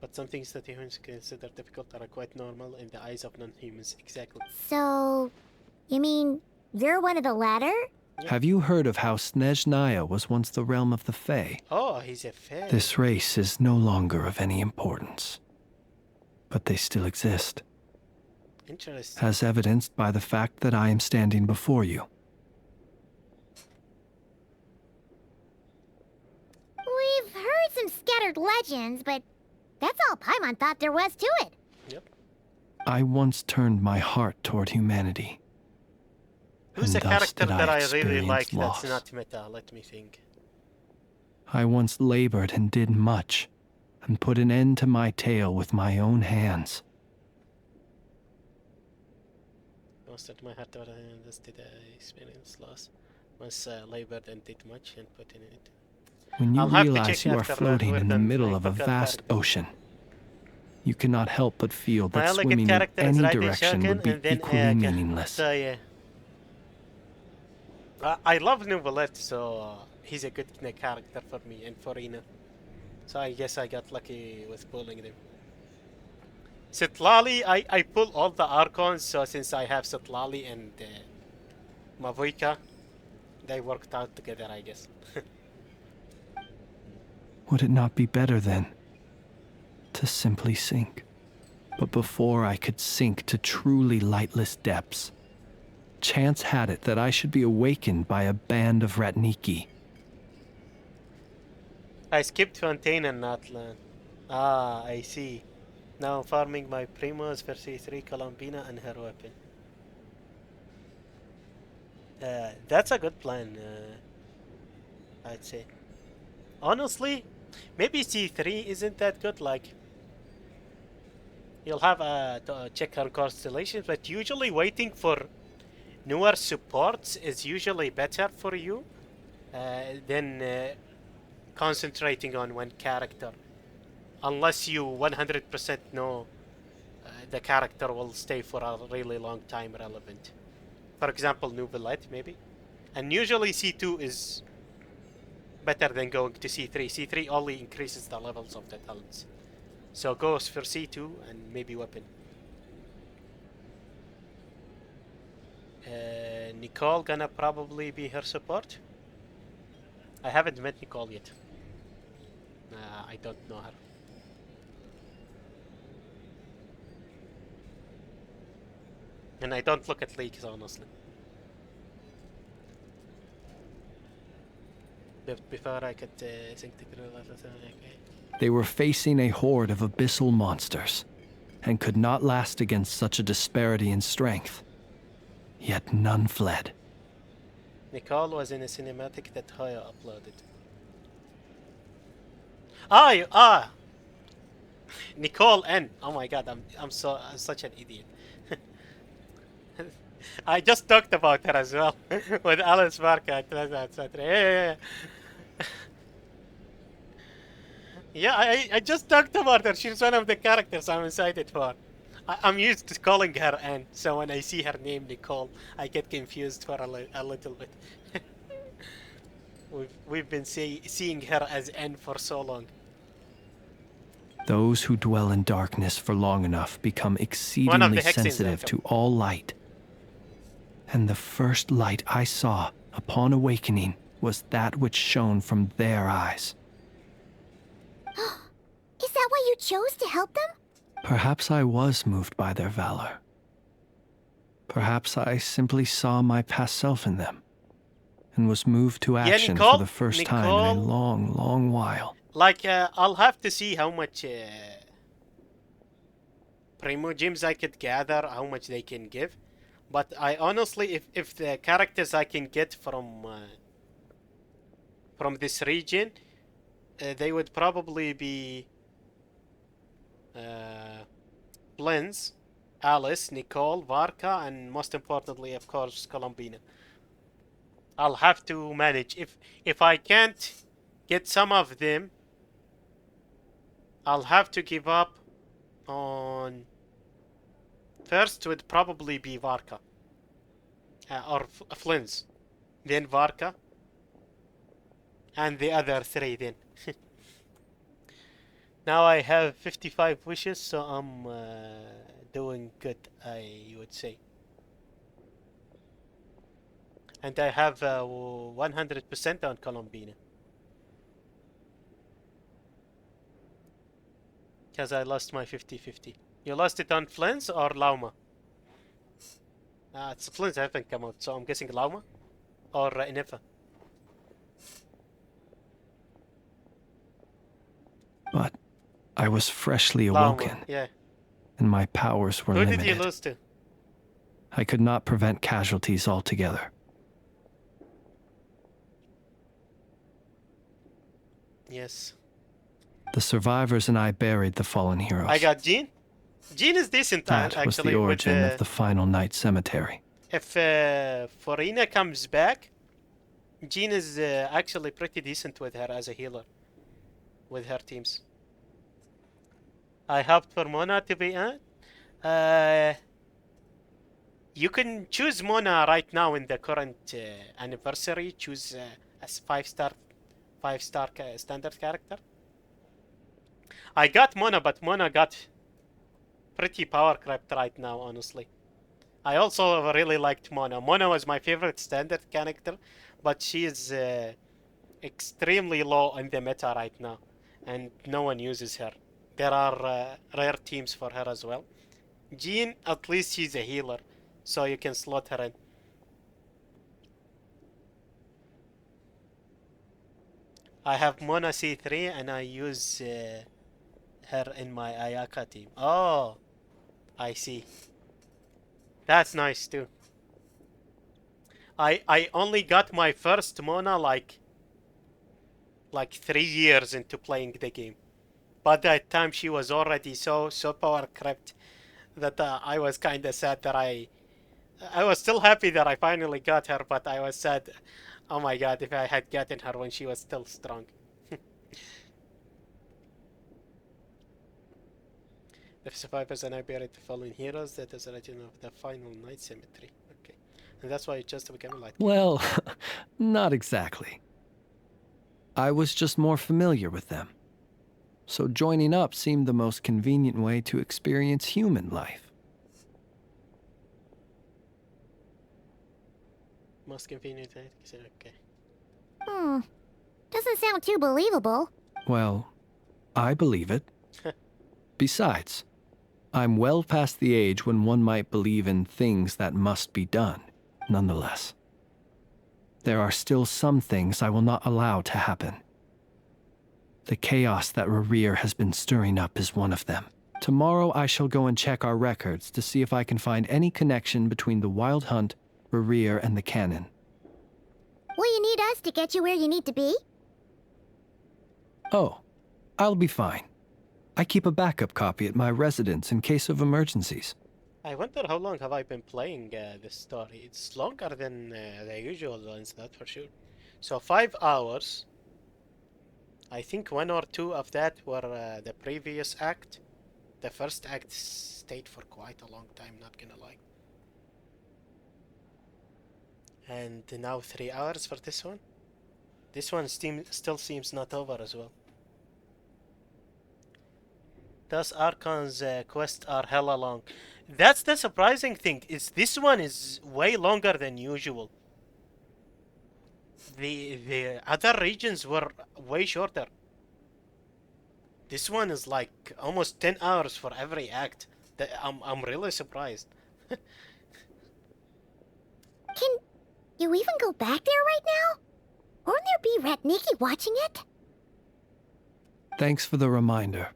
But some things that humans consider difficult are quite normal in the eyes of non-humans. Exactly. So, you mean you're one of the latter? Have you heard of how Snezhnaya was once the realm of the Fae? Oh, he's a fae. This race is no longer of any importance. But they still exist. Interesting. As evidenced by the fact that I am standing before you. We've heard some scattered legends, but that's all Paimon thought there was to it. Yep. I once turned my heart toward humanity. Who's a and thus character did that I really experience like loss. that's not meta? Let me think. I once labored and did much, and put an end to my tale with my own hands. Most of my heart over this did I experience loss. Once labored and did much and put in it. When you I'll have to realize check you are after floating we're in the done. middle I of a forgot vast that. ocean, you cannot help but feel My that elegant swimming in character is any riding direction shotgun would be and then equally Ayaka. meaningless. So yeah. I love Novelette, so he's a good character for me and for Ina. So I guess I got lucky with pulling them. Sitlali, I pull all the Archons, so since I have Sitlali and Mavuika, they worked out together, I guess. Would it not be better then to simply sink? But before I could sink to truly lightless depths, chance had it that I should be awakened by a band of Ratniki. I skipped Fontaine and Natlan. Ah, I see. Now I'm farming my Primos for C3 Colombina and her weapon. That's a good plan, I'd say. Honestly, maybe C3 isn't that good, like... You'll have to check her constellations, but usually waiting for newer supports is usually better for you than concentrating on one character. Unless you 100% know the character will stay for a really long time relevant. For example, Novelette, maybe. And usually C2 is better than going to C3. C3 only increases the levels of the talents. So goes for C2 and maybe weapon. Nicole gonna probably be her support. I haven't met Nicole yet. I don't know her. And I don't look at leaks, honestly. Before I could think the girl okay. They were facing a horde of abyssal monsters, and could not last against such a disparity in strength. Yet none fled. Nicole was in a cinematic that Hoya uploaded. Nicole N. Oh my god, I'm such an idiot. I just talked about her as well with Alice Barker, etc. Yeah, I just talked about her. She's one of the characters I'm excited for. I'm used to calling her Anne, so when I see her name Nicole, I get confused for a little bit. We've been seeing her as Anne for so long. Those who dwell in darkness for long enough become exceedingly sensitive to all light. And the first light I saw upon awakening was that which shone from their eyes. Is that why you chose to help them? Perhaps I was moved by their valor. Perhaps I simply saw my past self in them, and was moved to action for the first time in a long, long while. Like, I'll have to see how much Primo gems I could gather, how much they can give. But I honestly, if the characters I can get from this region, they would probably be Blins, Alice, Nicole, Varka, and most importantly, of course, Colombina. I'll have to manage. If I can't get some of them, I'll have to give up on... First would probably be Varka. Or Flins. Then Varka. And the other three then. Now I have 55 wishes, so I'm doing good, I would say. And I have 100% on Colombina. Because I lost my 50-50. You lost it on Flins or Lauma? It's Flins haven't come out, so I'm guessing Lauma or Inefa. But I was freshly Lauma, awoken, yeah. and my powers were Who limited. did you lose to? I could not prevent casualties altogether. Yes. The survivors and I buried the fallen heroes. I got Jean. Jean is decent, That actually. was the origin of the final night cemetery. If Farina comes back, Jean is actually pretty decent with her as a healer. With her teams. I helped for Mona to be on. You can choose Mona right now in the current anniversary. Choose as 5-star standard character. I got Mona, but Mona got pretty power crept right now, honestly. I also really liked Mona. Mona was my favorite standard character, but she is extremely low in the meta right now, and no one uses her. There are rare teams for her as well. Jean, at least she's a healer, so you can slot her in. I have Mona C3 and I use her in my Ayaka team. Oh, I see. That's nice too. I only got my first Mona like 3 years into playing the game. By that time she was already so power crept that I was kinda sad that I was still happy that I finally got her, but I was sad. Oh my god, if I had gotten her when she was still strong. The survivors and I buried the fallen heroes. That is a legend of the final night cemetery. Okay. And that's why it just became a light. Well, not exactly. I was just more familiar with them. So joining up seemed the most convenient way to experience human life. Most convenient, okay. Doesn't sound too believable. Well, I believe it. Besides, I'm well past the age when one might believe in things that must be done, nonetheless. There are still some things I will not allow to happen. The chaos that Rerir has been stirring up is one of them. Tomorrow I shall go and check our records to see if I can find any connection between the Wild Hunt, Rerir, and the Cannon. Will you need us to get you where you need to be? Oh, I'll be fine. I keep a backup copy at my residence in case of emergencies. I wonder how long have I been playing this story. It's longer than the usual ones, that's for sure. So 5 hours. I think 1 or 2 of that were the previous act. The first act stayed for quite a long time, not gonna lie. And now 3 hours for this one. This one still seems not over as well. Thus Archon's quests are hella long. That's the surprising thing, is this one is way longer than usual. The other regions were way shorter. This one is like almost 10 hours for every act. I'm really surprised. Can you even go back there right now? Won't there be Ratniki watching it? Thanks for the reminder.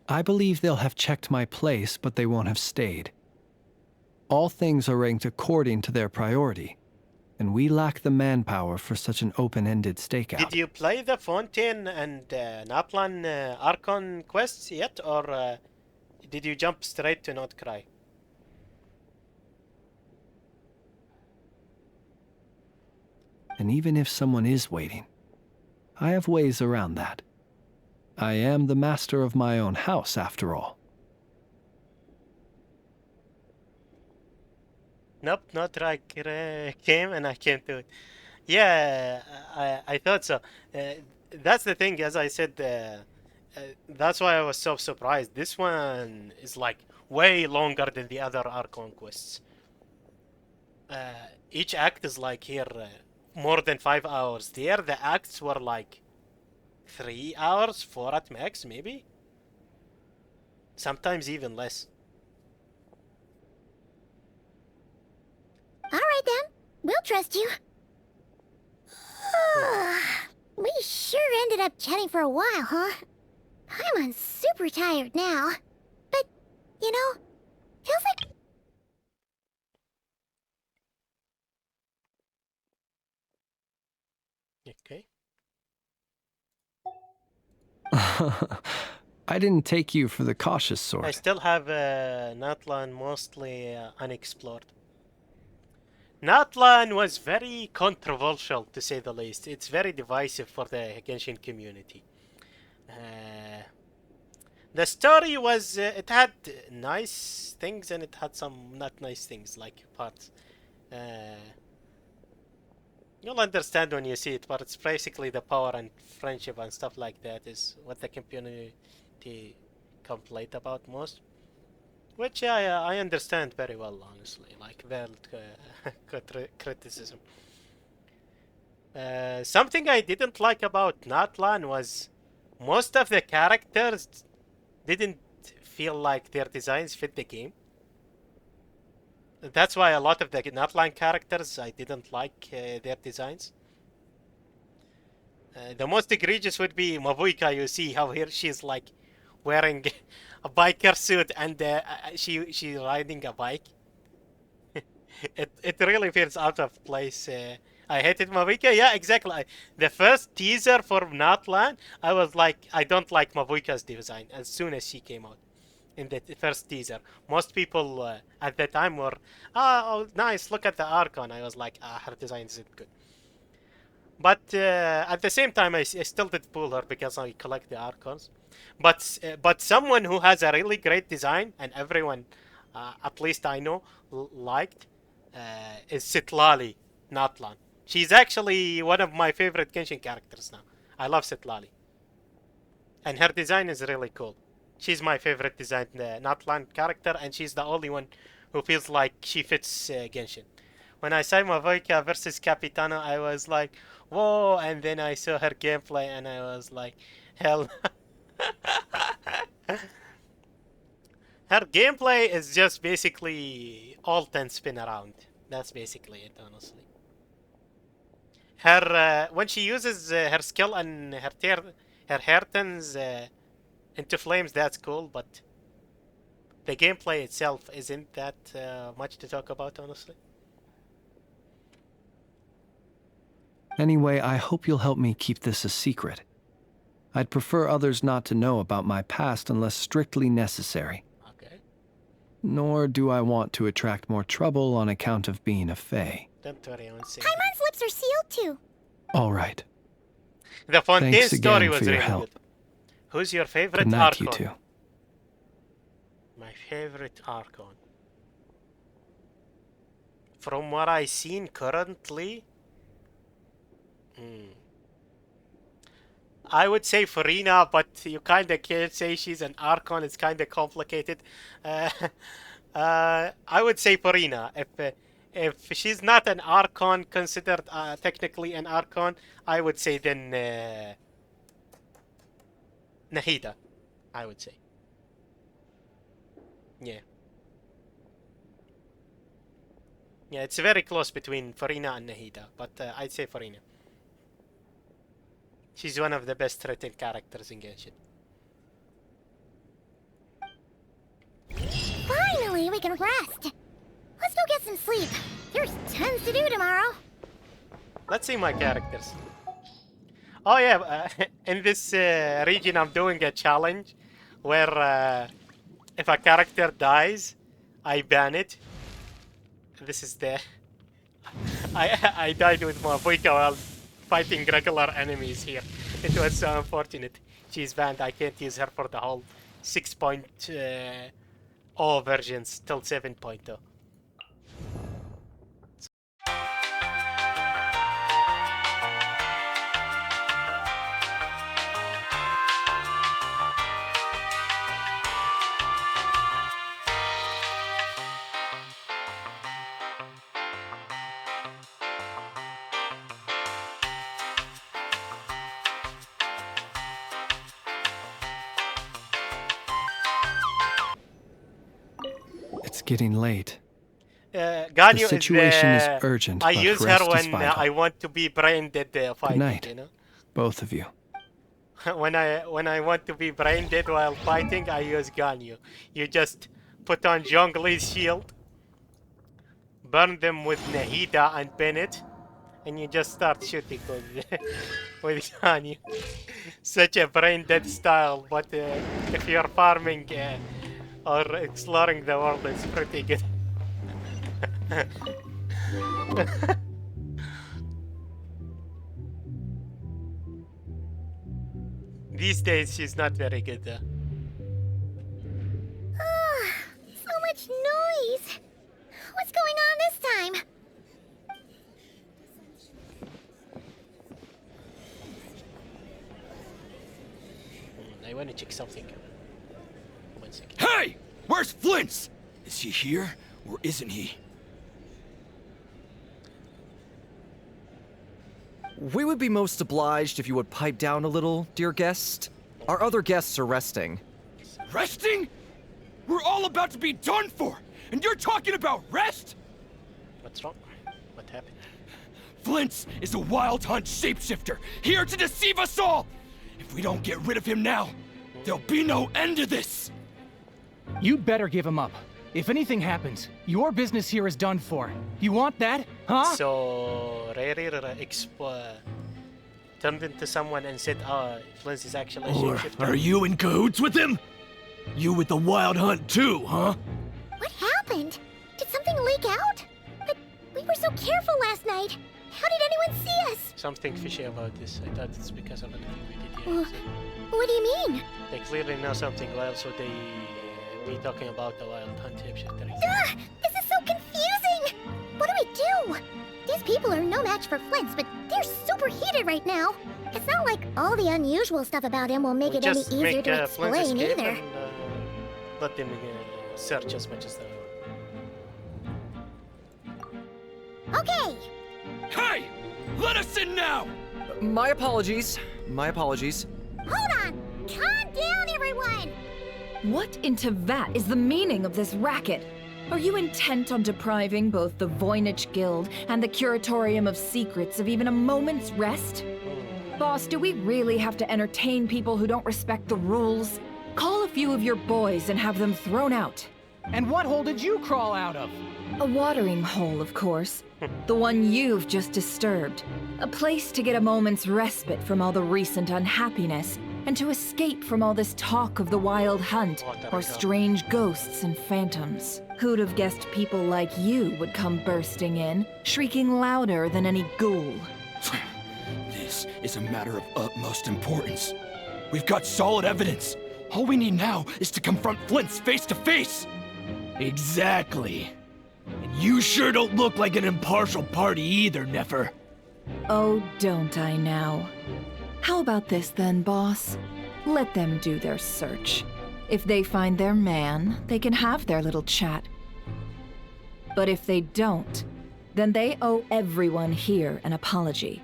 I believe they'll have checked my place, but they won't have stayed. All things are ranked according to their priority, and we lack the manpower for such an open-ended stakeout. Did you play the Fontaine and Naplan Archon quests yet, or did you jump straight to Not Cry? And even if someone is waiting, I have ways around that. I am the master of my own house, after all. Nope, Not Cry came and I can't do it. Yeah, I thought so. That's the thing, as I said, That's why I was so surprised. This one is like way longer than the other Archon quests. Each act is like here more than 5 hours. There the acts were like 3 hours, 4 at max maybe. Sometimes even less. Alright then, we'll trust you. We sure ended up chatting for a while, huh? I'm super tired now. But, you know, feels like... Okay. I didn't take you for the cautious sort. I still have Natlan mostly unexplored. Natlan was very controversial, to say the least. It's very divisive for the Genshin community. The story was, it had nice things and it had some not nice things, like parts. You'll understand when you see it, but it's basically the power and friendship and stuff like that is what the community complained about most. Which I understand very well, honestly, like valid criticism. Something I didn't like about Natlan was most of the characters didn't feel like their designs fit the game. That's why a lot of the Natlan characters, I didn't like their designs. The most egregious would be Mavuika. You see how here she's like wearing a biker suit and she riding a bike. it really feels out of place. I hated Mavuika. Yeah, exactly. The first teaser for Natlan, I was like, I don't like Mavuika's design as soon as she came out. In the first teaser, most people at the time were, oh, nice, look at the Archon. I was like, her design isn't good. But at the same time, I still did pull her because I collect the Archons. But someone who has a really great design and everyone, at least I know, liked, is Sitlali Natlan. She's actually one of my favorite Genshin characters now. I love Sitlali. And her design is really cool. She's my favorite design Natlan character, and she's the only one who feels like she fits Genshin. When I saw Mavuika versus Capitana, I was like, whoa, and then I saw her gameplay and I was like, hell. Her gameplay is just basically alt and spin around. That's basically it, honestly. Her when she uses her skill and her hair turns into flames, that's cool, but the gameplay itself isn't that much to talk about, honestly. Anyway, I hope you'll help me keep this a secret. I'd prefer others not to know about my past unless strictly necessary. Okay. Nor do I want to attract more trouble on account of being a fae. Don't worry, I won't say. Paimon's lips are sealed too. All right. The Fontaine Thanks story again was for your really help. good. Who's your favorite Good night, Archon? you two. My favorite Archon. From what I seen currently, I would say Farina, but you kinda can't say she's an Archon. It's kinda complicated. I would say Farina. If she's not an Archon, considered technically an Archon, I would say then Nahida, I would say. Yeah. Yeah, it's very close between Farina and Nahida, but I'd say Farina. She's one of the best written characters in Genshin. Finally, we can rest. Let's go get some sleep. There's tons to do tomorrow. Let's see my characters. Oh yeah, in this region I'm doing a challenge where if a character dies, I ban it. This is the... I died with Mavuika while fighting regular enemies here. It was so unfortunate. She's banned. I can't use her for the whole 6.0 versions till 7.0. getting late. Ganyu The situation is the- urgent, I but use her rest is when vital. I want to be brain dead fighting, night. you know? Both of you. when I want to be brain dead while fighting, I use Ganyu. You just put on Zhongli's shield, burn them with Nahida and Bennett, and you just start shooting with Ganyu. Such a brain dead style, but if you're farming or exploring the world, it's pretty good. These days, she's not very good though. So much noise. What's going on this time? I want to check something. 1 second. Hey! Where's Flint's? Is he here, or isn't he? We would be most obliged if you would pipe down a little, dear guest. Our other guests are resting. Resting? We're all about to be done for, and you're talking about rest? What's wrong? What happened? Flint's is a wild hunt shapeshifter, here to deceive us all! If we don't get rid of him now, there'll be no end to this! You better give him up. If anything happens, your business here is done for. You want that, huh? So Riri turned into someone and said, Flint is actually a Or shapeshifter. are you in cahoots with him? You with the wild hunt too, huh? What happened? Did something leak out? But we were so careful last night. How did anyone see us? Something fishy about this. I thought it's because of anything we did Well, here. what do you mean? They clearly know something wild, so they be talking about the wild hunt shapeshifter. Ugh, this is so confusing! What do we do? These people are no match for Flint's, but they're super heated right now. It's not like all the unusual stuff about him will make it any Just easier make to Flint's explain escape either. and let them search as much as they want. Okay! Hey! Let us in now! My apologies. My apologies. Hold on! Calm down, everyone! What in Tevat is the meaning of this racket? Are you intent on depriving both the Voynich Guild and the Curatorium of Secrets of even a moment's rest? Boss, do we really have to entertain people who don't respect the rules? Call a few of your boys and have them thrown out. And what hole did you crawl out of? A watering hole, of course. The one you've just disturbed. A place to get a moment's respite from all the recent unhappiness, and to escape from all this talk of the wild hunt, or strange ghosts and phantoms. Who'd have guessed people like you would come bursting in, shrieking louder than any ghoul? This is a matter of utmost importance. We've got solid evidence. All we need now is to confront Flint's face to face. Exactly. And you sure don't look like an impartial party either, Nefer. Oh, don't I now? How about this then, boss? Let them do their search. If they find their man, they can have their little chat. But if they don't, then they owe everyone here an apology,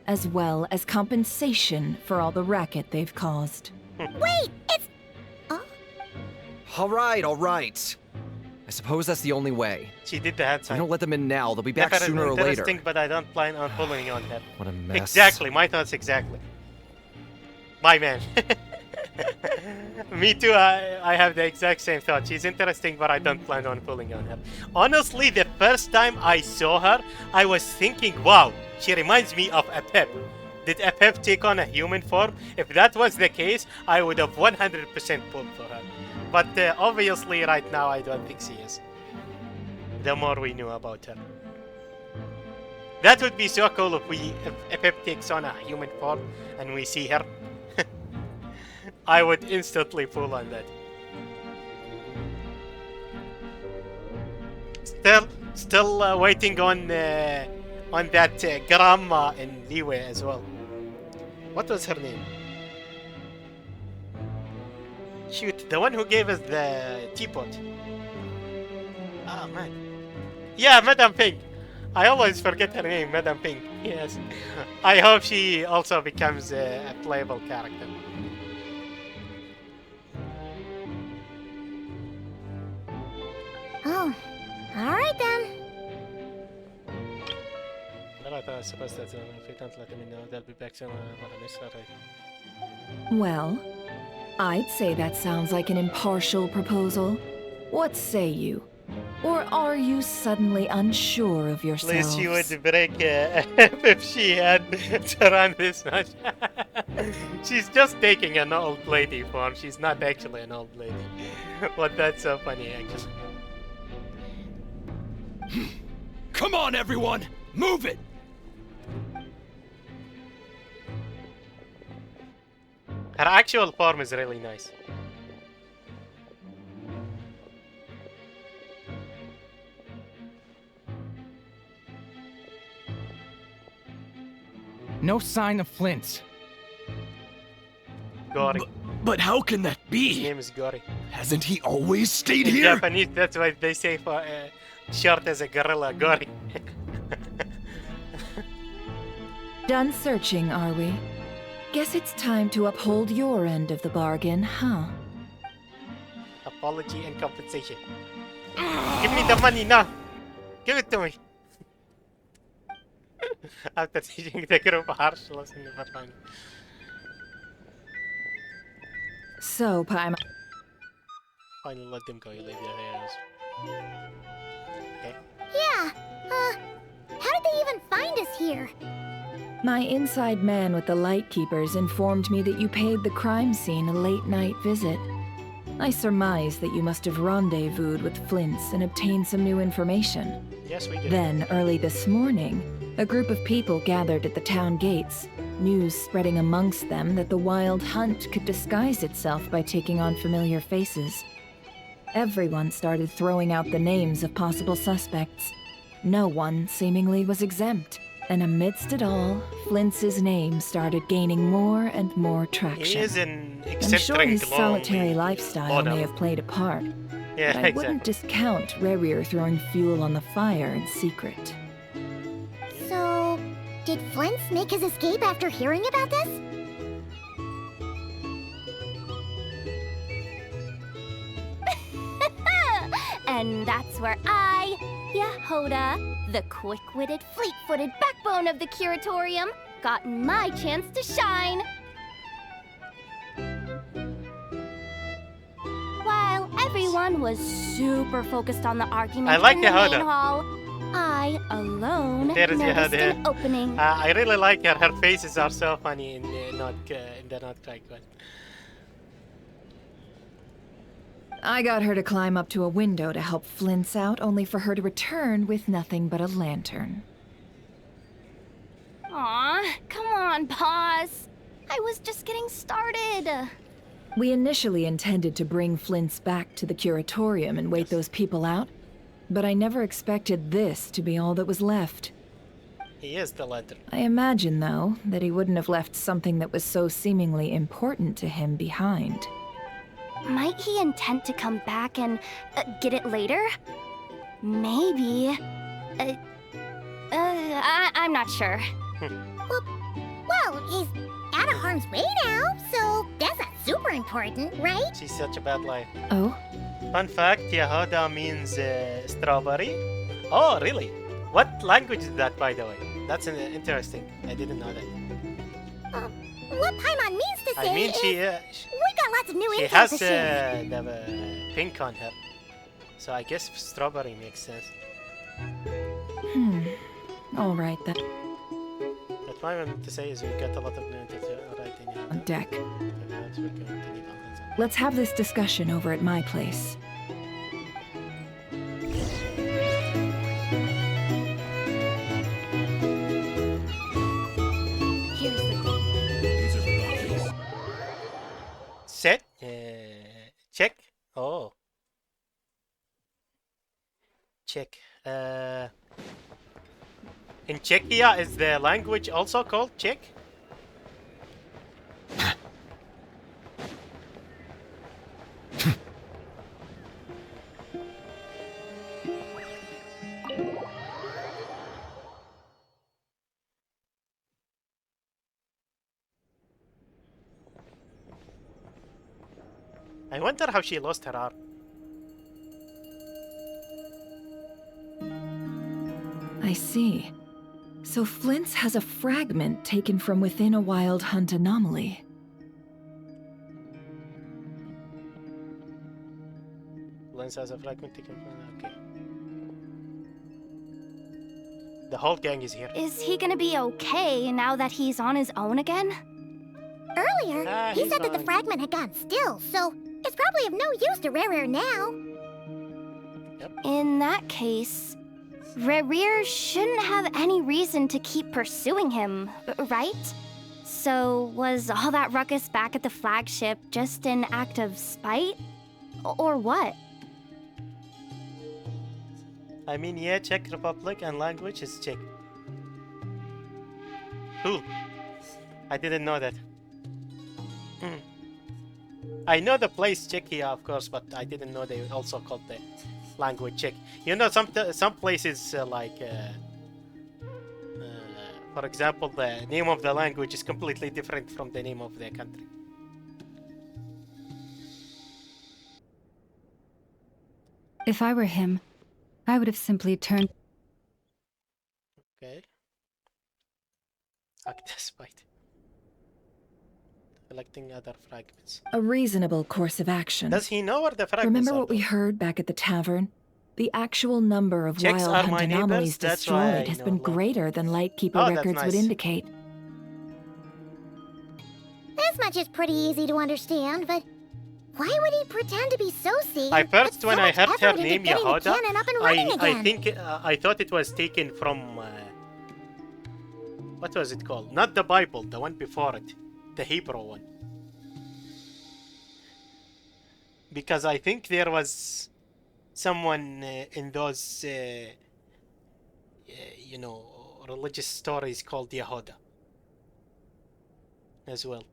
as well as compensation for all the racket they've caused. Wait, it's... All right. I suppose that's the only way. She did the hand If we sign. don't let them in now, they'll be back Never sooner or later. interesting, but I don't plan on pulling on her. What a mess. Exactly, my thoughts exactly. Bye, man. Me too, I have the exact same thought. She's interesting, but I don't plan on pulling on her. Honestly, the first time I saw her, I was thinking, wow, she reminds me of Apep. Did Apep take on a human form? If that was the case, I would have 100% pulled for her. But obviously, right now, I don't think she is. The more we knew about her. That would be so cool if Apep takes on a human form and we see her. I would instantly pull on that. Still waiting on that grandma in Leeway as well. What was her name? Shoot, the one who gave us the teapot. Ah, man. Yeah, Madame Pink. I always forget her name, Madame Pink. Yes. I hope she also becomes a playable character. Oh, alright then. I suppose that's if you don't let me know, they'll be back soon. Well, I'd say that sounds like an impartial proposal. What say you? Or are you suddenly unsure of At least yourselves? she would break if she had to run this much. She's just taking an old lady form. She's not actually an old lady. But that's so funny, actually. Come on, everyone! Move it! Her actual form is really nice. No sign of Flint. Gory. But how can that be? His name is Gory. Hasn't he always stayed In here? Japanese, that's why they say for short as a gorilla, Gory. Done searching, are we? Guess it's time to uphold your end of the bargain, huh? Apology and compensation. Give me the money now! Give it to me! After teaching the group a harsh lesson for fun. So, Paimon. Finally let them go, you leave your heroes. Okay. Yeah, how did they even find us here? My inside man with the Lightkeepers informed me that you paid the crime scene a late-night visit. I surmise that you must have rendezvoused with Flint's and obtained some new information. Yes, we did. Then, early this morning, a group of people gathered at the town gates, news spreading amongst them that the Wild Hunt could disguise itself by taking on familiar faces. Everyone started throwing out the names of possible suspects. No one, seemingly, was exempt. And amidst it all, Flint's name started gaining more and more traction. He is an I'm eccentric, sure his solitary lonely lifestyle model. may have played a part. Yeah, but I wouldn't discount Rerir throwing fuel on the fire in secret. So, did Flint make his escape after hearing about this? And that's where I, Yehoda, the quick-witted, fleet-footed backbone of the curatorium, got my chance to shine. While everyone was super focused on the argument I like in the Yehoda. main hall, I alone There is noticed Yehoda. an opening. I really like her. Her faces are so funny in the not quite good. I got her to climb up to a window to help Flint's out, only for her to return with nothing but a lantern. Aw, come on, pause. I was just getting started. We initially intended to bring Flint's back to the curatorium and wait those people out, but I never expected this to be all that was left. He is the lantern. I imagine, though, that he wouldn't have left something that was so seemingly important to him behind. Might he intend to come back and get it later? Maybe. I'm not sure. Well, he's out of harm's way now, so that's not super important, right? She's such a bad liar. Oh? Fun fact, Yehoda means strawberry. Oh, really? What language is that, by the way? That's interesting. I didn't know that. What Paimon means to say I mean, is she we got lots of new she info has to share. the pink on her, so I guess strawberry makes sense. All right, then. What I wanted to say is we got a lot of new info right in here. On deck. That's we're going to need all kinds of- Let's have this discussion over at my place. Here's the thing. Set. Check. Oh. Check. In Czechia, is the language also called Czech? I wonder how she lost her arm. I see. So Flint's has a fragment taken from within a wild hunt anomaly. Lens has a fragment taken from. Okay. The whole gang is here. Is he gonna be okay now that he's on his own again? Earlier, he he's said that the fine. fragment had gone still, so it's probably of no use to Rare now. In that case, Rerir shouldn't have any reason to keep pursuing him, right? So was all that ruckus back at the flagship just an act of spite? Or what? I mean, yeah, Czech Republic and language is Czech. Cool. I didn't know that. I know the place Czechia, of course, but I didn't know they also called the language Czech. You know, some places for example, the name of the language is completely different from the name of the country. If I were him, I would have simply turned. Okay. Act despite. Collecting other fragments. A reasonable course of action. Does he know where the fragments Remember are? what we heard back at the tavern? The actual number of Czechs wild are hunt my neighbors, anomalies that's why destroyed I has know been a lot. greater than Lightkeeper Oh, that's records would nice. indicate. This much is pretty easy to understand, but why would he pretend to be so seen? I first, when I heard her name getting the Yehuda, cannon up and running I again. think I thought it was taken from what was it called? Not the Bible, the one before it, the Hebrew one. Because I think there was someone in those, you know, religious stories called Yehuda as well.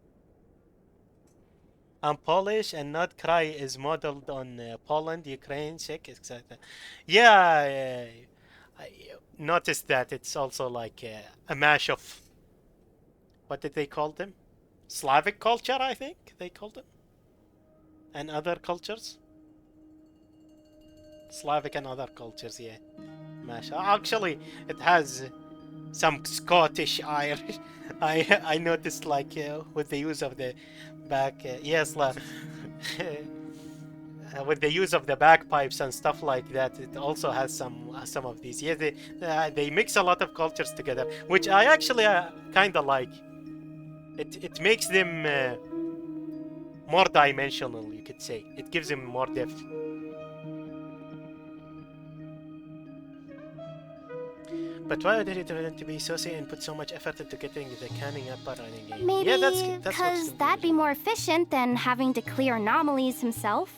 I'm Polish and not cry is modeled on Poland, Ukraine, Czech, etc. Yeah, I noticed that it's also like a mash of, what did they call them? Slavic culture, I think they called them. And other cultures. Slavic and other cultures, yeah. Mash. Actually, it has some Scottish, Irish. I noticed like with the use of the with the use of the bagpipes and stuff like that, it also has some of these. Yeah, they mix a lot of cultures together, which I actually kind of like. It makes them more dimensional, you could say. It gives them more depth. But why did it want to be so safe and put so much effort into getting the canning up and running again? Maybe Yeah, that's because that'd be more efficient than having to clear anomalies himself.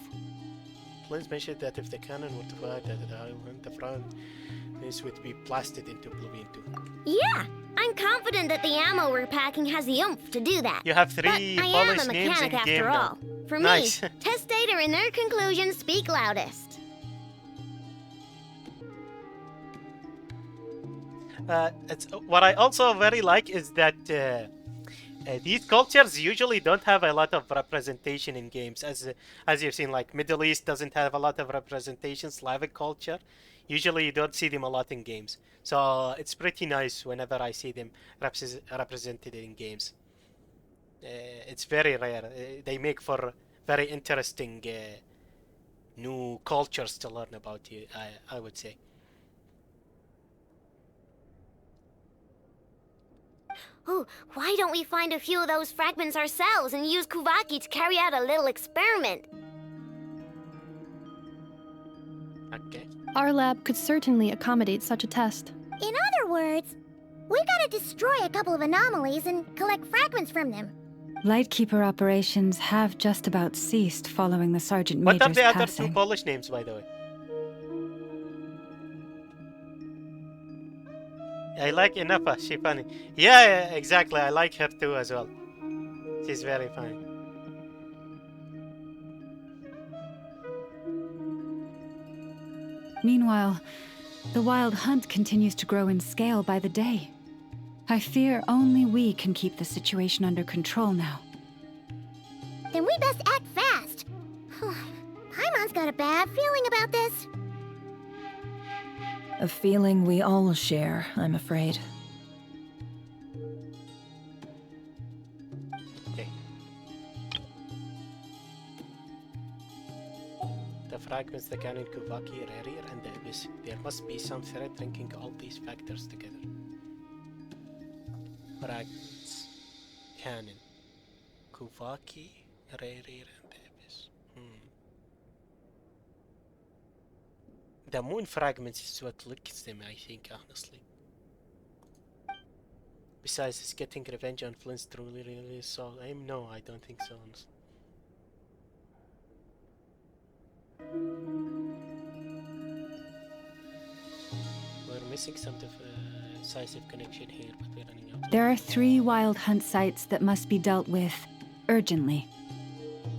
Flint mentioned that if the cannon were to fire at the island, the front, this would be blasted into oblivion too. Yeah, I'm confident that the ammo we're packing has the oomph to do that. You have three but I am Polish a names mechanic in game after now. all. For Nice. me, test data and their conclusions speak loudest. It's what I also very like is that these cultures usually don't have a lot of representation in games, as you've seen. Like Middle East doesn't have a lot of representation. Slavic culture, usually you don't see them a lot in games. So it's pretty nice whenever I see them represented in games. It's very rare. They make for very interesting new cultures to learn about. I would say. Oh, why don't we find a few of those fragments ourselves and use Kuvaki to carry out a little experiment? Okay. Our lab could certainly accommodate such a test. In other words, we gotta destroy a couple of anomalies and collect fragments from them. Lightkeeper operations have just about ceased following the Sergeant What are Major's the other passing. two Polish names, by the way? I like Inapa, she funny. Yeah, exactly, I like her too as well. She's very funny. Meanwhile, the wild hunt continues to grow in scale by the day. I fear only we can keep the situation under control now. Then we best act fast. Paimon's got a bad feeling about this. A feeling we all share, I'm afraid. Okay. The fragments that can in Kuvaki, Rerir, and the Abyss. There must be some thread linking all these factors together. Fragments. Canon. Kuvaki, Rerir, and the Abyss. The moon fragments is what links them, I think, honestly. Besides, it's getting revenge on Flint's truly really so no, I don't think so, honestly. We're missing some decisive connection here, but we're running out. There are 3 wild hunt sites that must be dealt with urgently.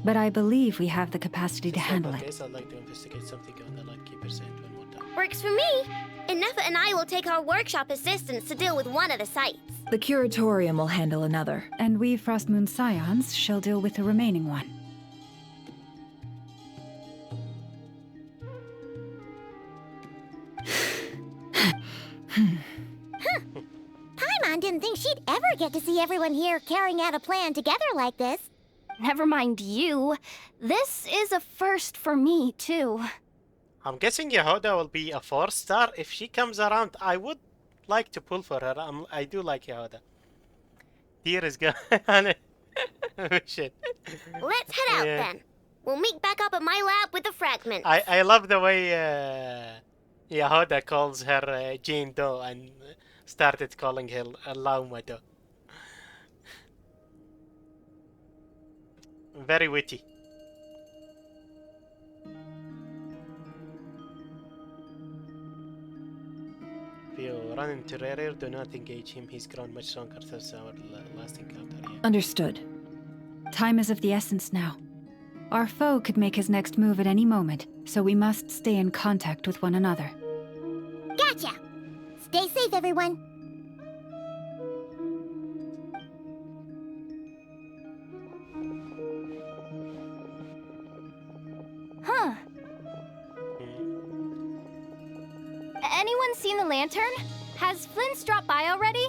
But I believe we have the capacity to handle it. I'd like to investigate something on the Lightkeeper's end one more time. Works for me. Ineffa and I will take our workshop assistants to deal with one of the sites. The Curatorium will handle another. And we Frostmoon Scions shall deal with the remaining one. Paimon didn't think she'd ever get to see everyone here carrying out a plan together like this. Never mind you. This is a first for me, too. I'm guessing Yehuda will be a 4-star. If she comes around, I would like to pull for her. I do like Yehuda. Deer is going on a mission. Let's head out then. We'll meet back up at my lab with the fragments. I love the way Yehuda calls her Jane Doe and started calling her Lauma Doe. Very witty. If you run into Rerir, do not engage him. He's grown much stronger since our last encounter. Yeah. Understood. Time is of the essence now. Our foe could make his next move at any moment, so we must stay in contact with one another. Gotcha! Stay safe, everyone. Huh. Anyone seen the lantern? Has Flint's dropped by already?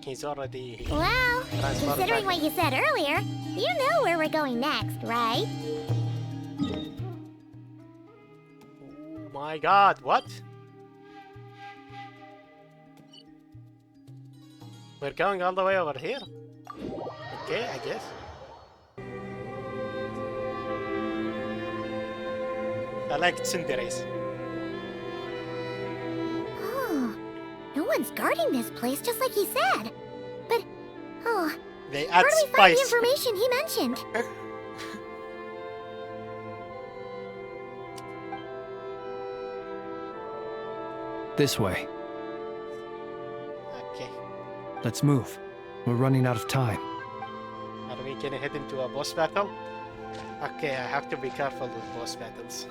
He's already... Well, considering what you said earlier, you know where we're going next, right? Oh my god, what? We're going all the way over here? Okay, I guess. I like tsunderes. Oh, no one's guarding this place, just like he said. But, oh, they add where do we find the information he mentioned? This way. Okay. Let's move. We're running out of time. Are we gonna head into a boss battle? Okay, I have to be careful with boss battles.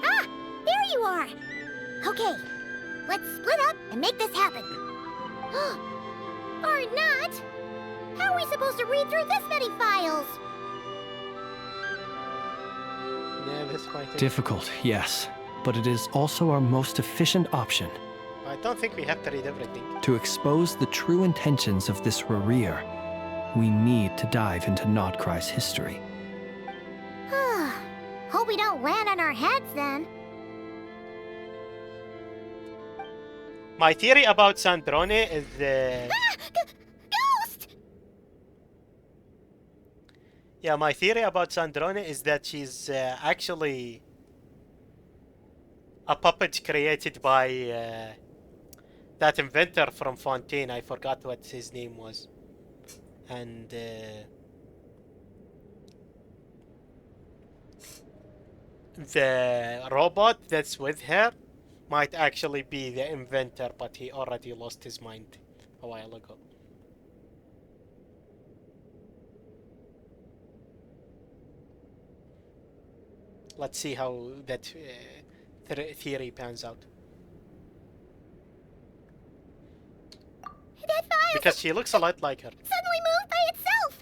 Ah! There you are! Okay, let's split up and make this happen. Or not! How are we supposed to read through this many files? Yeah, this might take... Difficult, yes. But it is also our most efficient option. I don't think we have to read everything. To expose the true intentions of this Rerir, we need to dive into Nodcry's history. Hope we don't land on our heads then. My theory about Sandrone is Ghost! Yeah, my theory about Sandrone is that she's actually a puppet created by that inventor from Fontaine. I forgot what his name was. And the robot that's with her might actually be the inventor, but he already lost his mind a while ago. Let's see how that theory pans out. That file Because she looks a lot like her. suddenly moved by itself.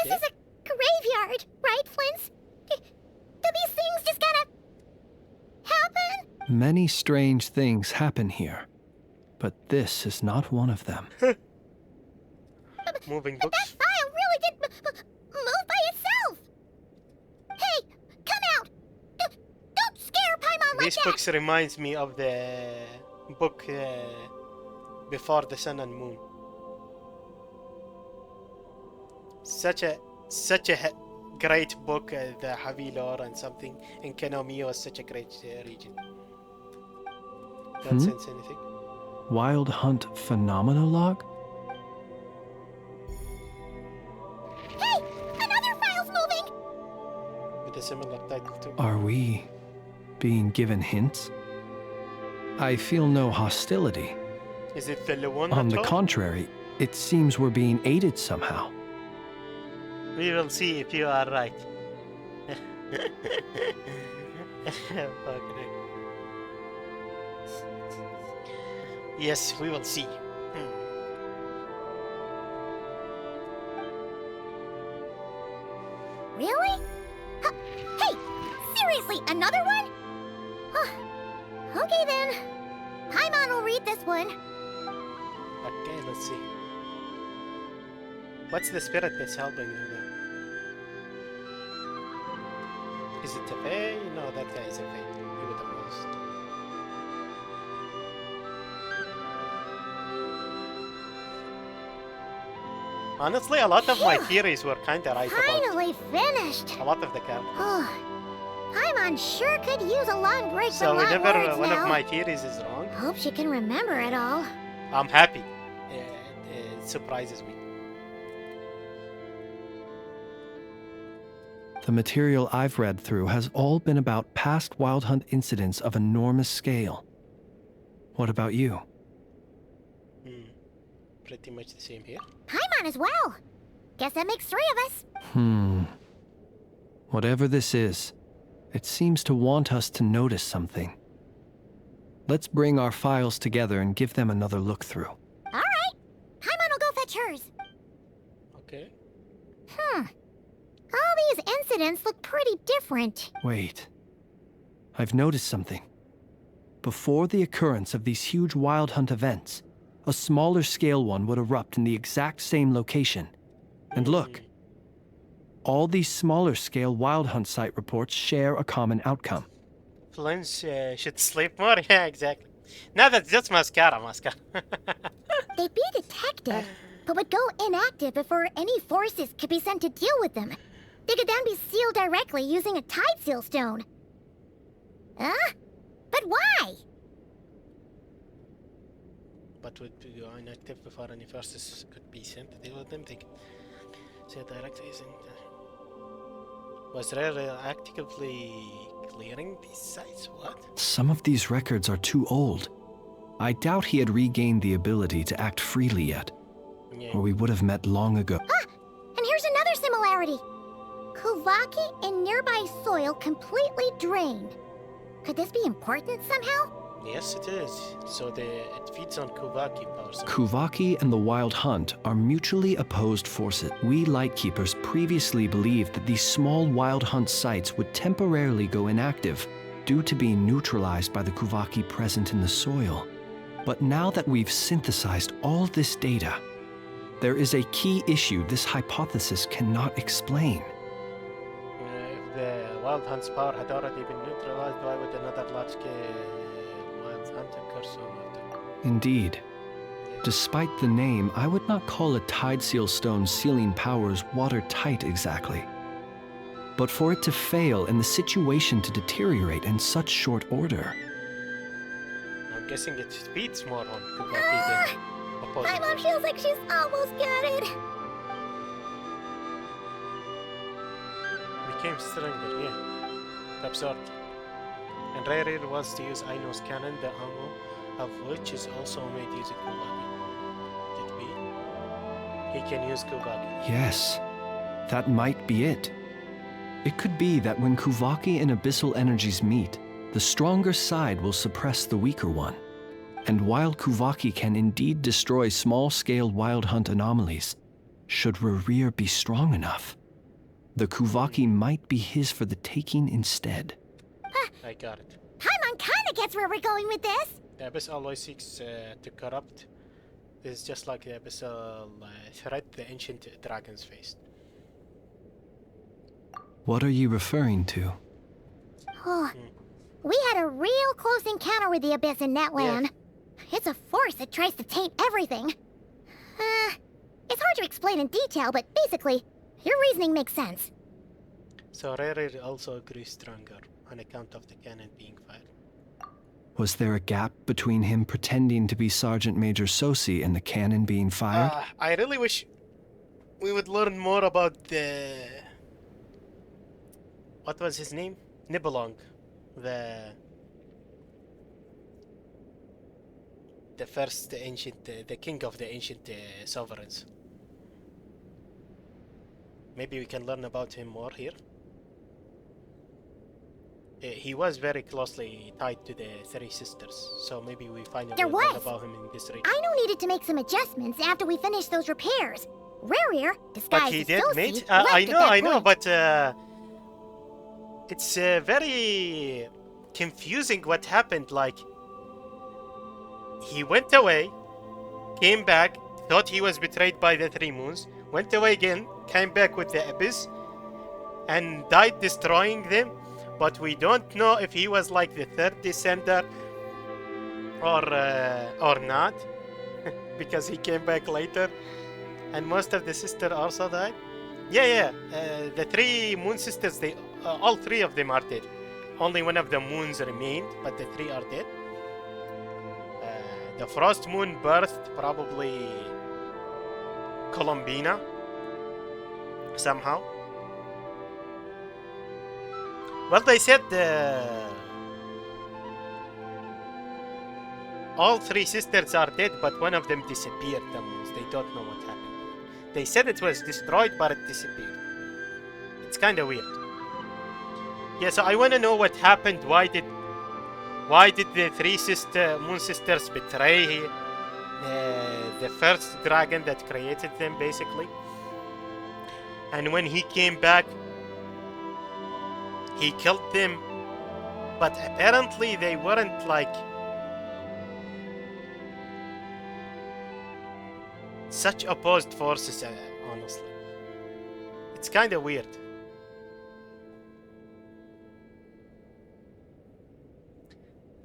This is a graveyard, right, Flint? Do these things just Many strange things happen here, but this is not one of them. Moving books. That file really did move by itself! Hey, come out! Don't scare Paimon like These that! books reminds me of the book Before the Sun and Moon. Such a great book, the Havilor and something, and Kenomi was such a great region. Don't sense anything. Wild Hunt Phenomenologue? Hey, another file's moving! With a similar title too. Are we being given hints? I feel no hostility. Is it the one? On the contrary, it seems we're being aided somehow. We will see if you are right. Yes, we will see. Really? Hey, seriously, another one? Okay then. Paimon will read this one. Okay, let's see. What's the spirit that's helping them now? Is it a Fae? No, that guy is a Fae. He would have lost. Honestly, a lot of my theories were kinda right about Finally finished. a lot of the characters. Paimon sure could use a long break So from long whenever words one now. of my theories is wrong, Hope she can remember it all. I'm happy. It surprises me. The material I've read through has all been about past Wild Hunt incidents of enormous scale. What about you? Pretty much the same here. Paimon as well. Guess that makes 3 of us. Whatever this is, it seems to want us to notice something. Let's bring our files together and give them another look through. All right. Paimon will go fetch hers. Okay. All these incidents look pretty different. Wait. I've noticed something. Before the occurrence of these huge Wild Hunt events, a smaller scale one would erupt in the exact same location. And look. All these smaller scale Wild Hunt site reports share a common outcome. Flinch should sleep more. Yeah, exactly. No, that's just mascara. They'd be detected, but would go inactive before any forces could be sent to deal with them. They could then be sealed directly using a tide seal stone. But why? But would be inactive before any forces could be sent to deal with them. They could say directly using. Was Rare actively clearing these sites? What? Some of these records are too old. I doubt he had regained the ability to act freely yet. Yeah. Or we would have met long ago. And here's another similarity. Kuvaki and nearby soil completely drained. Could this be important somehow? Yes, it is. So it feeds on Kuvaki power. Kuvaki and the Wild Hunt are mutually opposed forces. We Lightkeepers previously believed that these small Wild Hunt sites would temporarily go inactive due to being neutralized by the Kuvaki present in the soil. But now that we've synthesized all this data, there is a key issue this hypothesis cannot explain. If the Wild Hunt's power had already been neutralized, why would another large-scale Wild Hunt occur so often? Indeed. Despite the name, I would not call a Tide Seal Stone's sealing powers watertight exactly. But for it to fail and the situation to deteriorate in such short order. I'm guessing it feeds more on Kuvaki than opposing. My mom feels like she's almost got it. Became stronger, yeah. Absorbed. And Rare wants to use Aino's cannon, the ammo of which is also made using Kuvaki. Did we? He can use Kuvaki. Yes, that might be it. It could be that when Kuvaki and Abyssal energies meet, the stronger side will suppress the weaker one. And while Kuvaki can indeed destroy small-scale Wild Hunt anomalies, should Rarir be strong enough, the Kuvaki might be his for the taking instead. I got it. Paimon kinda gets where we're going with this. The Abyss always seeks to corrupt. This is just like the abyssal threat the ancient dragons faced. What are you referring to? Oh, we had a real close encounter with the Abyss in Netland. It's a force that tries to taint everything. It's hard to explain in detail, but basically, your reasoning makes sense. So Rere also grew stronger on account of the cannon being fired. Was there a gap between him pretending to be Sergeant Major Sosi and the cannon being fired? I really wish we would learn more about the... What was his name? Nibelung. The first ancient... the king of the ancient sovereigns. Maybe we can learn about him more here. He was very closely tied to the three sisters, so maybe we finally learn about him in this region. Aino needed to make some adjustments after we finished those repairs. Rerir, disguised But he as did, Sosi, mate. left I at know, that point. but it's very confusing what happened. Like, he went away, came back, thought he was betrayed by the Three Moons, went away again, came back with the Abyss, and died destroying them. But we don't know if he was like the third descender or not, because he came back later, and most of the sisters also died. The three moon sisters, they all three of them are dead. Only one of the moons remained, but the three are dead. The frost moon birthed probably Columbina somehow. Well, they said all three sisters are dead, but one of them disappeared. The moons. They don't know what happened. They said it was destroyed, but it disappeared. It's kind of weird. Yeah, so I want to know what happened. Why did the three moon sisters betray the first dragon that created them, basically? And when he came back, he killed them, but apparently they weren't like such opposed forces, honestly. It's kind of weird.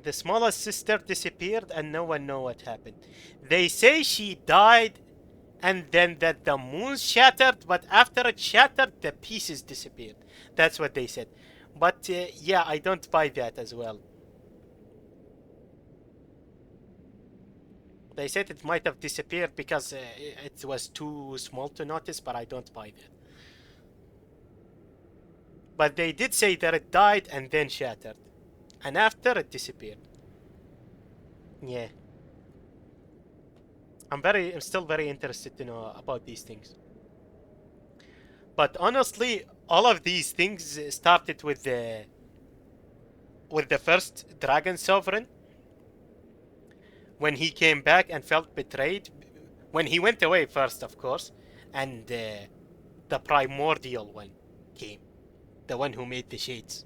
The smallest sister disappeared and no one knows what happened. They say she died and then that the moon shattered, but after it shattered, the pieces disappeared. That's what they said. But yeah, I don't buy that as well. They said it might have disappeared because it was too small to notice, but I don't buy that. But they did say that it died and then shattered. And after it disappeared. Yeah. I'm still very interested to know about these things. But honestly, all of these things started with the first Dragon Sovereign. When he came back and felt betrayed. When he went away first, of course. And the primordial one came. The one who made the shades.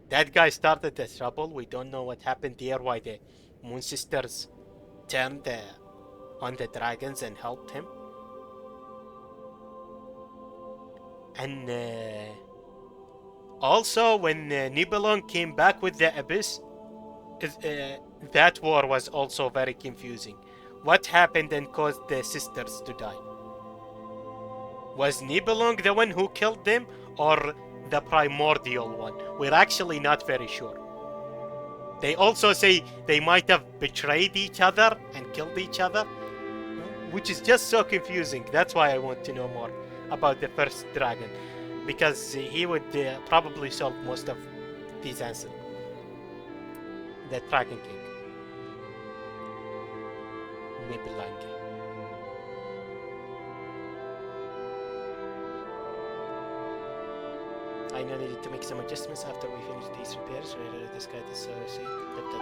That guy started the trouble. We don't know what happened there, why the Moon Sisters turned on the dragons and helped him. And also when Nibelung came back with the Abyss, that war was also very confusing. What happened and caused the sisters to die? Was Nibelung the one who killed them, or the primordial one? We're actually not very sure. They also say they might have betrayed each other and killed each other, which is just so confusing. That's why I want to know more about the first dragon, because he would probably solve most of these answers. The Dragon King. Nibelung. I know needed to make some adjustments after we finish these repairs. This guy is so safe.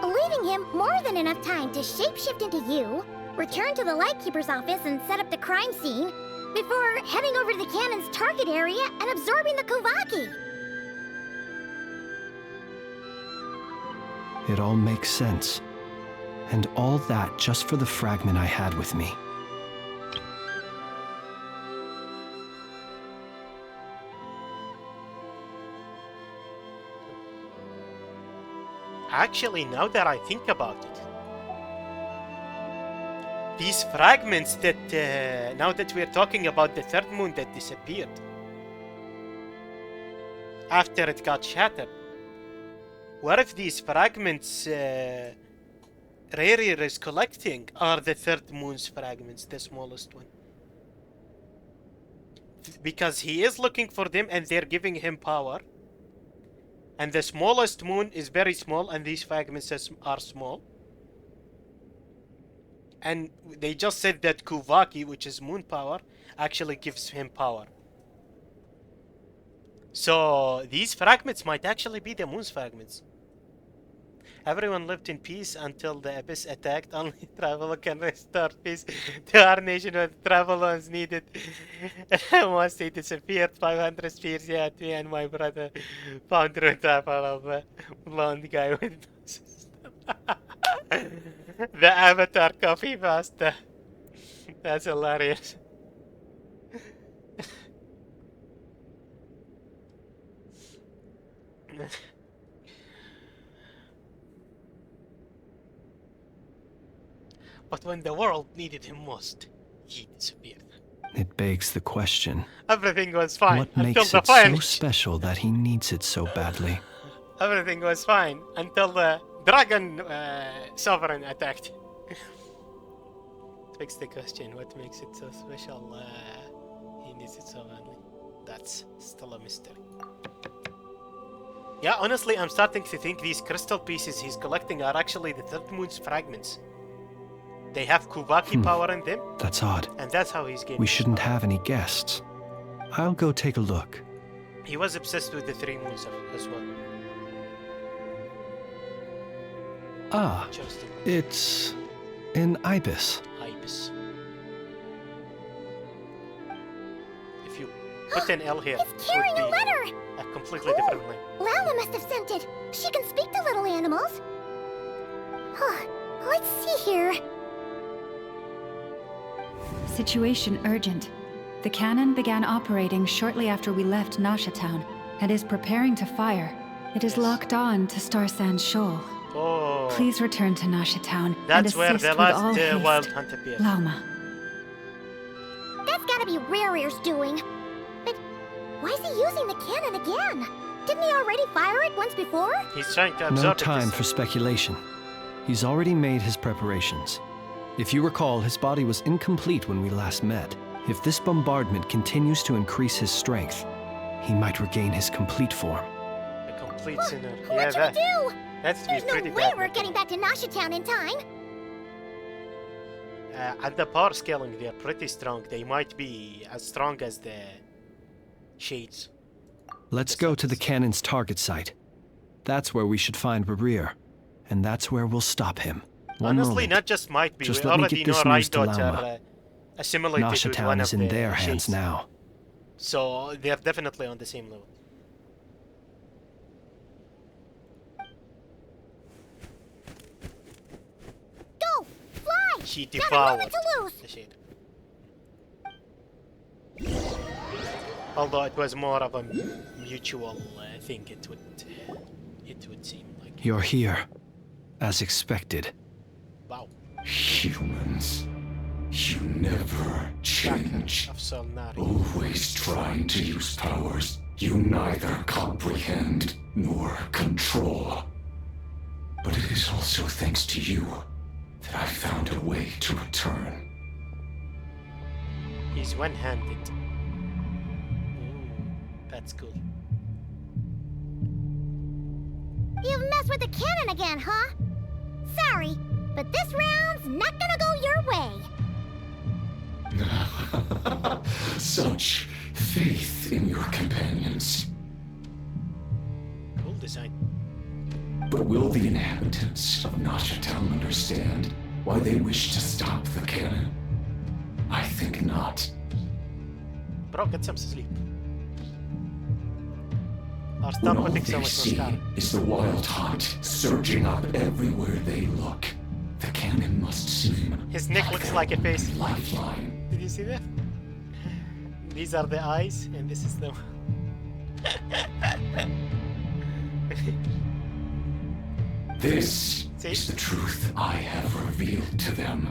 Leaving him more than enough time to shapeshift into you, return to the Lightkeeper's office and set up the crime scene, before heading over to the cannon's target area and absorbing the Kovaki. It all makes sense. And all that just for the fragment I had with me. Actually, now that I think about it, these fragments that, now that we're talking about the third moon that disappeared, after it got shattered, what if these fragments Rayrir is collecting are the third moon's fragments, the smallest one? Because he is looking for them and they're giving him power. And the smallest moon is very small and these fragments are small. And they just said that Kuvaki, which is moon power, actually gives him power. So these fragments might actually be the moon's fragments. Everyone lived in peace until the abyss attacked. Only travel can restore peace to our nation when travel was needed. Once they disappeared, 500 spears, yeah, me and my brother found root travel of a blonde guy with the avatar coffee pasta. That's hilarious. But when the world needed him most, he disappeared. It begs the question. Everything was fine What until makes the it so final. special that he needs it so badly? Everything was fine until the dragon sovereign attacked. Fix the question. What makes it so special? He needs it so badly. That's still a mystery. Yeah, honestly, I'm starting to think these crystal pieces he's collecting are actually the third moon's fragments. They have Kuvaki power in them. That's odd. And that's how he's getting. We shouldn't have any guests. I'll go take a look. He was obsessed with the three moons as well. Ah, it's an ibis. Ibis. If you put an L here, It's carrying a letter! a completely different line. Lala must have sent it. She can speak to little animals. Huh. Let's see here. Situation urgent. The cannon began operating shortly after we left Nasha Town and is preparing to fire. It is locked on to Star Sand Shoal. Oh. Please return to Nasha Town and That's where assist the with all last haste. wild hunt appeared. Lauma. That's gotta be Rare's doing. But why is he using the cannon again? Didn't he already fire it once before? He's trying to No absorb time for speculation. He's already made his preparations. If you recall, his body was incomplete when we last met. If this bombardment continues to increase his strength, he might regain his complete form. A complete sinner. What should we do? That's There's no pretty way bad. we're getting back to Nasha Town in time. At the power scaling, they're pretty strong. They might be as strong as the Shades. Let's go to the cannon's target site. That's where we should find Rarir. And that's where we'll stop him. One Honestly, moment. not just might be. Just We let me already get know this news to Raidot Lauma. are assimilated Nasha with Town one is of in the their hands Shades. now. So they're definitely on the same level. Go! Fly! She Got a devoured moment to lose! the Shade. Although it was more of a mutual thing, it would seem like. You're here. As expected. Wow. Humans, you never change. Always trying to use powers you neither comprehend nor control. But it is also thanks to you that I found a way to return. He's one-handed. That's cool. You've messed with the cannon again, huh? Sorry, but this round's not gonna go your way. Such faith in your companions. Cool design. But will the inhabitants of Nasha Town understand why they wish to stop the cannon? I think not. Bro, get some sleep. Or When stop all putting so they much see mascara. is the wild hunt surging up everywhere they look. The cannon must seem His neck looks like a face. lifeline. Did you see that? These are the eyes, and this is the. This is the truth I have revealed to them.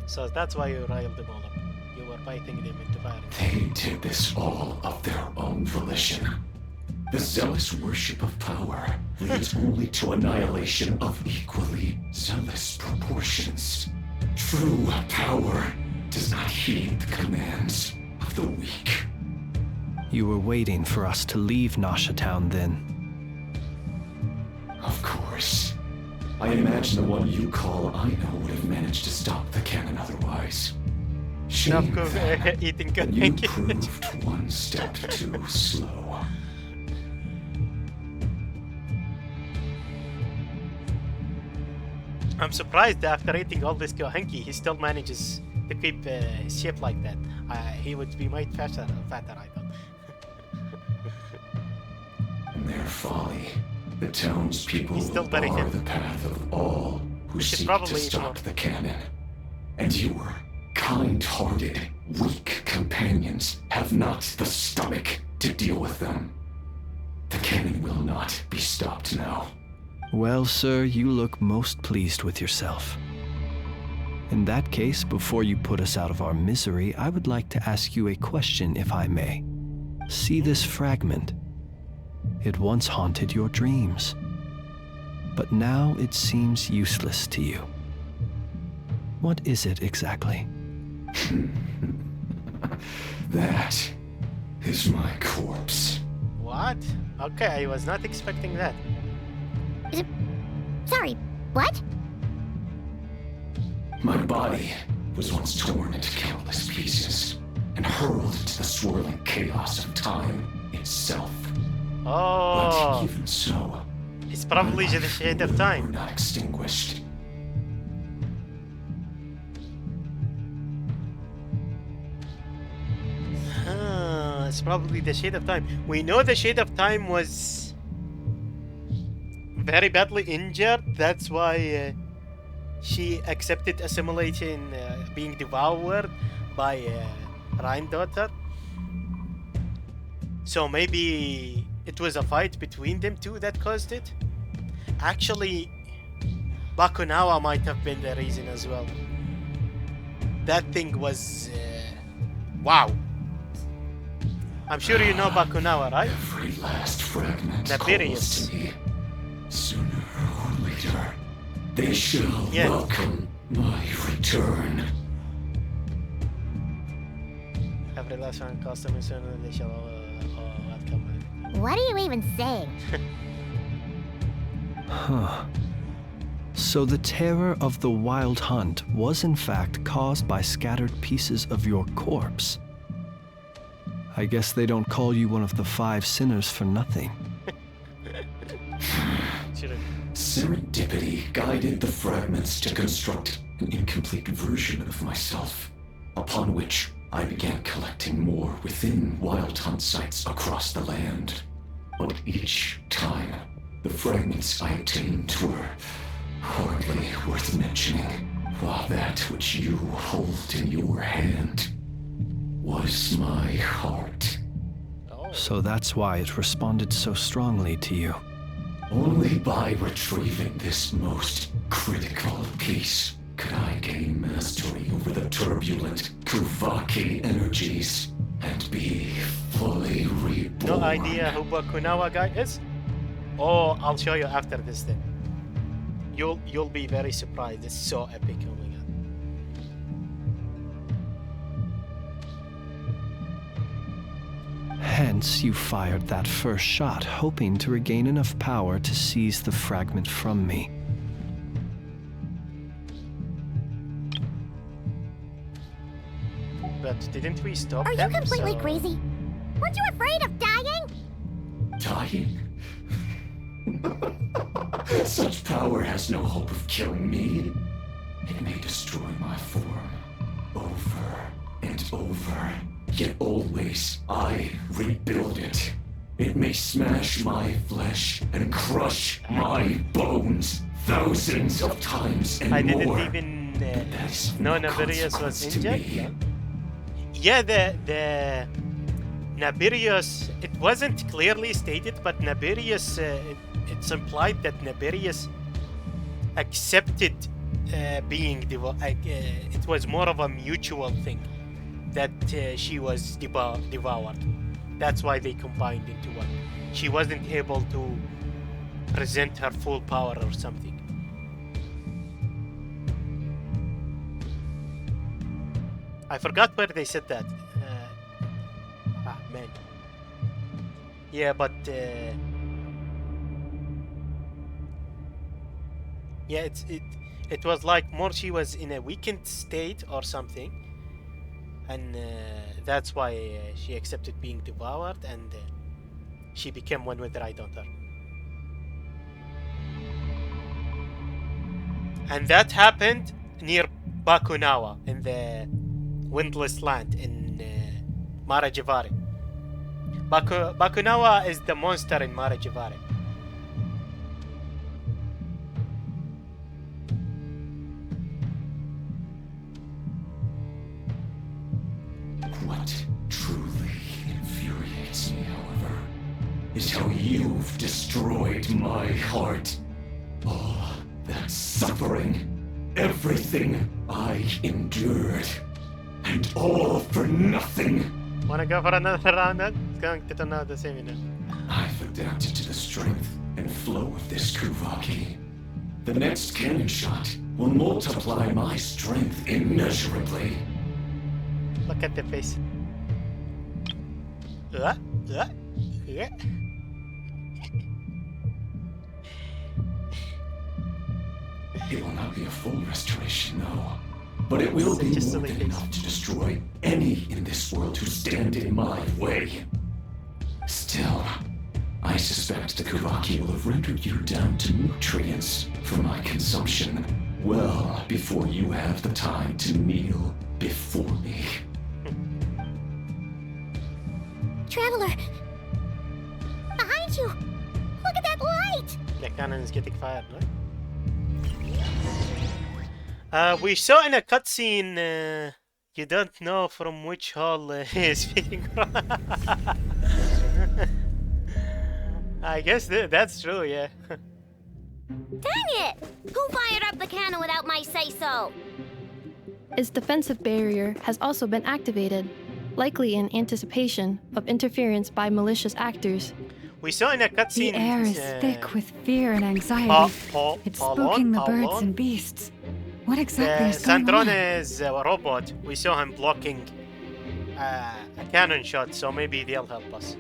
So that's why you riled them all up. You were biting them into fire. They did this all of their own volition. The zealous worship of power leads only to annihilation of equally zealous proportions. True power does not heed the commands of the weak. You were waiting for us to leave Nasha Town then. Of course. I imagine the one you call Aina would have managed to stop the cannon otherwise. Shame that eating you proved one step too slow. I'm surprised after eating all this Kohenki, he still manages to keep his shape like that. He would be much fatter I thought. In their folly, the townspeople He's still will very bar thin. the path of all who should seek probably to eat stop more. the cannon. And your kind-hearted, weak companions have not the stomach to deal with them. The cannon will not be stopped now. Well, sir, you look most pleased with yourself. In that case, before you put us out of our misery, I would like to ask you a question, if I may. See this fragment? It once haunted your dreams, but now it seems useless to you. What is it exactly? That is my corpse. What? Okay, I was not expecting that. Sorry, what? My body was once torn into countless pieces and hurled into the swirling chaos of time itself. Oh, But even so, it's probably the shade of were time. not extinguished. It's probably the shade of time. We know the shade of time was very badly injured. That's why she accepted assimilation, being devoured by Rhine-daughter. So maybe it was a fight between them two that caused it. Actually, Bakunawa might have been the reason as well. That thing was wow. I'm sure you know Bakunawa, right? Every last fragment Nefarious. calls to me. Sooner or later, they shall welcome my return. Every last one customer sooner they shall welcome. What are you even saying? Huh. So the terror of the wild hunt was in fact caused by scattered pieces of your corpse. I guess they don't call you one of the 5 sinners for nothing. Serendipity guided the fragments to construct an incomplete version of myself, upon which I began collecting more within wild hunt sites across the land. But each time, the fragments I obtained were hardly worth mentioning, while that which you hold in your hand was my heart. So that's why it responded so strongly to you. Only by retrieving this most critical piece could I gain mastery over the turbulent Kuvaki energies and be fully reborn. No idea who Bakunawa guy is? Oh, I'll show you after this then. You'll be very surprised. It's so epic. Oh my god. Hence, you fired that first shot, hoping to regain enough power to seize the fragment from me. But didn't we stop Are them? you completely So- crazy? Weren't you afraid of dying? Dying? Such power has no hope of killing me. It may destroy my form over and and over. Yet always I rebuild it. It may smash my flesh and crush my bones thousands of times and I didn't more. even know Naberius was injured. Yeah, the Naberius, it wasn't clearly stated, but Naberius, it's implied that Naberius accepted being devoured. It was more of a mutual thing that she was devoured. That's why they combined into one. She wasn't able to present her full power or something. I forgot where they said that. Man. Yeah, but yeah, it was like more she was in a weakened state or something, and that's why she accepted being devoured, and she became one with Right Hunter. And that happened near Bakunawa in the Windless Land in Marajivari. Bakunawa is the monster in Marajivari. What truly infuriates me, however, is how you've destroyed my heart. All that suffering, everything I endured, and all for nothing. Wanna go for another round? It's going to turn out the same, you know. I've adapted to the strength and flow of this Kuvaki. The next cannon shot will multiply my strength immeasurably. Look at the face. Yeah. It will not be a full restoration, no. But it will be more than enough to destroy any in this world who stand in my way. Still, I suspect the Kuvaki will have rendered you down to nutrients for my consumption well before you have the time to kneel before me. Traveler! Behind you! Look at that light! The cannon is getting fired, right? We saw in a cutscene, you don't know from which hall he's speaking from. I guess that's true, yeah. Dang it! Who fired up the cannon without my say-so? Its defensive barrier has also been activated, likely in anticipation of interference by malicious actors. We saw in a cutscene. The air is thick with fear and anxiety. It's spooking the birds and beasts. What exactly is going on? Sandrone is a robot. We saw him blocking a cannon shot, so maybe they'll help us.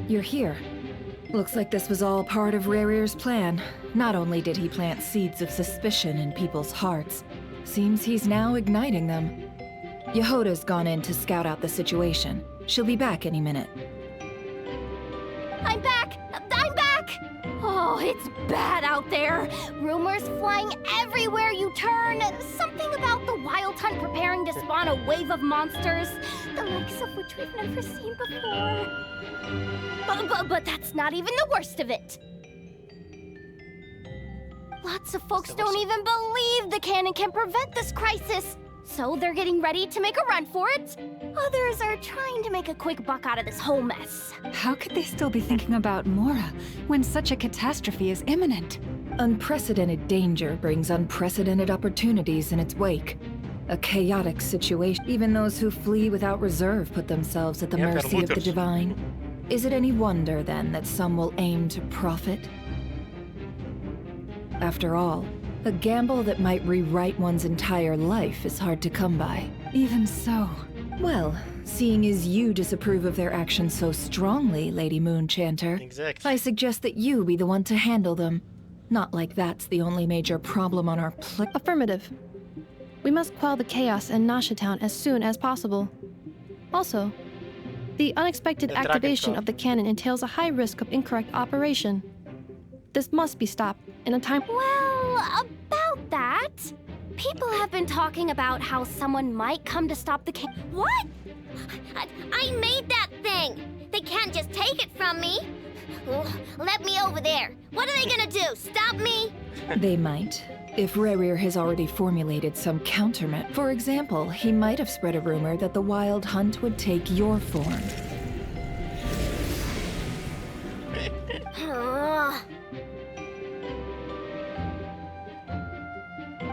You're here. Looks like this was all part of Rarir's plan. Not only did he plant seeds of suspicion in people's hearts, seems he's now igniting them. Yehoda's gone in to scout out the situation. She'll be back any minute. I'm back! I'm back! Oh, it's bad out there. Rumors flying everywhere you turn. Something about the Wild Hunt preparing to spawn a wave of monsters, the likes of which we've never seen before. But that's not even the worst of it. Lots of folks don't even believe the cannon can prevent this crisis. So they're getting ready to make a run for it. Others are trying to make a quick buck out of this whole mess. How could they still be thinking about Mora when such a catastrophe is imminent? Unprecedented danger brings unprecedented opportunities in its wake. A chaotic situation. Even those who flee without reserve put themselves at the mercy of the divine. Is it any wonder, then, that some will aim to profit? After all, a gamble that might rewrite one's entire life is hard to come by. Even so. Well, seeing as you disapprove of their actions so strongly, Lady Moonchanter, I suggest that you be the one to handle them. Not like that's the only major problem on our plate. Affirmative. We must quell the chaos in Nasha Town as soon as possible. Also, the unexpected activation of the cannon entails a high risk of incorrect operation. This must be stopped in a time. Well, about that, People have been talking about how someone might come to stop the What? I made that thing! They can't just take it from me! Let me over there! What are they gonna do? Stop me? They might. If Rerir has already formulated some countermeasure. For example, he might have spread a rumor that the Wild Hunt would take your form.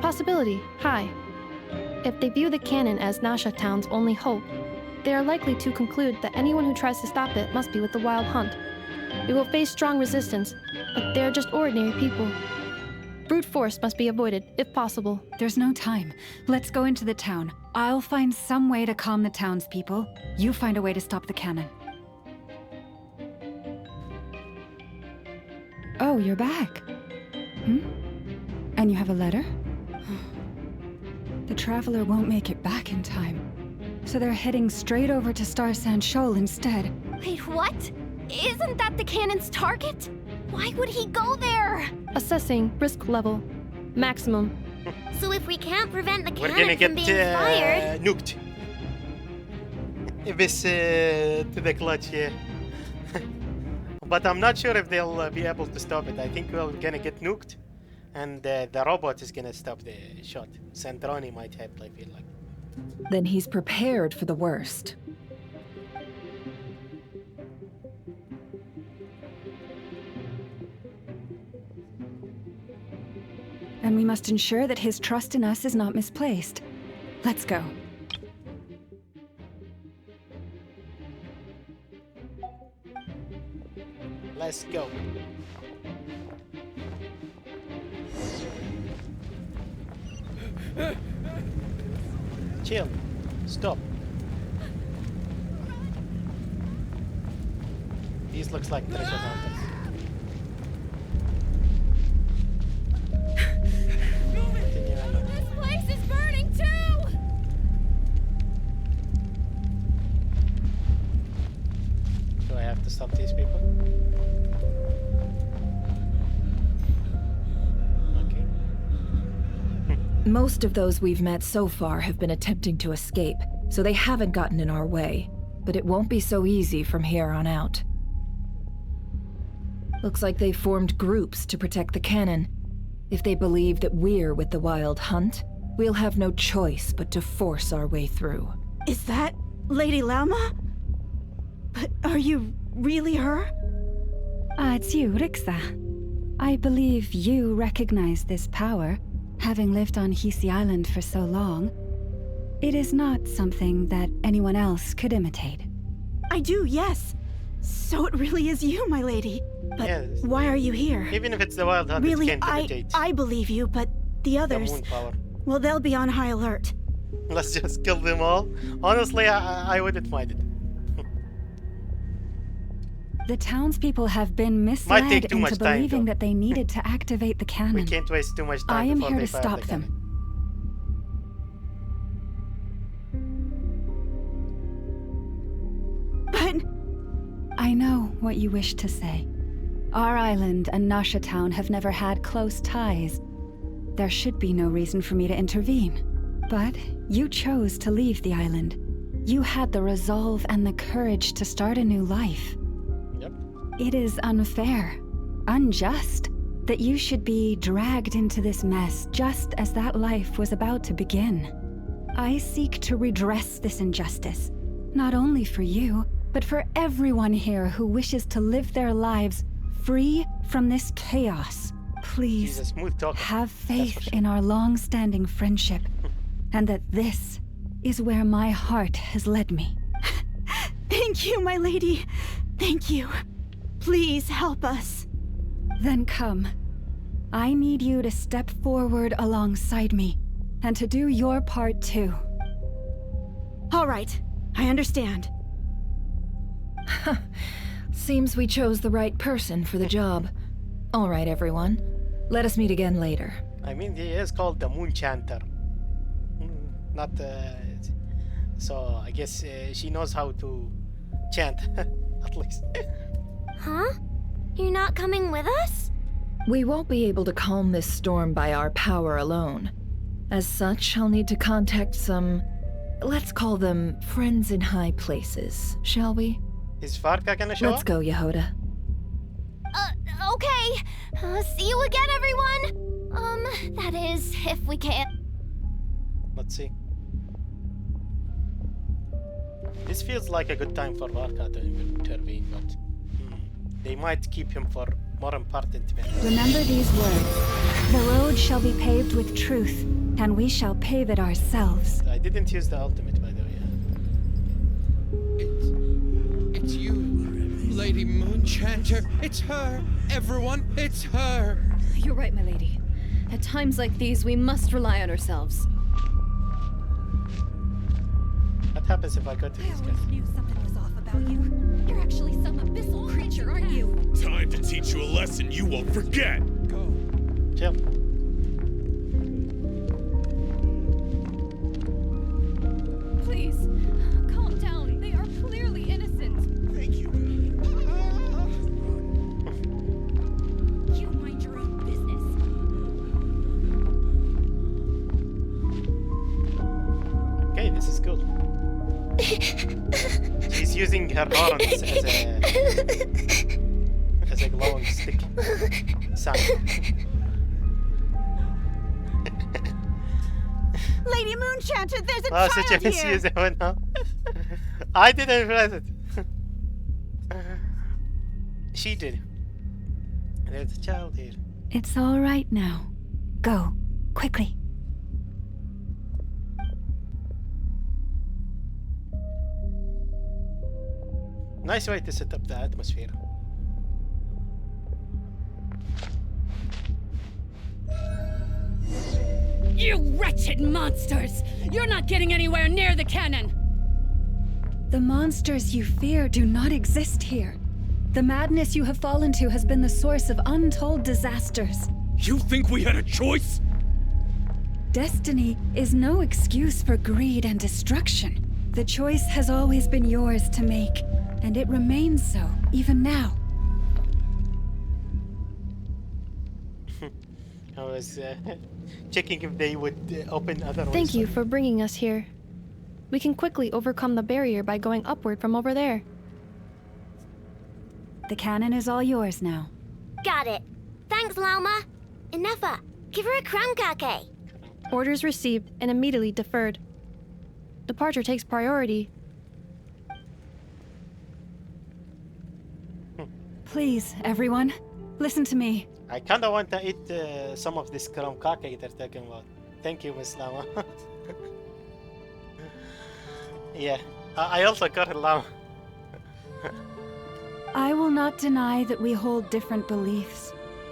Possibility, high. If they view the cannon as Nasha Town's only hope, they are likely to conclude that anyone who tries to stop it must be with the Wild Hunt. We will face strong resistance, but they are just ordinary people. Brute force must be avoided, if possible. There's no time. Let's go into the town. I'll find some way to calm the townspeople. You find a way to stop the cannon. Oh, you're back. And you have a letter? The Traveler won't make it back in time. So they're heading straight over to Star Sand Shoal instead. Wait, what? Isn't that the cannon's target? Why would he go there? Assessing risk level. Maximum. So if we can't prevent the We're cannon gonna from get being fired... nuked. If it's to the clutch here. But I'm not sure if they'll be able to stop it. I think we're gonna get nuked. And the robot is gonna stop the shot. Santroni might help, I feel like. Then he's prepared for the worst. And we must ensure that his trust in us is not misplaced. Let's go. Let's go. Chill. Stop. These looks like treasure hunters. This place is burning too! Do I have to stop these people? Most of those we've met so far have been attempting to escape, so they haven't gotten in our way. But it won't be so easy from here on out. Looks like they formed groups to protect the cannon. If they believe that we're with the Wild Hunt, we'll have no choice but to force our way through. Is that Lady Lauma? But are you really her? It's you, Rixa. I believe you recognize this power, having lived on Hisi Island for so long. It is not something that anyone else could imitate. I do, yes. So it really is you, my lady. But yes. Why are you here? Even if it's the Wild Hunt, really, it can't imitate. I believe you, but the others... The moon power. Well, they'll be on high alert. Let's just kill them all. Honestly, I wouldn't mind it. The townspeople have been misled into believing that they needed to activate the cannon. We can't waste too much time. I am here to fire stop the them. But... I know what you wish to say. Our island and Nasha Town have never had close ties. There should be no reason for me to intervene. But you chose to leave the island. You had the resolve and the courage to start a new life. Yep. It is unfair, unjust, that you should be dragged into this mess just as that life was about to begin. I seek to redress this injustice, not only for you, but for everyone here who wishes to live their lives free from this chaos. Please, have faith in our long-standing friendship, and that this is where my heart has led me. Thank you, my lady. Thank you. Please help us. Then come. I need you to step forward alongside me, and to do your part too. All right, I understand. Seems we chose the right person for the job. All right, everyone. Let us meet again later. I mean, he is called the Moon Chanter. Not so I guess she knows how to chant, at least. Huh? You're not coming with us? We won't be able to calm this storm by our power alone. As such, I'll need to contact some, let's call them friends in high places, shall we? Is Varka gonna show Let's up? go, Yehoda. Okay. See you again, everyone. That is, if we can. Let's see. This feels like a good time for Varka to intervene, but they might keep him for more important men. Remember these words. The road shall be paved with truth, and we shall pave it ourselves. I didn't use the ultimate, by the way. It's you, Lady Moonchanter. It's her. Everyone, it's her. You're right, my lady. At times like these, we must rely on ourselves. What happens if I go to these guys? I knew something was off about you. You're actually some abyssal creature, aren't you? Time to teach you a lesson you won't forget. Go. Chill. Please, calm down. They are clearly innocent. Thank you. You mind your own business. Okay, this is cool. She's using her horns as a glowing stick sign. Lady Moonchanter, there's a Oh, child such a here! misuse one now. I didn't realize it. She did. There's a child here. It's all right now. Go, quickly. Nice way to set up the atmosphere. You wretched monsters! You're not getting anywhere near the cannon! The monsters you fear do not exist here. The madness you have fallen to has been the source of untold disasters. You think we had a choice? Destiny is no excuse for greed and destruction. The choice has always been yours to make, and it remains so, even now. I was checking if they would open other ones. Thank you for bringing us here. We can quickly overcome the barrier by going upward from over there. The cannon is all yours now. Got it. Thanks, Lauma. Enougha, give her a crumbcake. Orders received and immediately deferred. Departure takes priority. Please, everyone, listen to me. I kinda want to eat some of this cake they're talking about. Thank you, Miss Lama. Yeah, I also got a llama. I will not deny that we hold different beliefs,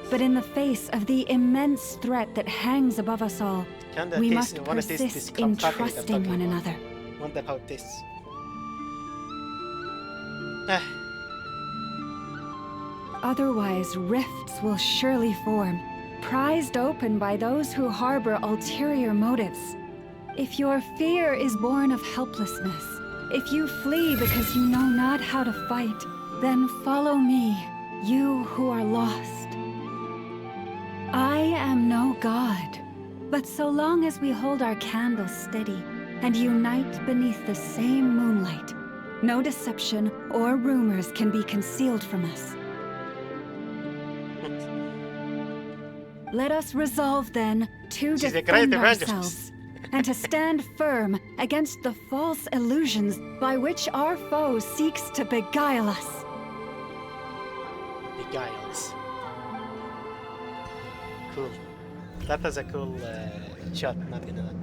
but in the face of the immense threat that hangs above us all, we must persist in trusting one another. Wonder how it tastes. Otherwise, rifts will surely form, prized open by those who harbor ulterior motives. If your fear is born of helplessness, if you flee because you know not how to fight, then follow me, you who are lost. I am no god, but so long as we hold our candles steady and unite beneath the same moonlight, no deception or rumors can be concealed from us. Let us resolve, then, to defend ourselves, and to stand firm against the false illusions by which our foe seeks to beguile us. Beguile us. Cool. That was a cool shot, not gonna lie.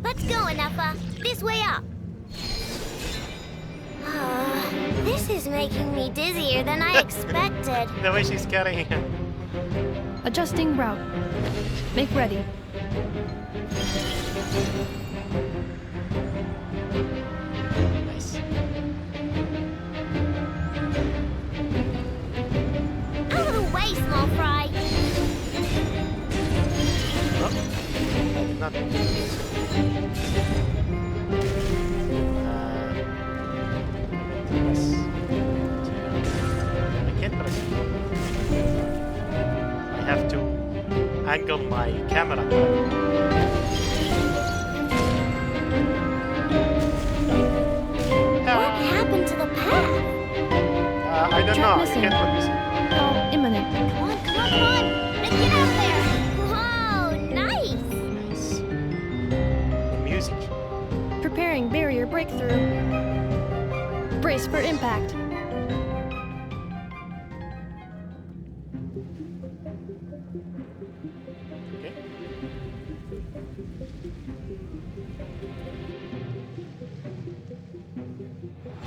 Let's go, Enougha. This way up. This is making me dizzier than I expected. The way she's carrying him. Adjusting route. Make ready. Nice. Out of the way, small fry. Oh, I did not. I can't press. angle my camera. What happened to the path? I don't know. Missing. You can't put this. All imminent. Come on, come on, come on! Let's get out there! Whoa, nice! The music. Preparing barrier breakthrough. Brace for impact. Okay.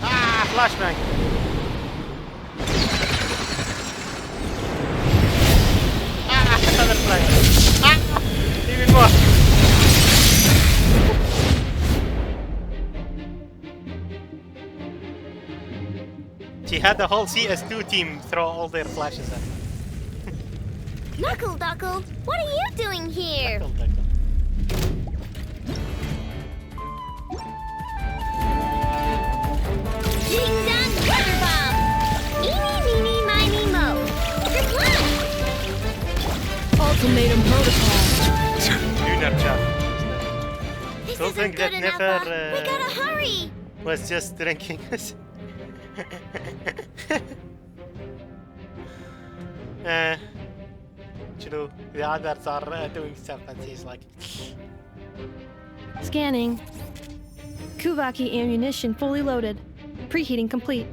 Ah, flashbang. Ah, another flag. Ah, even more. She had the whole CS2 team throw all their flashes at her. Knuckle Duckle, what are you doing here? Ding dong water bomb! Eeny meeny miny mo! Reply! Ultimatum protocol. Lunar chat. This Don't isn't think good that enough. never We gotta hurry! was just drinking us. True. The others are doing stuff and he's like... Scanning. Kuvaki ammunition fully loaded. Preheating complete.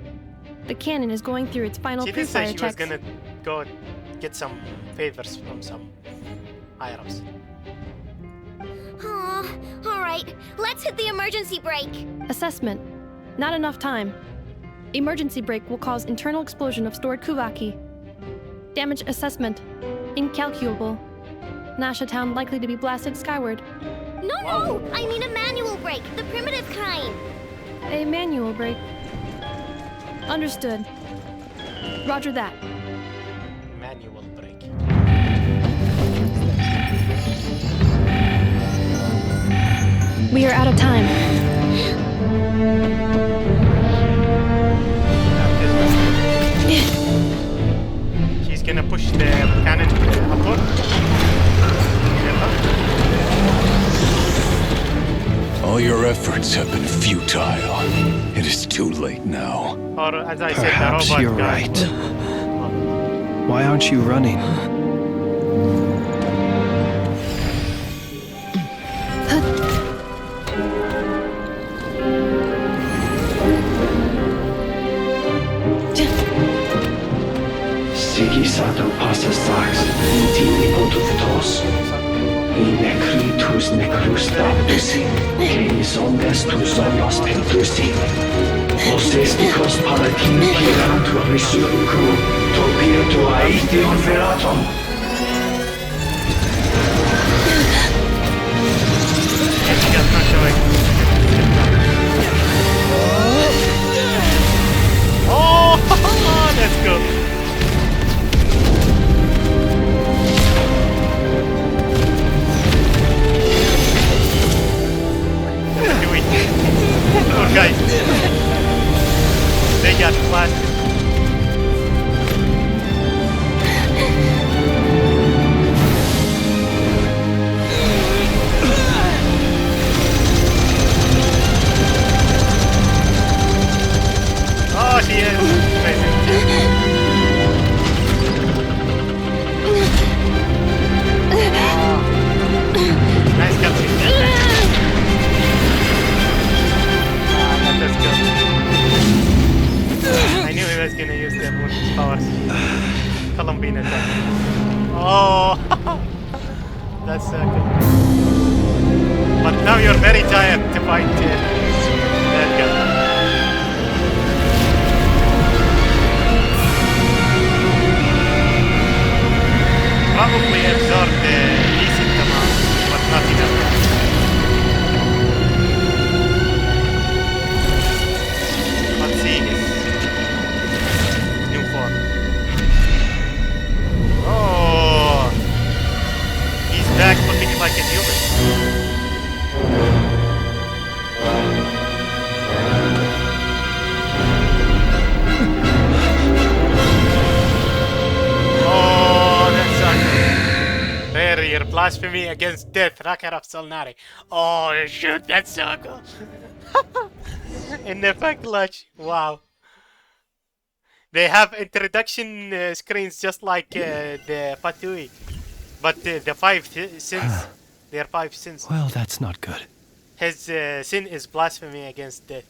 The cannon is going through its final She did say pre-fire she checks. was gonna go get some favors from some higher-ups. Aw, alright, let's hit the emergency brake. Assessment. Not enough time. Emergency brake will cause internal explosion of stored Kuvaki. Damage assessment. Incalculable. Nasha Town likely to be blasted skyward. No, I mean a manual brake, the primitive kind. A manual brake. Understood. Roger that. Manual brake. We are out of time. She's gonna push the cannon upward. All your efforts have been futile. It is too late now. Or as I Perhaps said, the robot you're guy. right. Why aren't you running? Sigisato passa sax, intimi potuftos. In necritus necrus daptusi, cenis omnes tu somos tentusi. Os esticos palatini piratur resurcu, topir tu aetion veratum. Oh, let's go. Do it. Poor guys. They got blasted. Oh, she is nice cutscene. Let us go. I knew he was gonna use that with his powers. Columbian attack. Oh, that's so good. But now you're very tired to fight that guy. Probably absorbed a decent amount, but not enough. Let's see his new form. Oh, he's back looking like a human. blasphemy against death, Rocket of Solnari. Oh shoot, that's so cool. In the backlash, wow. They have introduction screens just like the Fatui, but the 5 sins, they are 5 sins. Well, that's not good. His sin is blasphemy against death.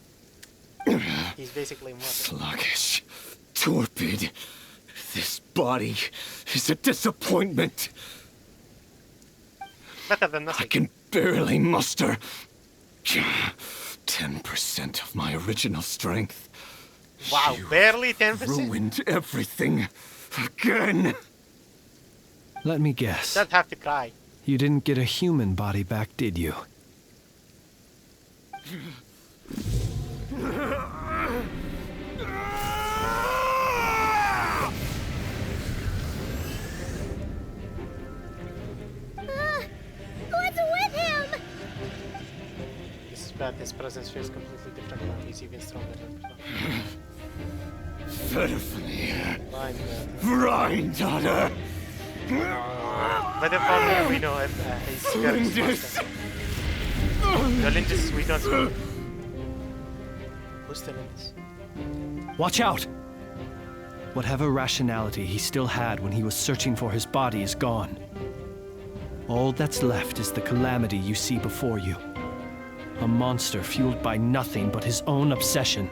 He's basically mortal. Sluggish, torpid. This body is a disappointment. Better than nothing. I can barely muster 10% of my original strength. Wow, barely 10%? Ruined everything again. Let me guess. Don't have to cry. You didn't get a human body back, did you? What's with him? This is bad. His presence feels completely different now. He's even stronger than before. Blind daughter. But if only we know him, he's very smart. The Lindis, we don't know. Who's the Lindis? Watch out! Whatever rationality he still had when he was searching for his body is gone. All that's left is the calamity you see before you. A monster fueled by nothing but his own obsession.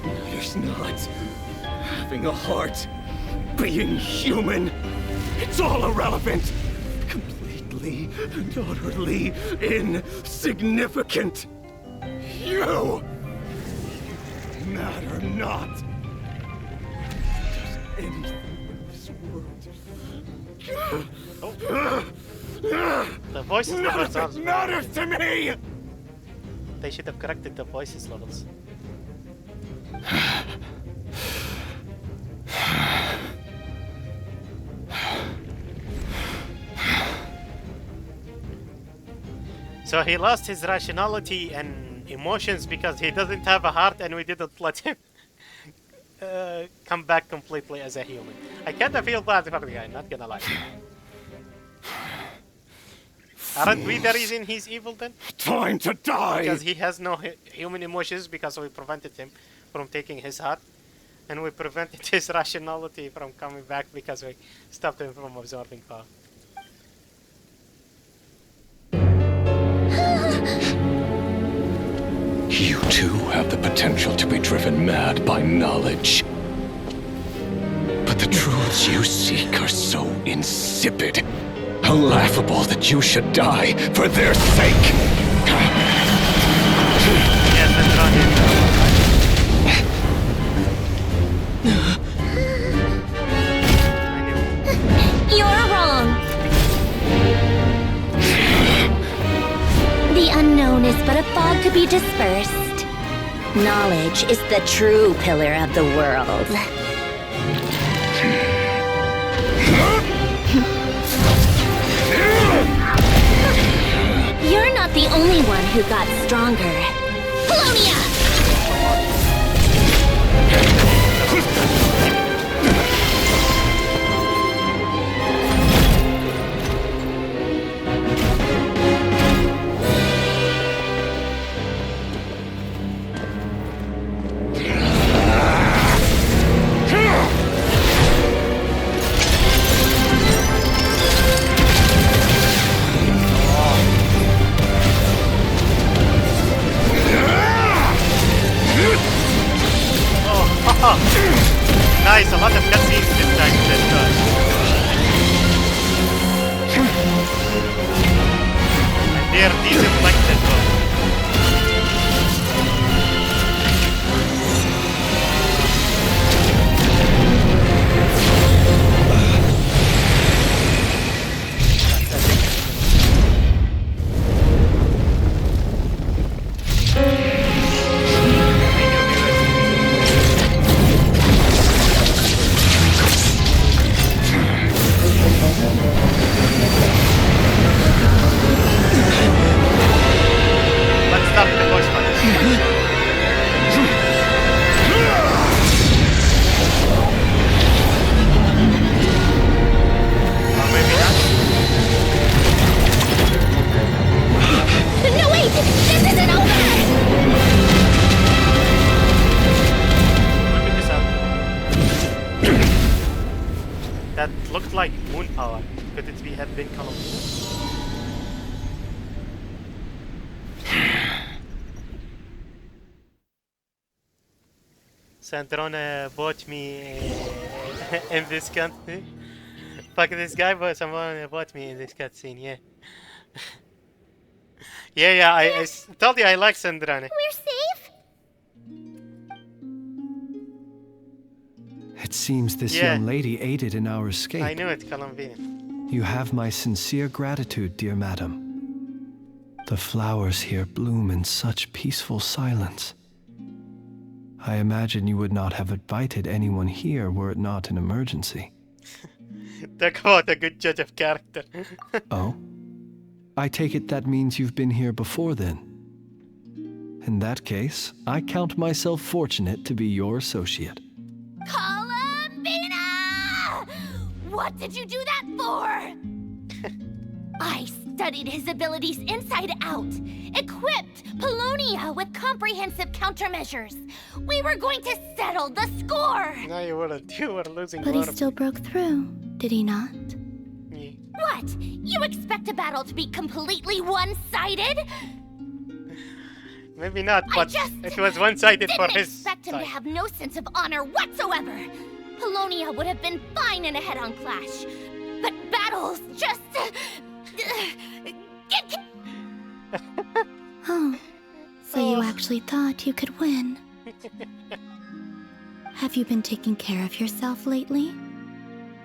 There's not having a heart, being human. It's all irrelevant. Completely and utterly insignificant. You matter not. Does anything in this world? The voices levels None of it matters to me! They should have corrected the voices levels. So he lost his rationality and emotions because he doesn't have a heart, and we didn't let him come back completely as a human. I kinda feel bad for the guy, not gonna lie. Aren't we the reason he's evil then? Time to die! Because he has no human emotions, because we prevented him from taking his heart. And we prevented his rationality from coming back because we stopped him from absorbing power. You too have the potential to be driven mad by knowledge. But the truths you seek are so insipid, laughable that you should die for their sake. Yes, that's right. You're wrong. The unknown is but a fog to be dispersed. Knowledge is the true pillar of the world. You're not the only one who got stronger. Polonia! Nice, a lot of cutscenes this time. And they're decent length as well. That looked like moon power. Could it have been Columbina? Sandrona bought me in this country. Fuck this guy, but someone bought me in this cutscene, yeah. yeah, I told you I like Sandrona. We're safe? It seems this Yeah. young lady aided in our escape. I knew it, Columbina. You have my sincere gratitude, dear madam. The flowers here bloom in such peaceful silence. I imagine you would not have invited anyone here were it not an emergency. Talk about a good judge of character. Oh? I take it that means you've been here before then. In that case, I count myself fortunate to be your associate. Columbina! What did you do that for? I studied his abilities inside out, equipped Polonia with comprehensive countermeasures. We were going to settle the score. No, you wouldn't. You were losing. But he still broke through, did he not? Yeah. What? You expect a battle to be completely one-sided? Maybe not, but it was one-sided for his expect him side. to have no sense of honor whatsoever. Polonia would have been fine in a head-on clash, but battles just Oh, so you actually thought you could win. Have you been taking care of yourself lately?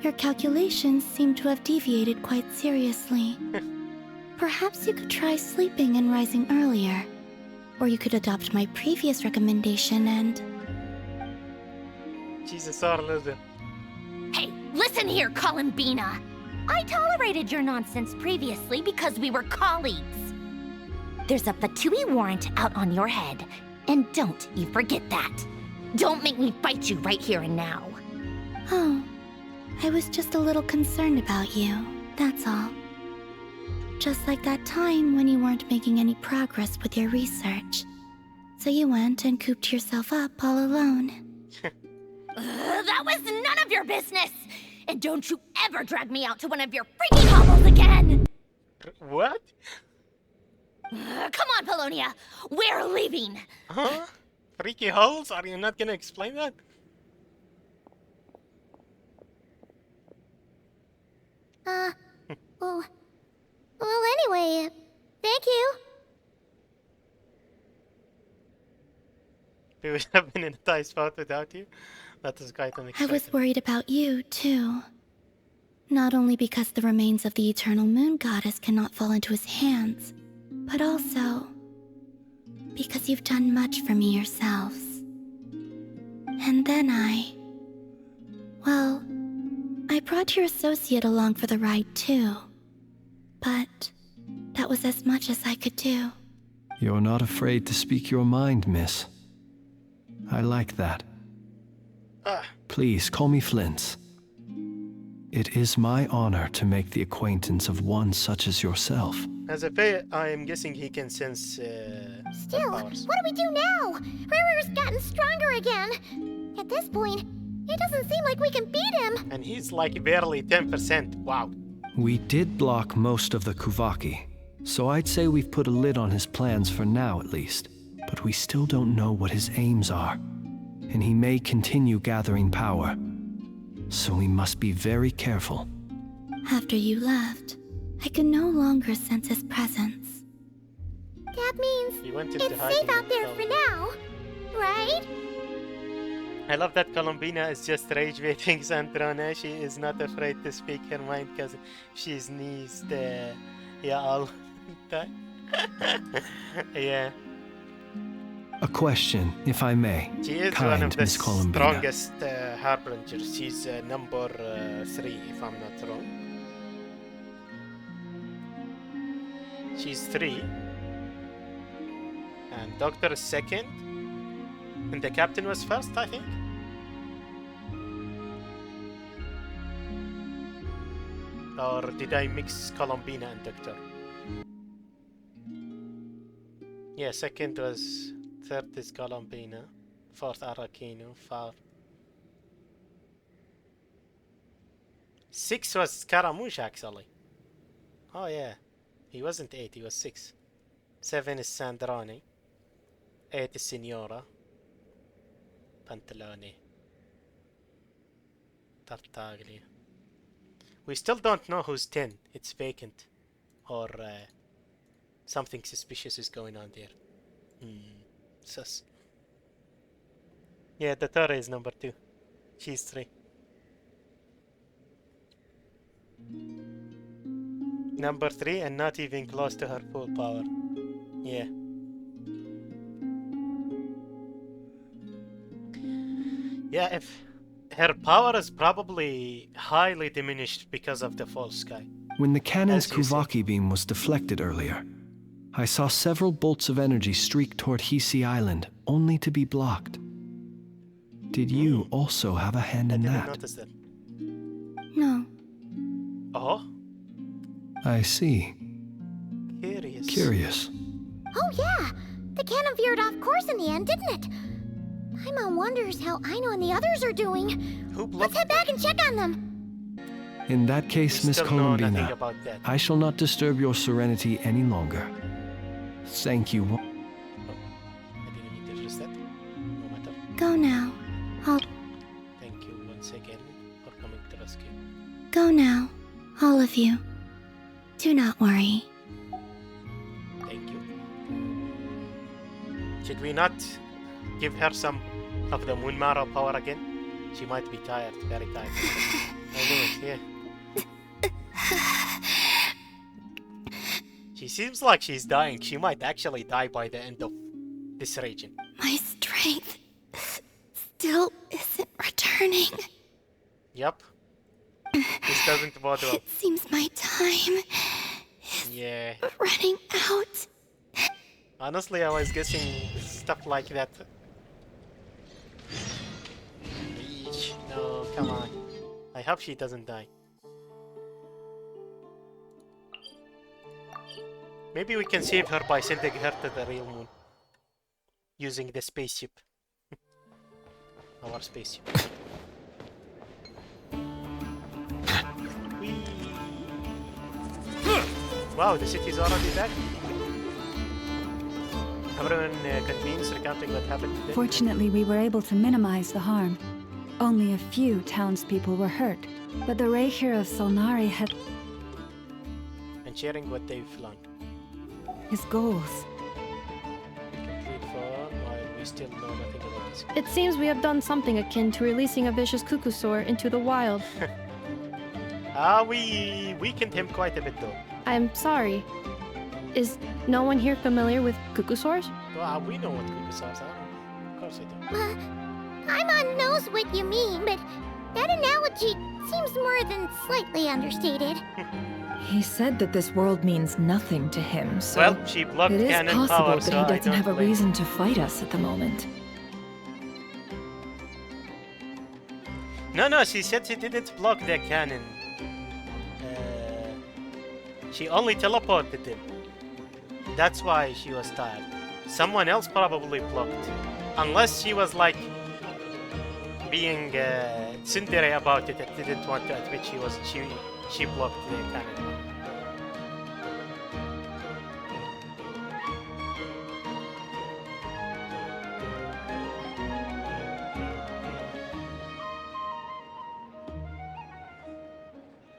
Your calculations seem to have deviated quite seriously. Perhaps you could try sleeping and rising earlier. Or you could adopt my previous recommendation and... Jesus, our loser. Hey, listen here, Columbina. I tolerated your nonsense previously because we were colleagues. There's a Fatui warrant out on your head, and don't you forget that. Don't make me fight you right here and now. Oh, I was just a little concerned about you, that's all. Just like that time when you weren't making any progress with your research. So you went and cooped yourself up all alone. That was none of your business! And don't you ever drag me out to one of your freaky hovels again! What? Come on, Polonia! We're leaving! Huh? Freaky holes? Are you not gonna explain that? Well, anyway, thank you. We would have been in a tight spot without you. That is quite I unexpected. was worried about you, too. Not only because the remains of the eternal moon goddess cannot fall into his hands, but also because you've done much for me yourselves. And then well, I brought your associate along for the ride, too. But that was as much as I could do. You're not afraid to speak your mind, miss. I like that. Please call me Flint. It is my honor to make the acquaintance of one such as yourself. As a fair, I am guessing he can sense Still, powers. what do we do now? Riri's gotten stronger again. At this point, it doesn't seem like we can beat him. And he's like barely 10%. Wow. We did block most of the Kuvaki, so I'd say we've put a lid on his plans for now at least. But we still don't know what his aims are, and he may continue gathering power. So we must be very careful. After you left, I could no longer sense his presence. That means He went into it's hiding safe out there himself. for now, right? I love that Columbina is just rage baiting Sandrona. She is not afraid to speak her mind because she sneezed all the time. Yeah. A question, if I may. She is kind one of the Miss Columbina. strongest harbingers. She's number 3, if I'm not wrong. She's 3. And Doctor is 2nd. And the captain was 1st, I think. Or did I mix Columbina and Doctor? Yeah, 2nd was... 3rd is Columbina. 4th Arachino. 4th. 6 was Scaramouche, actually. Oh, yeah. He wasn't 8, he was 6. 7 is Sandrani. 8 is Signora. Pantalone. Tartaglia. We still don't know who's 10. It's vacant. Or something suspicious is going on there. Sus. Yeah, Dottore is number 2. She's 3. Number 3 and not even close to her full power. Yeah. Yeah, if her power is probably highly diminished because of the false sky. When the cannon's As you say. Kuvaki beam was deflected earlier, I saw several bolts of energy streak toward Hisi Island, only to be blocked. Did you also have a hand in Didn't that? notice that. No. Oh? I see. Curious. Curious. Oh, yeah! The cannon veered off course in the end, didn't it? Paimon wonders how Aino and the others are doing. Let's head back and check on them. In that case, We Miss still know nothing Columbina, about that. I shall not disturb your serenity any longer. Thank you. I didn't mean to address that. No matter. Go now. I'll Thank you once again for coming to rescue. go now. All of you. Do not worry. Thank you. Should we not give her some of the Moon Marrow power again? She might be tired, very tired. I know it, yeah. She seems like she's dying. She might actually die by the end of this region. My strength still isn't returning. Yep. This doesn't bode well. It seems my time Yeah. running out. Honestly, I was guessing stuff like that. Eesh, no, come on. I hope she doesn't die. Maybe we can save her by sending her to the real moon. Using the spaceship. Our spaceship. Whee! Wow, the city's already back. Everyone convenes recounting what happened today. Fortunately, we were able to minimize the harm. Only a few townspeople were hurt, but the Ray Hero of Solnari had And sharing what they've learned. his goals. Complete for while we still know nothing about this. It seems we have done something akin to releasing a vicious Kukusaur into the wild. We weakened him quite a bit though. I'm sorry. Is no one here familiar with Kukusaurs? Well, we know what Kukusaurs are. Of course we do. Paimon knows what you mean, but that analogy seems more than slightly understated. He said that this world means nothing to him, so Well, she blocked it is cannon possible power, that so he I doesn't don't have a blame reason to fight us at the moment. No, she said she didn't block the cannon. She only teleported him. That's why she was tired. Someone else probably blocked. Unless she was like being tsundere about it and didn't want to admit she blocked the cannon.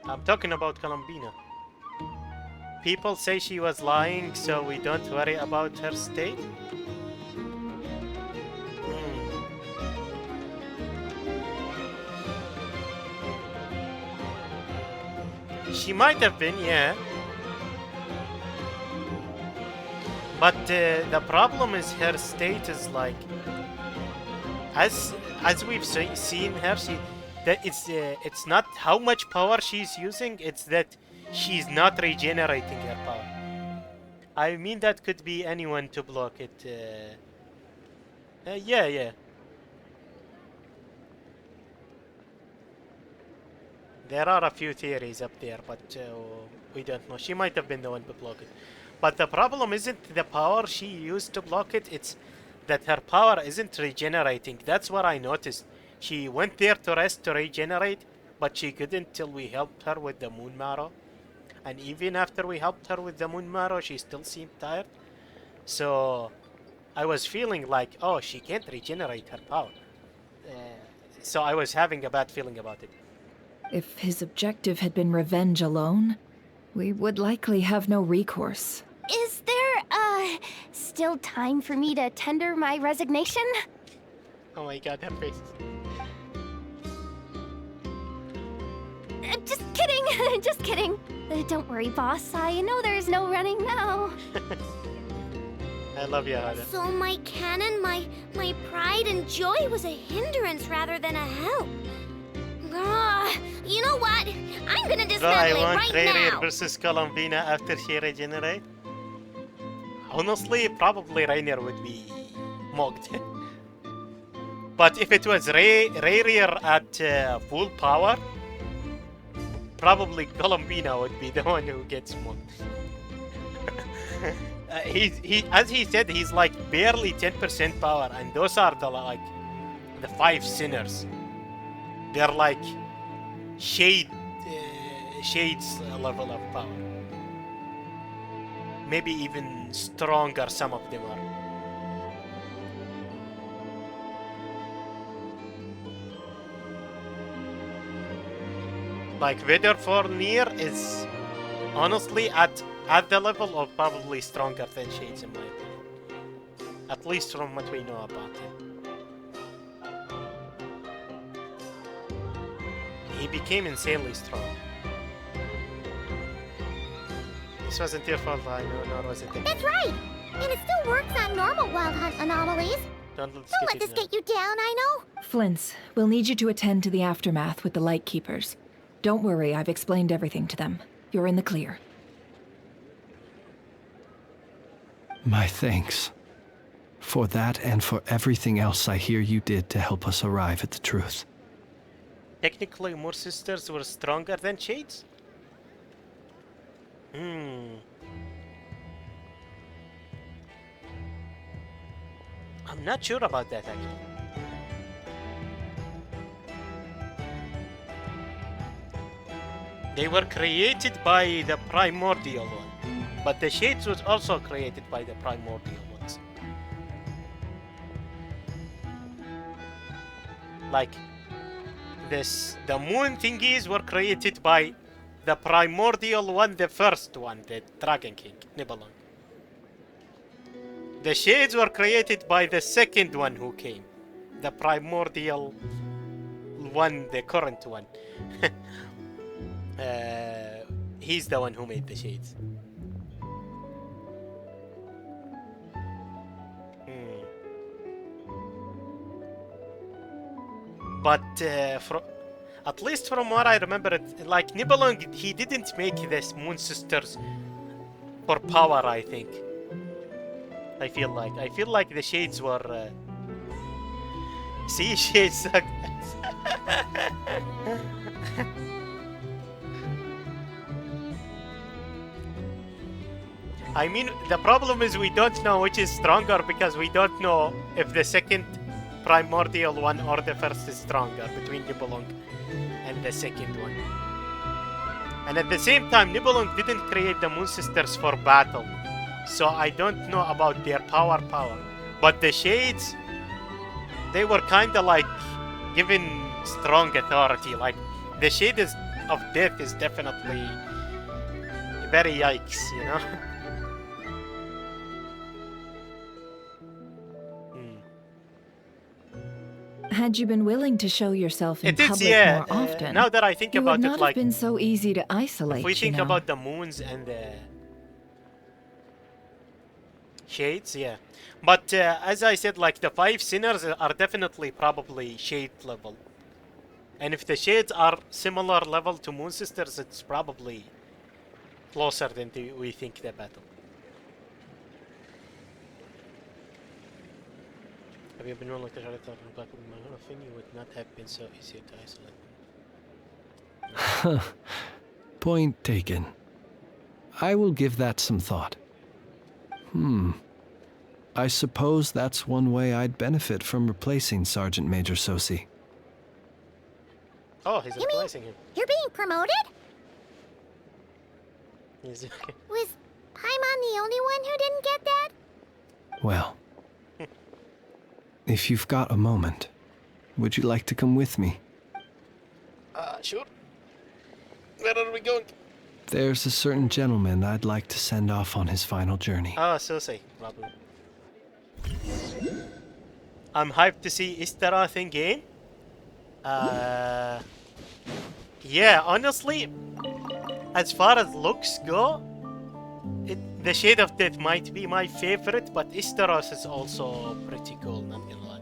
I'm talking about Columbina. People say she was lying, so we don't worry about her state? She might have been, yeah. But the problem is her state is like, as we've seen her, it's not how much power she's using, it's that she's not regenerating her power. I mean, that could be anyone to block it. Yeah. There are a few theories up there, but we don't know. She might have been the one to block it. But the problem isn't the power she used to block it, it's that her power isn't regenerating. That's what I noticed. She went there to rest to regenerate, but she couldn't till we helped her with the moon marrow. And even after we helped her with the moon marrow, she still seemed tired. So I was feeling like, oh, she can't regenerate her power. So I was having a bad feeling about it. If his objective had been revenge alone, we would likely have no recourse. Is there, still time for me to tender my resignation? Oh my god, her face. Just kidding, just kidding. Don't worry, boss. I know there's no running now. I love you, Hada. So my cannon, my pride and joy was a hindrance rather than a help. You know what? I'm gonna So I dismantle it want right Rainier now. versus Columbina after she regenerate. Honestly, probably Rainier would be mocked. But if it was Rainier at full power, probably Columbina would be the one who gets mocked. As he said, he's like barely 10% power, and those are the 5 sinners. They're like shades level of power. Maybe even stronger, some of them are. Like Vedorfornir is honestly at the level of probably stronger than Shades in my opinion. At least from what we know about him. He became insanely strong. This wasn't your fault, I know, nor was it. That's right! And it still works on normal Wild Hunt anomalies. Don't let this get you down, I know. Flint's, we'll need you to attend to the aftermath with the Lightkeepers. Don't worry, I've explained everything to them. You're in the clear. My thanks. For that and for everything else I hear you did to help us arrive at the truth. Technically, more sisters were stronger than Shades? I'm not sure about that, actually. They were created by the primordial one, but the Shades was also created by the primordial ones. Like, the moon thingies were created by the primordial one, the first one, the Dragon King, Nibelung. The Shades were created by the second one who came, the primordial one, the current one. He's the one who made the Shades. But at least from what I remember, like Nibelung, he didn't make this Moon Sisters for power, I think. I feel like the Shades were... See, Shades suck. I mean, the problem is we don't know which is stronger because we don't know if the second primordial one or the first is stronger between Nibelung and the second one. And at the same time, Nibelung didn't create the Moon Sisters for battle, so I don't know about their power. But the Shades, they were kinda like given strong authority. Like, the Shade of Death is definitely very yikes, you know? Had you been willing to show yourself in public more often, now that I think about it it, would not like, have been so easy to isolate. if we think you know? about the moons and the Shades, yeah. But as I said, like, the 5 sinners are definitely probably Shade level. And if the Shades are similar level to Moon Sisters, it's probably closer than we think the battle. Have you been willing to try to talk back with my thing? You would not have been so easy to isolate. Point taken. I will give that some thought. I suppose that's one way I'd benefit from replacing Sergeant Major Sosi. Oh, he's replacing him. You're being promoted? He's okay. Was Paimon the only one who didn't get that? Well, if you've got a moment, would you like to come with me? Sure. Where are we going? There's a certain gentleman I'd like to send off on his final journey. Ah, Susie, probably. I'm hyped to see Istarath in game. Yeah, honestly, as far as looks go, the Shade of Death might be my favorite, but Istarath is also pretty cool, not gonna lie.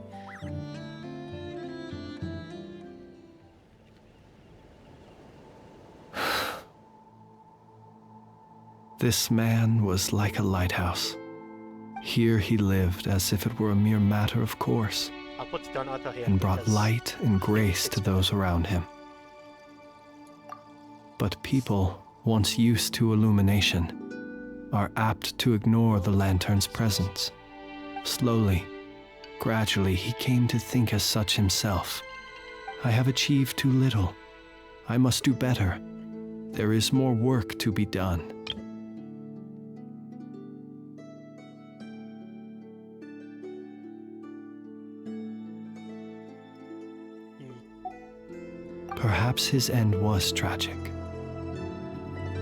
This man was like a lighthouse. Here he lived as if it were a mere matter of course, I'll put it on auto here and brought because light and grace to those around him. But people, once used to illumination, are apt to ignore the lantern's presence. Slowly, gradually, he came to think as such himself. I have achieved too little. I must do better. There is more work to be done. Perhaps his end was tragic.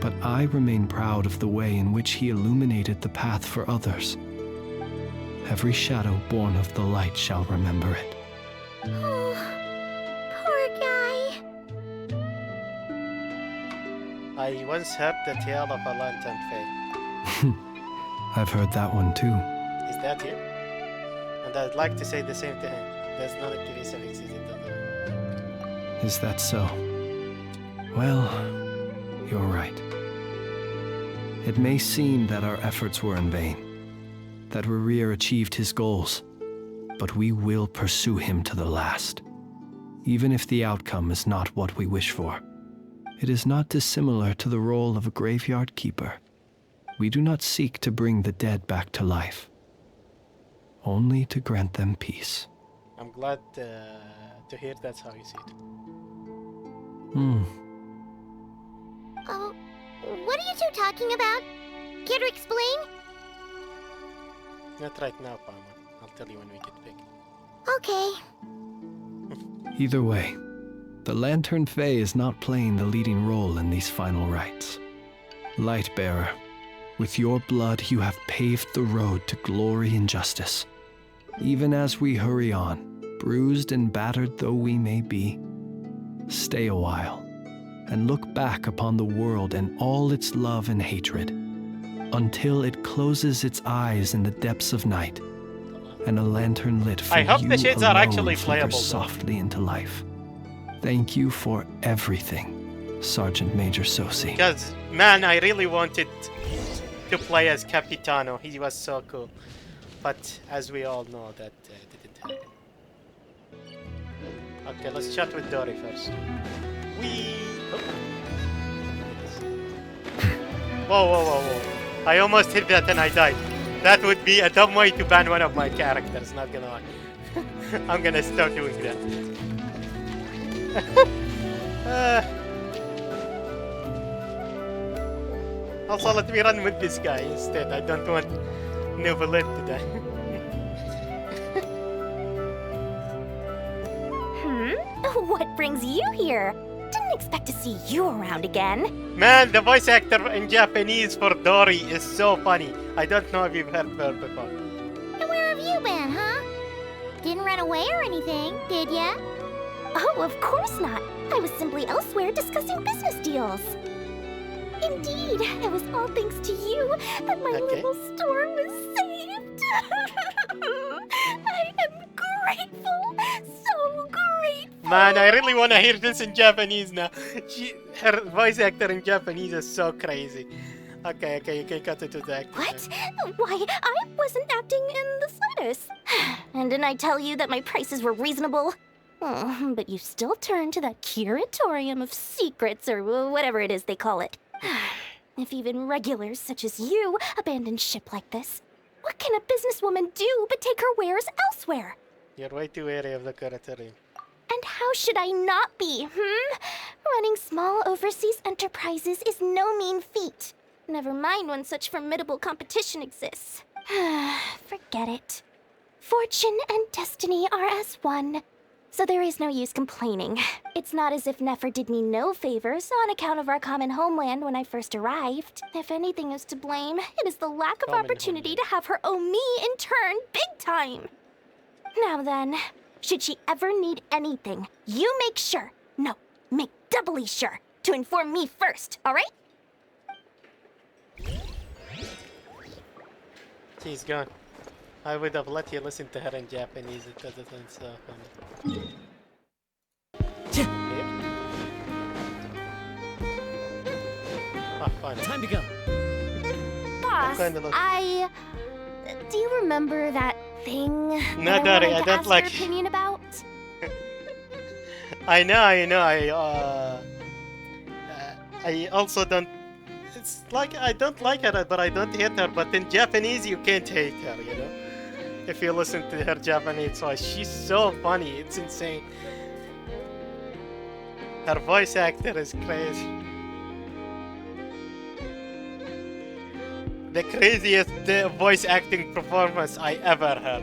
But I remain proud of the way in which he illuminated the path for others. Every shadow born of the light shall remember it. Oh, poor guy. I once heard the tale of a lantern fae. I've heard that one too. Is that him? And I'd like to say the same to him. There's not a TV series in the Is that so? Well, you're right. It may seem that our efforts were in vain, that Rerir achieved his goals, but we will pursue him to the last, even if the outcome is not what we wish for. It is not dissimilar to the role of a graveyard keeper. We do not seek to bring the dead back to life, only to grant them peace. I'm glad to hear that's how you see it. Oh, what are you two talking about? Care to explain? Not right now, Palmer. I'll tell you when we get big. Okay. Either way, the Lantern Fae is not playing the leading role in these final rites. Lightbearer, with your blood you have paved the road to glory and justice. Even as we hurry on, bruised and battered though we may be, stay a while and look back upon the world and all its love and hatred, until it closes its eyes in the depths of night, and a lantern lit for I hope you the shades alone are actually flickers playable, though. softly into life. Thank you for everything, Sergeant Major Sosi. Because, man, I really wanted to play as Capitano. He was so cool. But, as we all know, that didn't happen. Okay, let's chat with Dory first. Whoa, whoa, whoa, whoa. I almost hit that and I died. That would be a dumb way to ban one of my characters, not gonna lie. I'm gonna stop doing that. Also, let me run with this guy instead. I don't want Neverlet to die. What brings you here? Didn't expect to see you around again. Man, the voice actor in Japanese for Dory is so funny. I don't know if you've heard her before. And where have you been, huh? Didn't run away or anything, did ya? Oh, of course not. I was simply elsewhere discussing business deals. Indeed, it was all thanks to you that my little store was saved. I am grateful, so grateful. Man, I really want to hear this in Japanese now. Her voice actor in Japanese is so crazy. Okay, you can cut it to the actor. What? Why, I wasn't acting in the slightest. And didn't I tell you that my prices were reasonable? Oh, but you still turn to that curatorium of secrets, or whatever it is they call it. If even regulars such as you abandon ship like this, what can a businesswoman do but take her wares elsewhere? You're way too wary of the curatorium. And how should I not be, Running small overseas enterprises is no mean feat. Never mind when such formidable competition exists. Forget it. Fortune and destiny are as one, so there is no use complaining. It's not as if Nefer did me no favors on account of our common homeland when I first arrived. If anything is to blame, it is the lack of opportunity to have her owe me in turn big time. Now then, should she ever need anything, you make sure, no, make doubly sure, to inform me first, alright? She's gone. I would have let you listen to her in Japanese. It doesn't so funny. Time to go. Boss, do you remember that thing No, that Dari, I I wanted to don't ask like- your opinion about? I know. I also don't. It's like I don't like her, but I don't hate her. But in Japanese, you can't hate her, you know. If you listen to her Japanese, so she's so funny. It's insane. Her voice actor is crazy. The craziest voice acting performance I ever heard.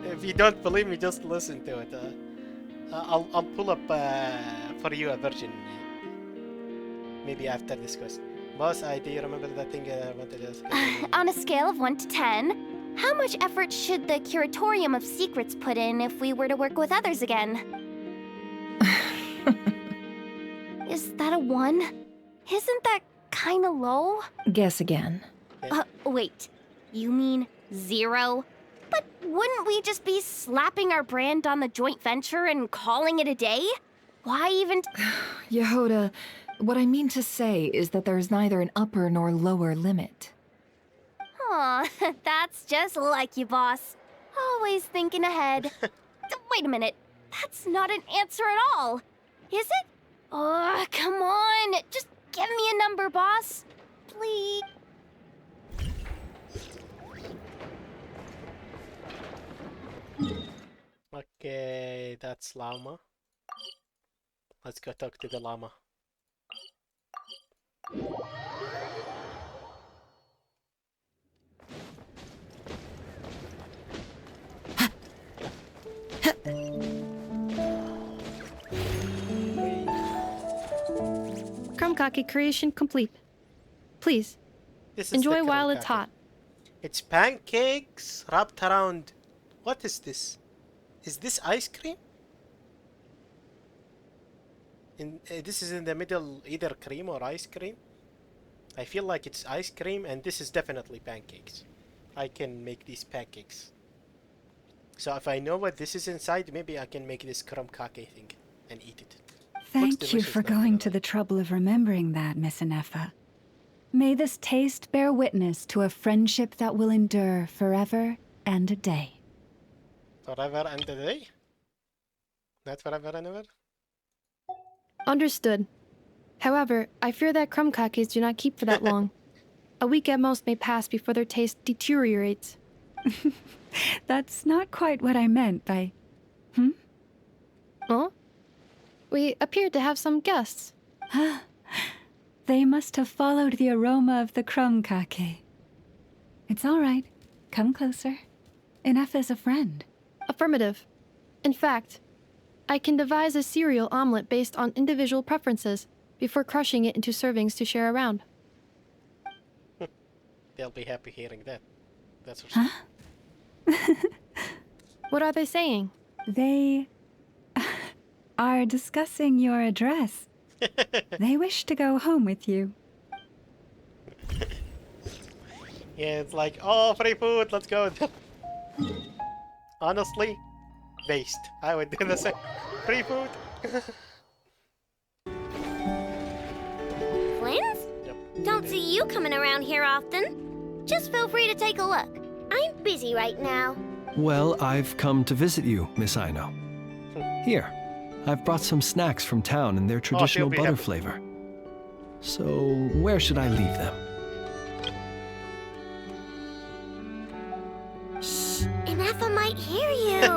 If you don't believe me, just listen to it. I'll pull up for you a version. Maybe after this question. Boss, do you remember that thing I wanted to ask? On a scale of 1 to 10, how much effort should the Curatorium of Secrets put in if we were to work with others again? Is that a 1? Isn't that kinda low? Guess again. Wait. You mean 0? But wouldn't we just be slapping our brand on the joint venture and calling it a day? Why even... Yehoda, what I mean to say is that there's neither an upper nor lower limit. Aw, that's just like you, boss. Always thinking ahead. Wait a minute. That's not an answer at all. Is it? Oh, come on. Just give me a number, boss. Please. Okay, that's llama. Let's go talk to the llama. Krumkake creation complete. Please, This is enjoy the while it's krumkake. hot. It's pancakes wrapped around. What is this? Is this ice cream? This is in the middle, either cream or ice cream. I feel like it's ice cream, and this is definitely pancakes. I can make these pancakes. So if I know what this is inside, maybe I can make this krumkake thing and eat it. Thank you for going to the trouble of remembering that, Miss Anefa. May this taste bear witness to a friendship that will endure forever and a day. Forever and a day? Not forever and ever? Understood. However, I fear that krumkakes do not keep for that long. A week at most may pass before their taste deteriorates. That's not quite what I meant by... Huh? We appeared to have some guests. They must have followed the aroma of the krumkake. It's all right. Come closer. Inefa's a friend. Affirmative. In fact, I can devise a cereal omelet based on individual preferences before crushing it into servings to share around. They'll be happy hearing that. That's for sure. What are they saying? They are discussing your address. They wish to go home with you. Yeah, it's like, oh, free food, let's go. Honestly, based. I would do the same. Free food. Flins? Don't see you coming around here often. Just feel free to take a look. I'm busy right now. Well, I've come to visit you, Miss Aino. Here, I've brought some snacks from town in their traditional be butter happy. flavor. So, where should I leave them? Inefa might hear you.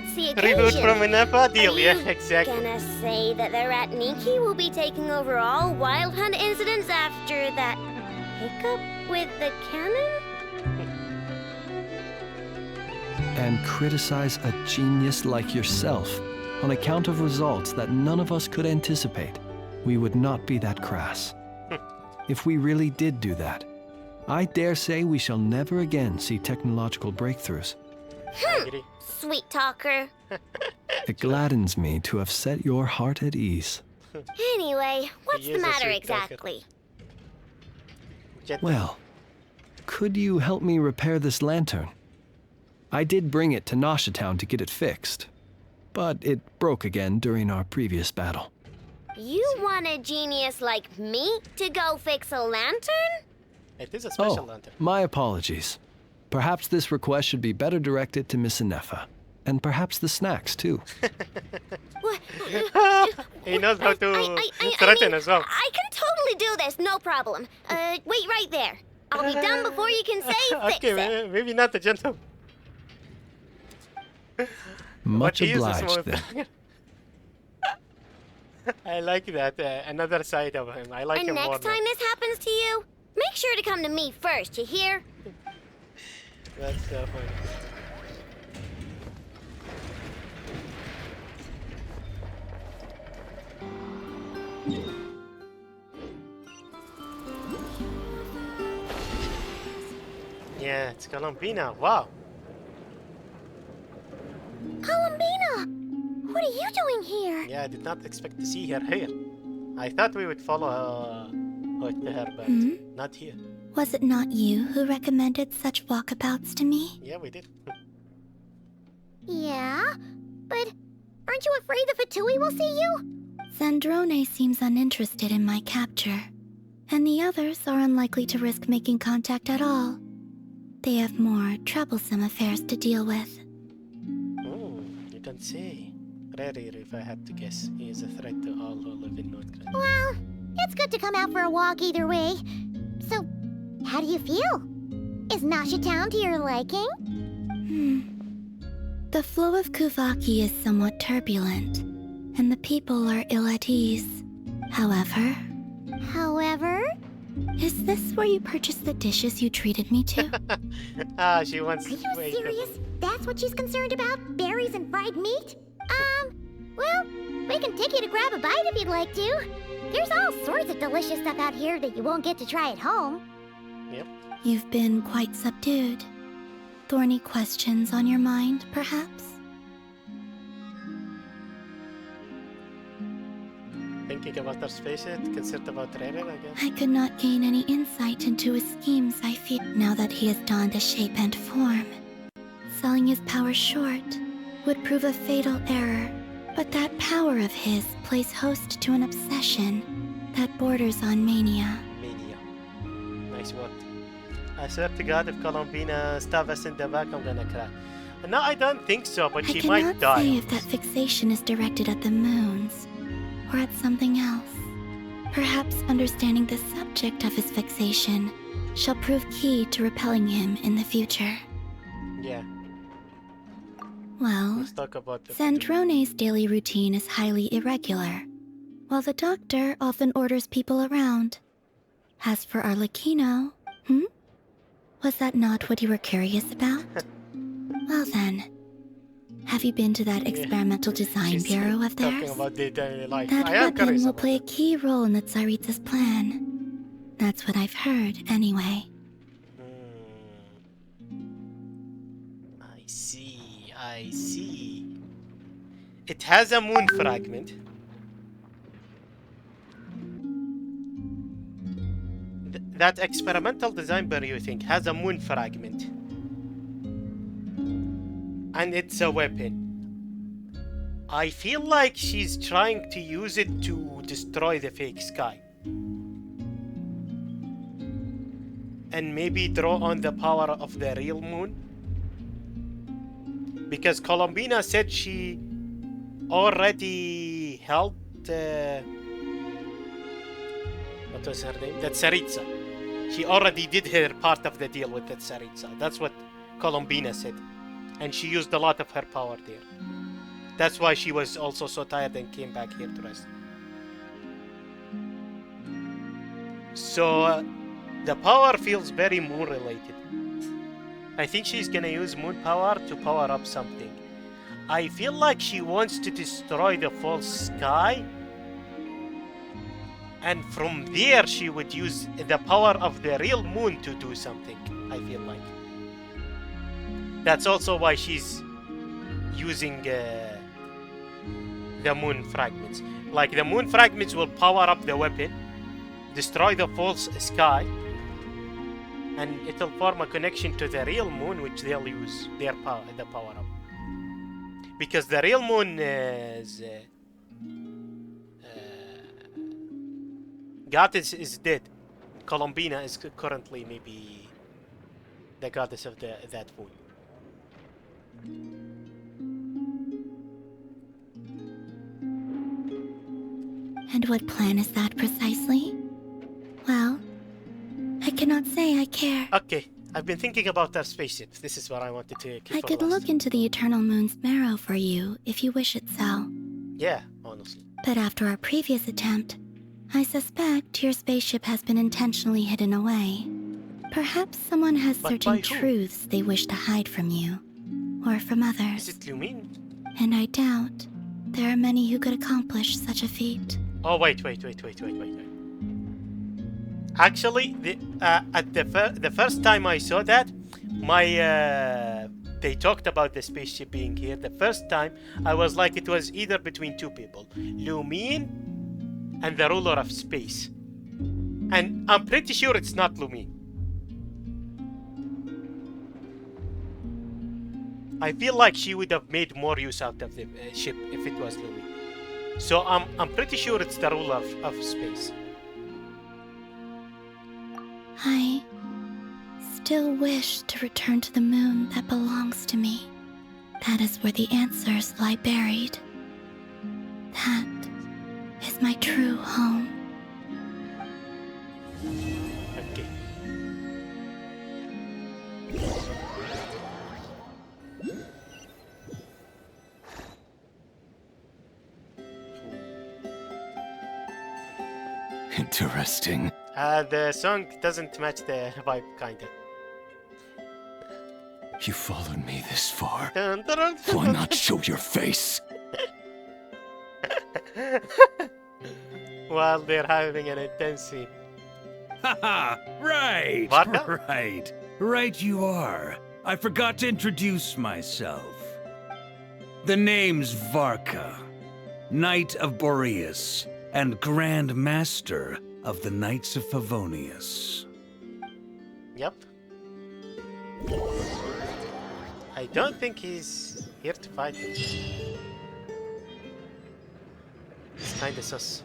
what's the Reboot occasion? from Minerva deal, Are yeah, you exactly. gonna say that the Rat Niki will be taking over all Wild Hunt incidents after that hiccup with the cannon? And criticize a genius like yourself on account of results that none of us could anticipate. We would not be that crass. If we really did do that, I dare say we shall never again see technological breakthroughs. Sweet talker. It gladdens me to have set your heart at ease. Anyway, what's He the is a matter sweet talker. exactly? Well, could you help me repair this lantern? I did bring it to Nasha Town to get it fixed, but it broke again during our previous battle. You want a genius like me to go fix a lantern? It is a special Oh, lantern. my apologies. Perhaps this request should be better directed to Miss Inefa, and perhaps the snacks too. He knows how to threaten as well. I can totally do this, no problem. Wait right there. I'll be done before you can say fix Okay, it. maybe not the gentle. Much But he is a obliged smooth then. talker. I like that, another side of him. I like And him more next now. time this happens to you, make sure to come to me first, you hear? That's so funny. Yeah, it's Columbina. Wow. Columbina! What are you doing here? Yeah, I did not expect to see her here. I thought we would follow her, but Hmm? not here. Was it not you who recommended such walkabouts to me? Yeah, we did. Yeah? But aren't you afraid the Fatui will see you? Zandrone seems uninterested in my capture, and the others are unlikely to risk making contact at all. They have more troublesome affairs to deal with. Oh, you can say. Rare if I had to guess. He is a threat to all who live in North Korea. Well, it's good to come out for a walk either way. So, how do you feel? Is Nasha Town to your liking? The flow of Kuvaki is somewhat turbulent, and the people are ill at ease. However, is this where you purchased the dishes you treated me to? She wants Are you serious? That's what she's concerned about? Berries and fried meat? Well, we can take you to grab a bite if you'd like to. There's all sorts of delicious stuff out here that you won't get to try at home. Yep. You've been quite subdued. Thorny questions on your mind, perhaps? Thinking about her space, concerned about Rere, I guess. I could not gain any insight into his schemes, I fear, now that he has donned a shape and form. Selling his power short would prove a fatal error, but that power of his plays host to an obsession that borders on mania. Mania. Nice one. I swear to God, if Columbina stabs us in the back, I'm gonna cry. No, I don't think so, but she might I die. cannot say if that fixation is directed at the moons, or at something else. Perhaps understanding the subject of his fixation shall prove key to repelling him in the future. Yeah. Well, Let's talk about the Zandrone's daily routine is highly irregular, while the doctor often orders people around. As for Arlecchino, was that not what you were curious about? Well then, have you been to that experimental design bureau of talking theirs? about their daily life. That I am weapon curious will about play a key role in the Tsaritsa's plan. That's what I've heard, anyway. I see. It has a moon fragment. That experimental design bureau, you think, has a moon fragment. And it's a weapon. I feel like she's trying to use it to destroy the fake sky. And maybe draw on the power of the real moon. Because Columbina said she already held what was her name? That Tsaritsa. She already did her part of the deal with that Tsaritsa. That's what Columbina said. and she used a lot of her power there. That's why she was also so tired and came back here to rest. So the power feels very moon related. I think she's gonna use moon power to power up something. I feel like she wants to destroy the false sky, and from there she would use the power of the real moon to do something, I feel like. That's also why she's using the moon fragments. Like, the moon fragments will power up the weapon, destroy the false sky, and it'll form a connection to the real moon, which they'll use their power, the power up. Because the real moon is goddess is dead. Columbina is currently maybe the goddess of that moon. And what plan is that precisely? Well, I cannot say I care. Okay, I've been thinking about our spaceships. This is what I wanted to keep I for could last. look into the Eternal Moon's marrow for you if you wish it so. Yeah, honestly. But after our previous attempt, I suspect your spaceship has been intentionally hidden away. Perhaps someone has certain truths they wish to hide from you, or from others. Is it Lumine? And I doubt there are many who could accomplish such a feat. Oh, wait. Actually, at the first time I saw that, they talked about the spaceship being here. The first time, I was like, it was either between two people, Lumine and the ruler of space. And I'm pretty sure it's not Lumine. I feel like she would have made more use out of the ship if it was Lumine. So I'm pretty sure it's the ruler of space. I still wish to return to the moon that belongs to me. That is where the answers lie buried. That is my true home. Okay. Interesting. The song doesn't match the vibe, kinda. You followed me this far. Dun, dun, dun, dun, Why dun. not show your face? While they're having an intense scene. Haha, right, Vodka? right you are. I forgot to introduce myself. The name's Varka, Knight of Boreas, and Grand Master of the Knights of Favonius. Yep. I don't think he's here to fight me. It's kinda sus.